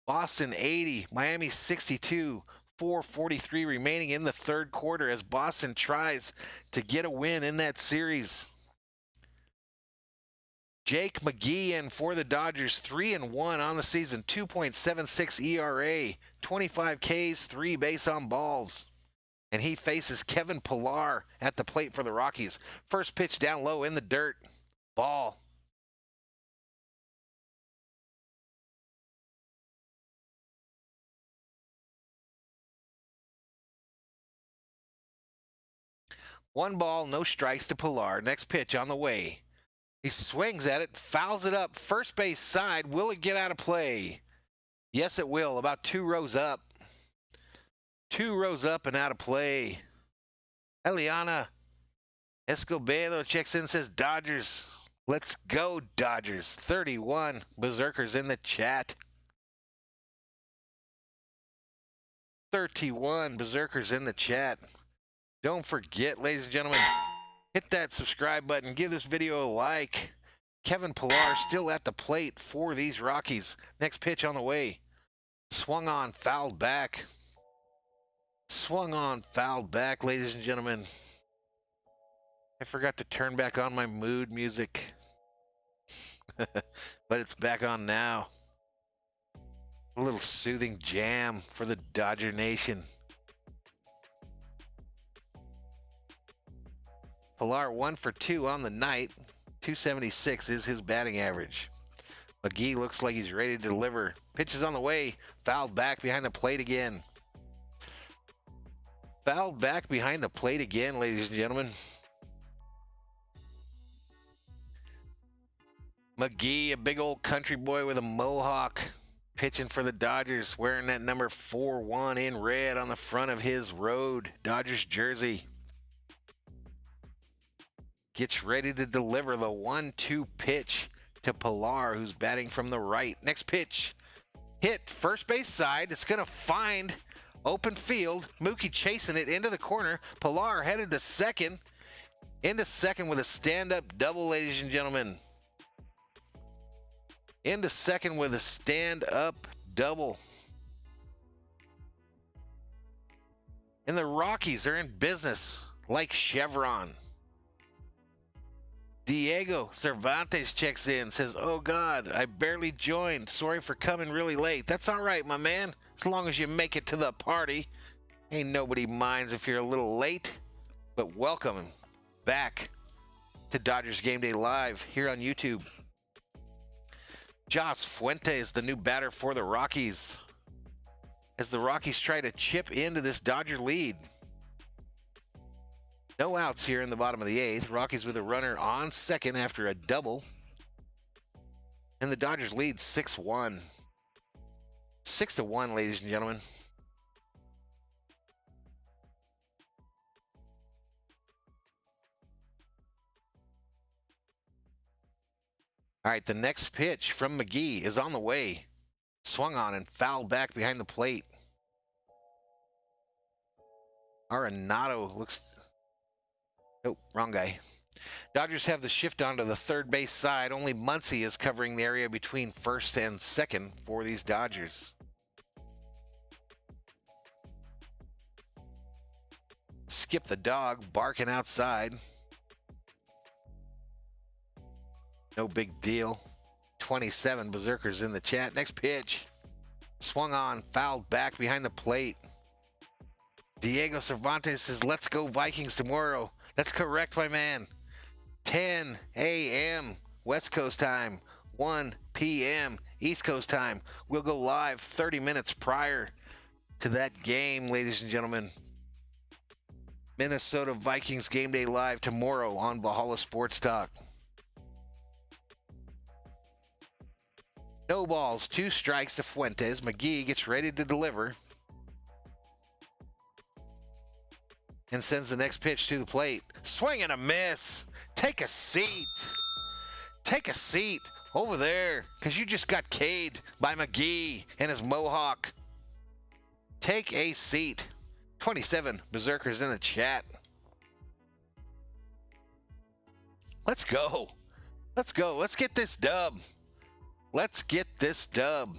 Speaker 2: Boston 80, Miami 62, 4:43 remaining in the 3rd quarter as Boston tries to get a win in that series. Jake McGee in for the Dodgers, 3-1 on the season, 2.76 ERA, 25 Ks, 3 base on balls. And he faces Kevin Pillar at the plate for the Rockies. First pitch down low in the dirt. Ball. One ball, no strikes to Pillar. Next pitch on the way. He swings at it, fouls it up, first base side. Will it get out of play? Yes, it will. About 2 rows up. 2 rows up and out of play. Eliana Escobedo checks in and says, Dodgers. Let's go, Dodgers. 31 Berserkers in the chat. 31 berserkers in the chat. Don't forget, ladies and gentlemen, hit that subscribe button. Give this video a like. Kevin Pillar still at the plate for these Rockies. Next pitch on the way. Swung on, fouled back. Swung on, fouled back, ladies and gentlemen. I forgot to turn back on my mood music. But it's back on now. A little soothing jam for the Dodger Nation. Pillar 1 for 2 on the night. 276 is his batting average. McGee looks like he's ready to deliver. Pitches on the way. Fouled back behind the plate again. Fouled back behind the plate again, ladies and gentlemen. McGee, a big old country boy with a mohawk, pitching for the Dodgers, wearing that number 4-1 in red on the front of his road Dodgers jersey. Gets ready to deliver the 1-2 pitch to Pillar, who's batting from the right. Next pitch, hit first base side. It's going to find open field. Mookie chasing it into the corner. Pillar headed to second. Into second with a stand-up double, ladies and gentlemen. Into second with a stand-up double. And the Rockies are in business like Chevron. Diego Cervantes checks in, says, "Oh God, I barely joined. Sorry for coming really late." That's all right, my man. As long as you make it to the party. Ain't nobody minds if you're a little late. But welcome back to Dodgers Game Day Live here on YouTube. Jos Fuentes, the new batter for the Rockies, as the Rockies try to chip into this Dodger lead. No outs here in the bottom of the 8th. Rockies with a runner on second after a double. And the Dodgers lead 6-1. 6-1, ladies and gentlemen. All right, the next pitch from McGee is on the way. Swung on and fouled back behind the plate. Arenado looks... Nope, wrong guy. Dodgers have the shift onto the third base side. Only Muncy is covering the area between first and second for these Dodgers. Skip the dog, barking outside. No big deal. 27 berserkers in the chat. Next pitch. Swung on, fouled back behind the plate. Diego Cervantes says, "Let's go Vikings tomorrow." That's correct, my man. 10 a.m. West Coast time, 1 p.m. East Coast time. We'll go live 30 minutes prior to that game, ladies and gentlemen. Minnesota Vikings Game Day Live tomorrow on Valhalla Sports Talk. No balls, 2 strikes to Fuentes. McGee gets ready to deliver and sends the next pitch to the plate. Swing and a miss. Take a seat. Take a seat over there, because you just got K'd by McGee and his mohawk. Take a seat. 27 berserkers in the chat. Let's go. Let's go. Let's get this dub. Let's get this dub.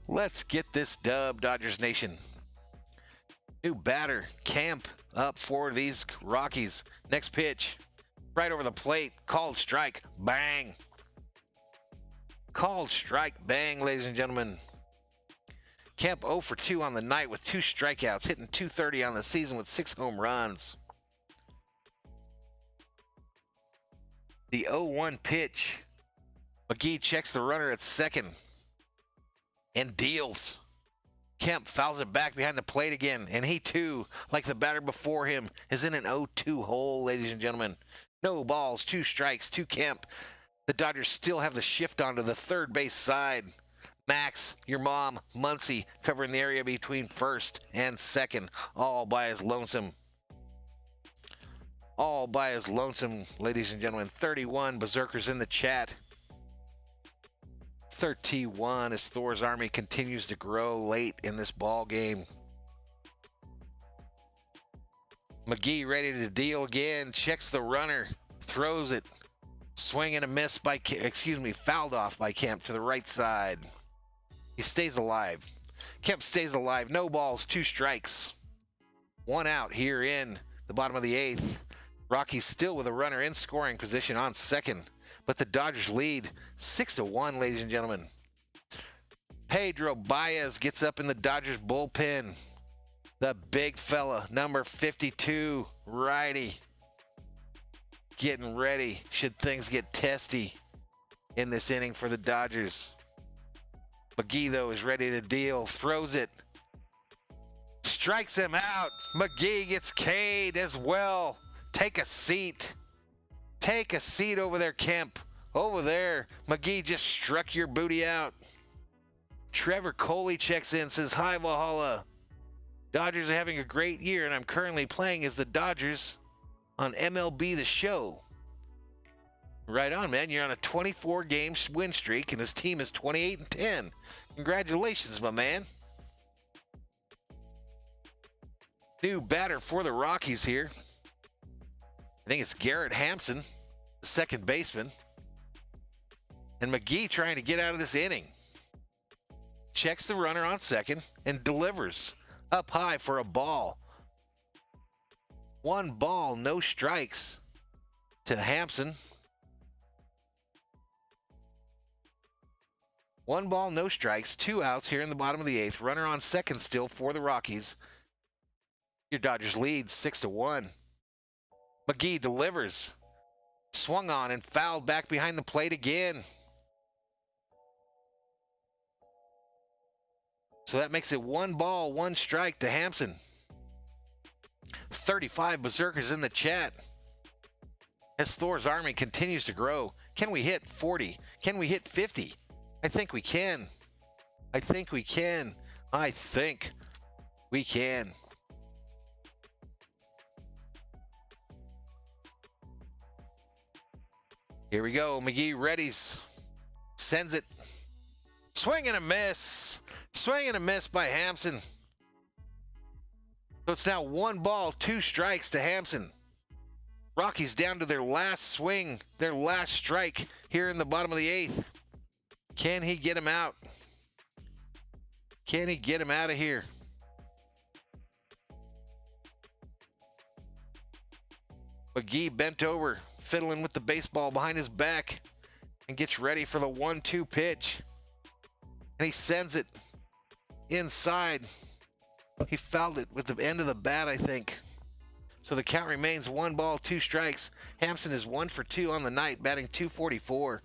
Speaker 2: Let's get this dub, Dodgers Nation. New batter, Camp, up for these Rockies. Next pitch, right over the plate, called strike, bang. Called strike, bang, ladies and gentlemen. Camp 0 for 2 on the night with 2 strikeouts, hitting .230 on the season with 6 home runs. The 0-1 pitch. McGee checks the runner at second and deals. Kemp fouls it back behind the plate again, and he too, like the batter before him, is in an 0-2 hole, ladies and gentlemen. No balls, 2 strikes to Kemp. The Dodgers still have the shift onto the third base side. Max, your mom, Muncy, covering the area between first and second, all by his lonesome. All by his lonesome, ladies and gentlemen. 31 berserkers in the chat. 31 as Thor's army continues to grow late in this ball game. McGee ready to deal again, checks the runner, throws it, swing and a miss by, fouled off by Kemp to the right side. He stays alive. Kemp stays alive. No balls, 2 strikes. 1 out here in the bottom of the 8th. Rockies still with a runner in scoring position on second, but the Dodgers lead 6-1, ladies and gentlemen. Pedro Baez gets up in the Dodgers bullpen. The big fella, number 52, righty, getting ready should things get testy in this inning for the Dodgers. McGee, though, is ready to deal, throws it, strikes him out. McGee gets K'd as well. Take a seat. Take a seat over there, Kemp. Over there. McGee just struck your booty out. Trevor Coley checks in, says, "Hi, Valhalla. Dodgers are having a great year, and I'm currently playing as the Dodgers on MLB The Show." Right on, man. You're on a 24-game win streak, and this team is 28-10. Congratulations, my man. New batter for the Rockies here. I think it's Garrett Hampson, the second baseman. And McGee trying to get out of this inning. Checks the runner on second and delivers up high for a ball. 1 ball, no strikes to Hampson. 1 ball, no strikes, 2 outs here in the bottom of the 8th. Runner on second still for the Rockies. Your Dodgers lead 6-1. McGee delivers. Swung on and fouled back behind the plate again. So that makes it 1 ball, 1 strike to Hampson. 35 berserkers in the chat. As Thor's army continues to grow. Can we hit 40? Can we hit 50? I think we can. I think we can. I think we can. Here we go. McGee readies. Sends it. Swing and a miss. Swing and a miss by Hampson. So it's now 1 ball, 2 strikes to Hampson. Rockies down to their last swing, their last strike here in the bottom of the 8th. Can he get him out? Can he get him out of here? McGee bent over, fiddling with the baseball behind his back, and gets ready for the 1-2 pitch. And he sends it inside. He fouled it with the end of the bat, I think. So the count remains 1 ball, 2 strikes. Hampson is 1 for 2 on the night, batting .244.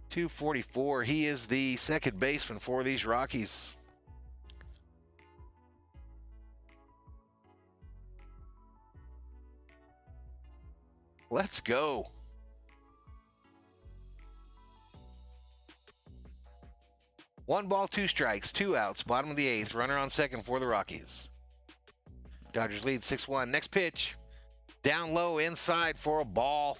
Speaker 2: .244. He is the second baseman for these Rockies. Let's go. 1 ball, 2 strikes, 2 outs, bottom of the 8th. Runner on second for the Rockies. Dodgers lead 6-1. Next pitch. Down low, inside for a ball.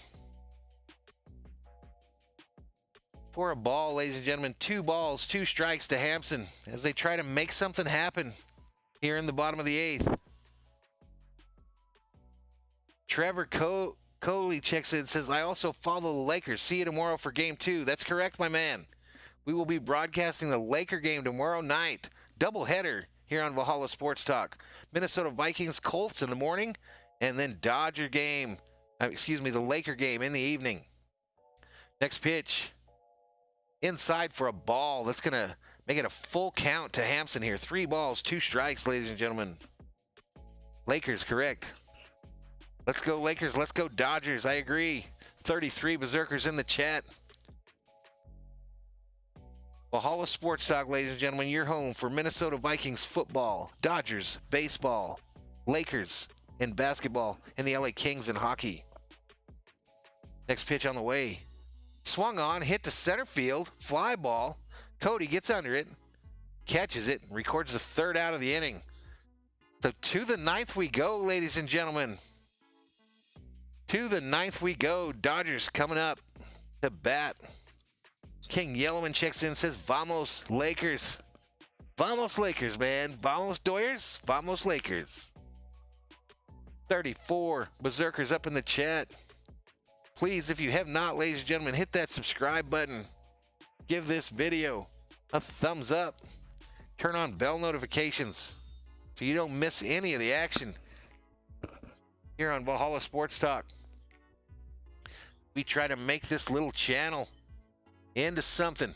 Speaker 2: For a ball, ladies and gentlemen. 2 balls, 2 strikes to Hampson as they try to make something happen here in the bottom of the 8th. Trevor Coley checks in and says, "I also follow the Lakers. See you tomorrow for game 2. That's correct, my man. We will be broadcasting the Laker game tomorrow night. Doubleheader here on Valhalla Sports Talk. Minnesota Vikings, Colts in the morning, and then Dodger game, the Laker game in the evening. Next pitch. Inside for a ball. That's going to make it a full count to Hampson here. 3 balls, 2 strikes, ladies and gentlemen. Lakers, correct. Let's go Lakers. Let's go Dodgers. I agree. 33 berserkers in the chat. Valhalla Sports Talk, ladies and gentlemen, your home for Minnesota Vikings football, Dodgers baseball, Lakers in basketball, and the LA Kings in hockey. Next pitch on the way. Swung on, hit to center field, fly ball. Cody gets under it, catches it, and records the 3rd out of the inning. So to the 9th we go, ladies and gentlemen. To the 9th we go. Dodgers coming up to bat. King Yellowman checks in and says, Vamos Lakers. Vamos Lakers, man. Vamos Doyers. Vamos Lakers. 34 Berserkers up in the chat. Please, if you have not, ladies and gentlemen, hit that subscribe button. Give this video a thumbs up. Turn on bell notifications so you don't miss any of the action here on Valhalla Sports Talk. We try to make this little channel into something.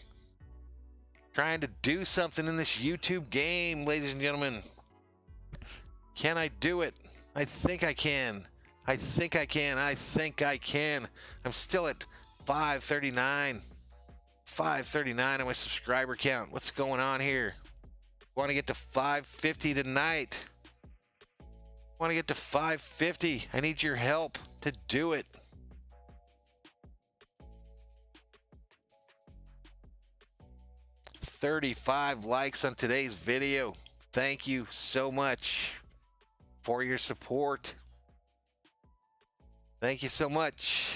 Speaker 2: Trying to do something in this YouTube game, ladies and gentlemen. Can I do it? I think I can. I think I can. I think I can. I'm still at 539. 539 on my subscriber count. What's going on here? Want to get to 550 tonight. Want to get to 550. I need your help to do it. $35 likes on today's video. Thank you so much for your support. Thank you so much.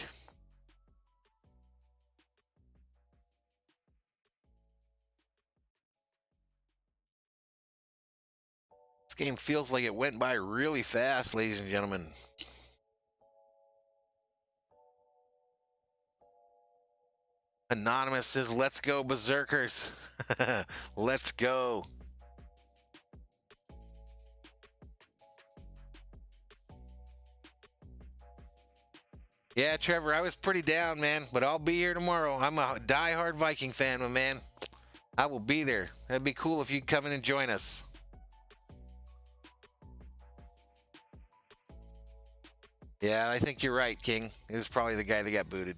Speaker 2: This game feels like it went by really fast, ladies and gentlemen. Anonymous says, let's go, Berserkers. Let's go. Yeah, Trevor, I was pretty down, man, but I'll be here tomorrow. I'm a diehard Viking fan, my man. I will be there. That'd be cool if you'd come in and join us. Yeah, I think you're right, King. It was probably the guy that got booted.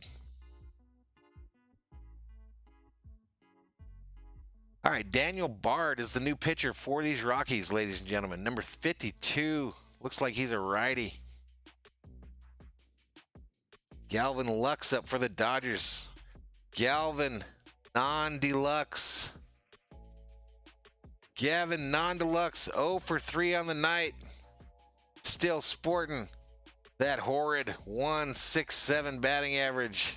Speaker 2: All right, Daniel Bard is the new pitcher for these Rockies, ladies and gentlemen. Number 52. Looks like he's a righty. Galvin Lux up for the Dodgers. Galvin non-deluxe. Gavin non-deluxe 0 for 3 on the night. Still sporting that horrid 1.67 batting average.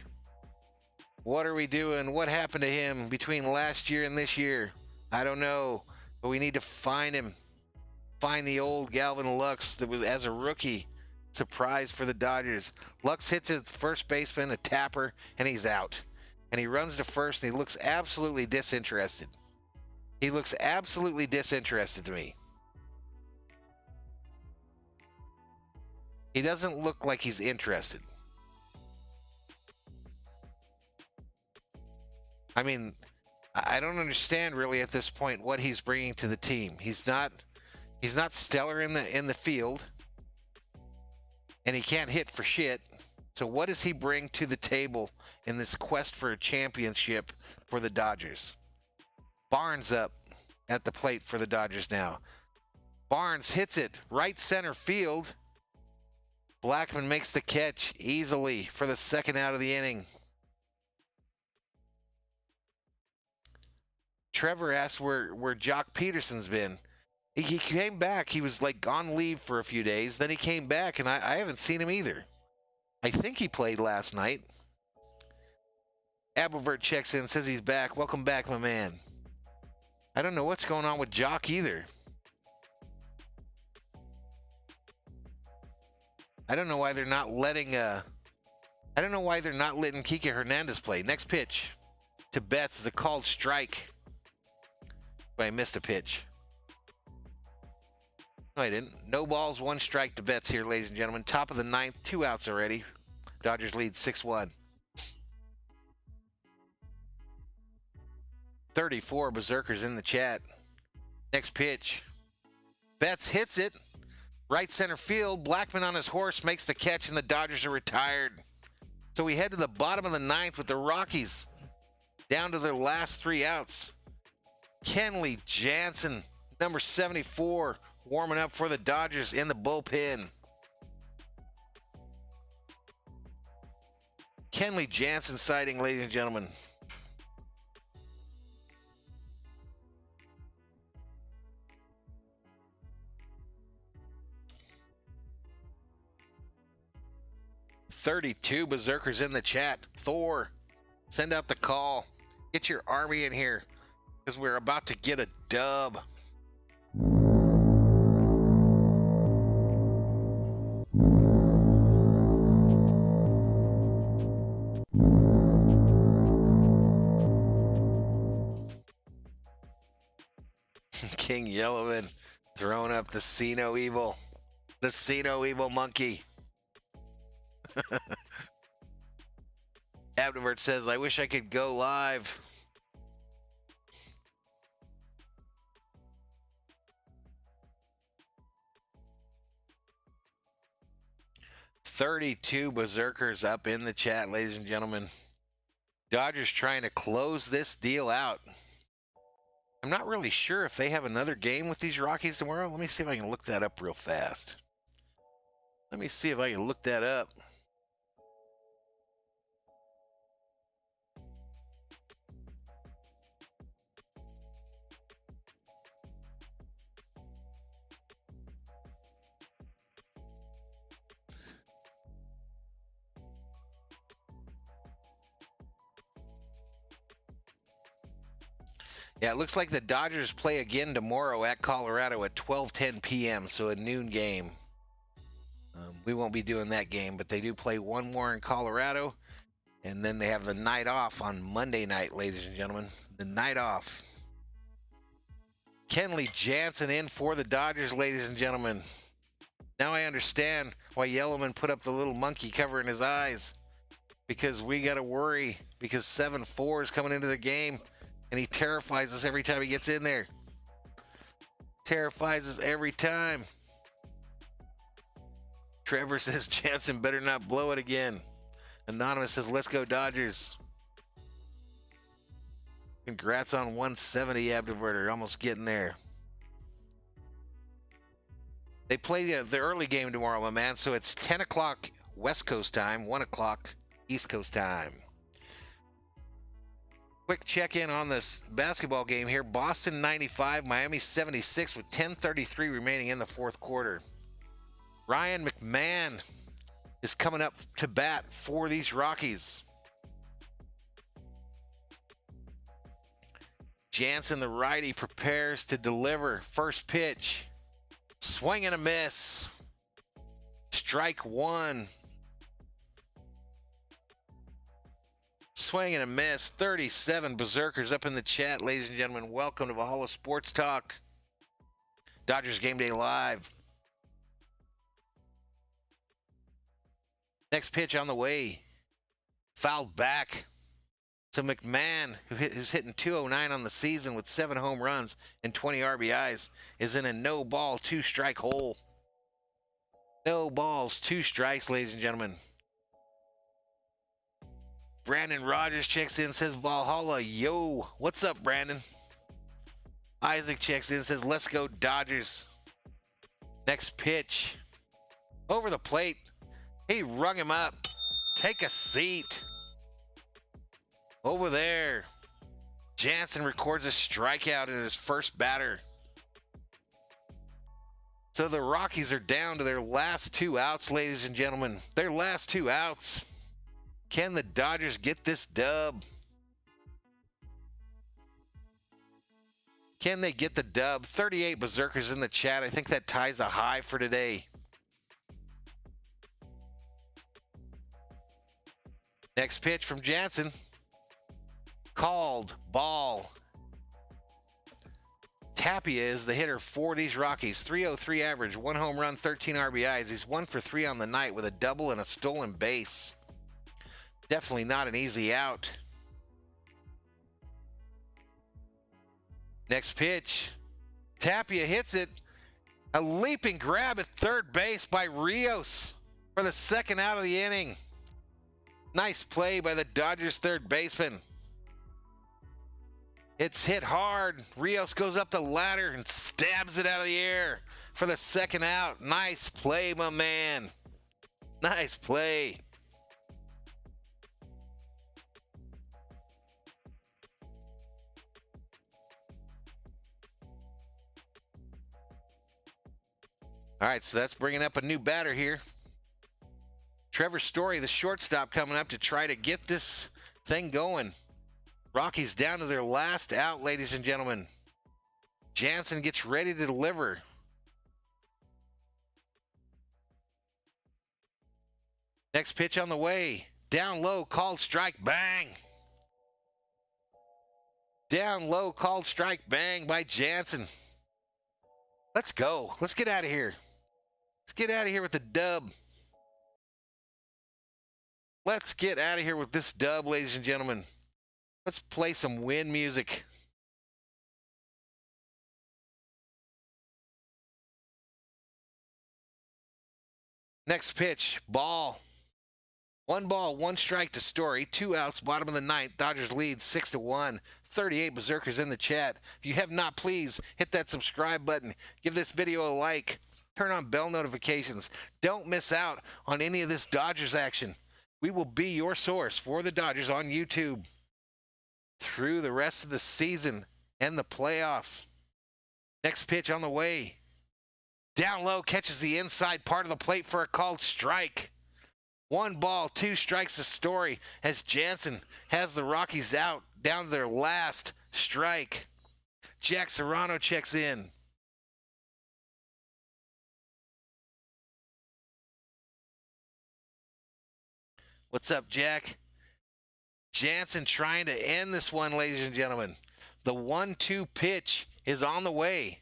Speaker 2: What are we doing? What happened to him between last year and this year? I don't know, but we need to find him. Find the old Galvin Lux that was as a rookie. Surprise for the Dodgers. Lux hits his first baseman, a tapper, and he's out. And he runs to first, and he looks absolutely disinterested. He looks absolutely disinterested to me. He doesn't look like he's interested. I mean, I don't understand really at this point what he's bringing to the team. He's not stellar in the field. And he can't hit for shit. So what does he bring to the table in this quest for a championship for the Dodgers? Barnes up at the plate for the Dodgers now. Barnes hits it right center field. Blackman makes the catch easily for the second out of the inning. Trevor asked where Jock Peterson's been. He came back. He was like on leave for a few days. Then he came back, and I haven't seen him either. I think he played last night. Abelvert checks in and says he's back. Welcome back, my man. I don't know what's going on with Jock either. I don't know why they're not letting Kike Hernandez play. Next pitch to Betts is a called strike. But I missed a pitch. No, I didn't. No balls, 1 strike to Betts here, ladies and gentlemen. Top of the 9th, 2 outs already. Dodgers lead 6-1. 34 Berserkers in the chat. Next pitch. Betts hits it. Right center field. Blackman on his horse makes the catch, and the Dodgers are retired. So we head to the bottom of the 9th with the Rockies down to their last 3 outs. Kenley Jansen, number 74, warming up for the Dodgers in the bullpen. Kenley Jansen sighting, ladies and gentlemen. $32 Berserkers in the chat. Thor, send out the call. Get your army in here because we're about to get a dub. King Yellowman throwing up the See No Evil. The See No Evil monkey. Abdivert says, I wish I could go live. $32 berserkers up in the chat, ladies and gentlemen. Dodgers trying to close this deal out. I'm not really sure if they have another game with these Rockies tomorrow. Let me see if I can look that up real fast. Let me see if I can look that up. Yeah, it looks like the Dodgers play again tomorrow at Colorado at 12:10 p.m., so a noon game. We won't be doing that game, but they do play one more in Colorado, and then they have the night off on Monday night, ladies and gentlemen. The night off. Kenley Jansen in for the Dodgers, ladies and gentlemen. Now I understand why Yellowman put up the little monkey covering his eyes, because we got to worry because 7-4 is coming into the game. And he terrifies us every time he gets in there. Terrifies us every time. Trevor says, Jansen better not blow it again. Anonymous says, let's go Dodgers. Congrats on 170, Abdiverter. Almost getting there. They play the early game tomorrow, my man. So it's 10 o'clock West Coast time, 1 o'clock East Coast time. Quick check-in on this basketball game here. Boston 95, Miami 76 with 10:33 remaining in the fourth quarter. Ryan McMahon is coming up to bat for these Rockies. Jansen, the righty, prepares to deliver. First pitch. Swing and a miss. Strike one. Swing and a miss. 37 berserkers up in the chat, ladies and gentlemen. Welcome to Valhalla Sports Talk. Dodgers Game Day Live. Next pitch on the way. Fouled back. So McMahon, who's hitting 209 on the season with 7 home runs and 20 RBIs, is in a no-ball, 2-strike hole. No balls, 2 strikes, ladies and gentlemen. Brandon Rogers checks in, says, Valhalla, yo. What's up, Brandon? Isaac checks in, says, let's go Dodgers. Next pitch. Over the plate. He rung him up. Take a seat. Over there. Jansen records a strikeout in his first batter. So the Rockies are down to their last 2 outs, ladies and gentlemen. Their last 2 outs. Can the Dodgers get this dub? Can they get the dub? 38 berserkers in the chat. I think that ties a high for today. Next pitch from Jansen. Called. Ball. Tapia is the hitter for these Rockies. 303 average, 1 home run, 13 RBIs. He's 1 for 3 on the night with a double and a stolen base. Definitely not an easy out. Next pitch. Tapia hits it. A leaping grab at third base by Rios for the 2nd out of the inning. Nice play by the Dodgers third baseman. It's hit hard. Rios goes up the ladder and stabs it out of the air for the 2nd out. Nice play, my man. Nice play. All right, so that's bringing up a new batter here. Trevor Story, the shortstop, coming up to try to get this thing going. Rockies down to their last out, ladies and gentlemen. Jansen gets ready to deliver. Next pitch on the way. Down low, called strike, bang. Down low, called strike, bang by Jansen. Let's go. Let's get out of here. Let's get out of here with the dub. Let's get out of here with this dub, ladies and gentlemen. Let's play some win music. Next pitch, ball. 1 ball, 1 strike to Story. 2 outs, bottom of the ninth. Dodgers lead 6-1. 38 Berserkers in the chat. If you have not, please hit that subscribe button. Give this video a like. Turn on bell notifications. Don't miss out on any of this Dodgers action. We will be your source for the Dodgers on YouTube through the rest of the season and the playoffs. Next pitch on the way. Down low, catches the inside part of the plate for a called strike. 1 ball, 2 strikes to Story as Jansen has the Rockies out down to their last strike. Jack Serrano checks in. What's up, Jack? Jansen trying to end this one, ladies and gentlemen. The 1-2 pitch is on the way.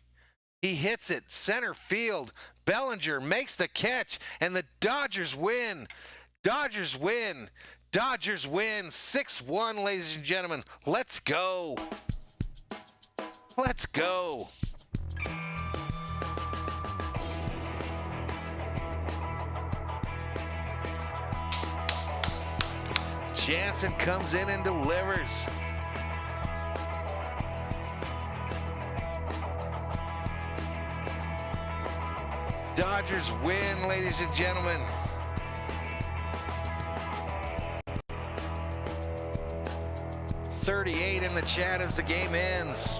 Speaker 2: He hits it center field. Bellinger makes the catch, and the Dodgers win. Dodgers win. Dodgers win 6-1, ladies and gentlemen. Let's go. Let's go. Jansen comes in and delivers. Dodgers win, ladies and gentlemen. .38 in the chat as the game ends.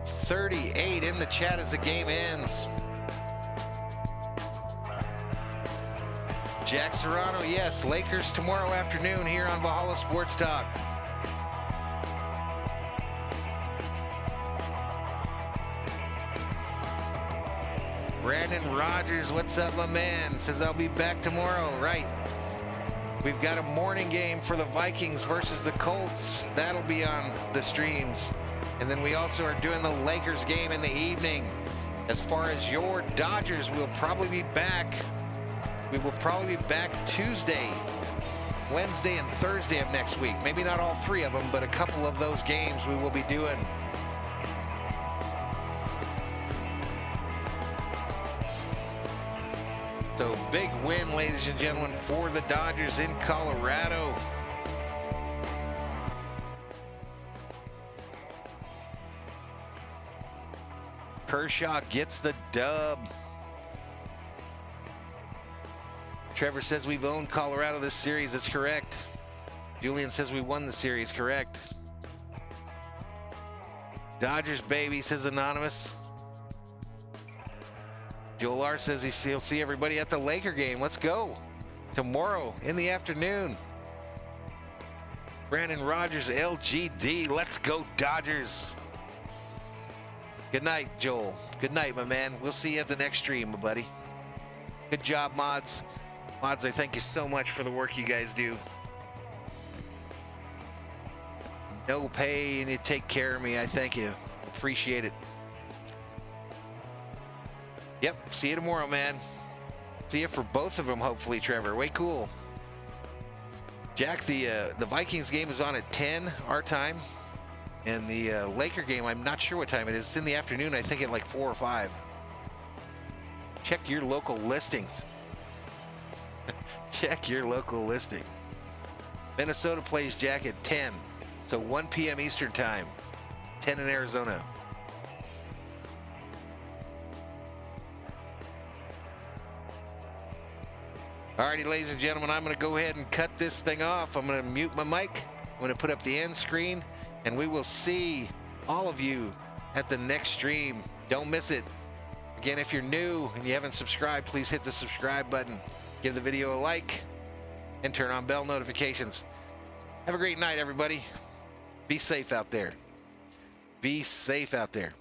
Speaker 2: .38 in the chat as the game ends. Jack Serrano, yes, Lakers tomorrow afternoon here on Valhalla Sports Talk. Brandon Rogers, what's up, my man? Says I'll be back tomorrow. Right. We've got a morning game for the Vikings versus the Colts. That'll be on the streams. And then we also are doing the Lakers game in the evening. As far as your Dodgers, we'll probably be back. We will probably be back Tuesday, Wednesday, and Thursday of next week. Maybe not all 3 of them, but a couple of those games we will be doing. So big win, ladies and gentlemen, for the Dodgers in Colorado. Kershaw gets the dub. Trevor says we've owned Colorado this series. That's correct. Julian says we won the series. Correct. Dodgers baby, says Anonymous. Joel R says he'll see everybody at the Laker game. Let's go. Tomorrow in the afternoon. Brandon Rogers, LGD. Let's go, Dodgers. Good night, Joel. Good night, my man. We'll see you at the next stream, my buddy. Good job, mods. Mods, I thank you so much for the work you guys do. No pay, and you take care of me. I thank you. Appreciate it. Yep, see you tomorrow, man. See you for both of them, hopefully, Trevor. Way cool. Jack, the Vikings game is on at 10 our time, and the Laker game, I'm not sure what time it is. It's in the afternoon, I think at like 4 or 5. Check your local listings. Check your local listing. Minnesota plays Jack at 10, so 1 p.m. Eastern time, 10 in Arizona. Alrighty, ladies and gentlemen, I'm going to go ahead and cut this thing off. I'm going to mute my mic. I'm going to put up the end screen, and we will see all of you at the next stream. Don't miss it. Again, if you're new and you haven't subscribed, please hit the subscribe button, give the video a like, and turn on bell notifications. Have a great night, everybody. Be safe out there. Be safe out there.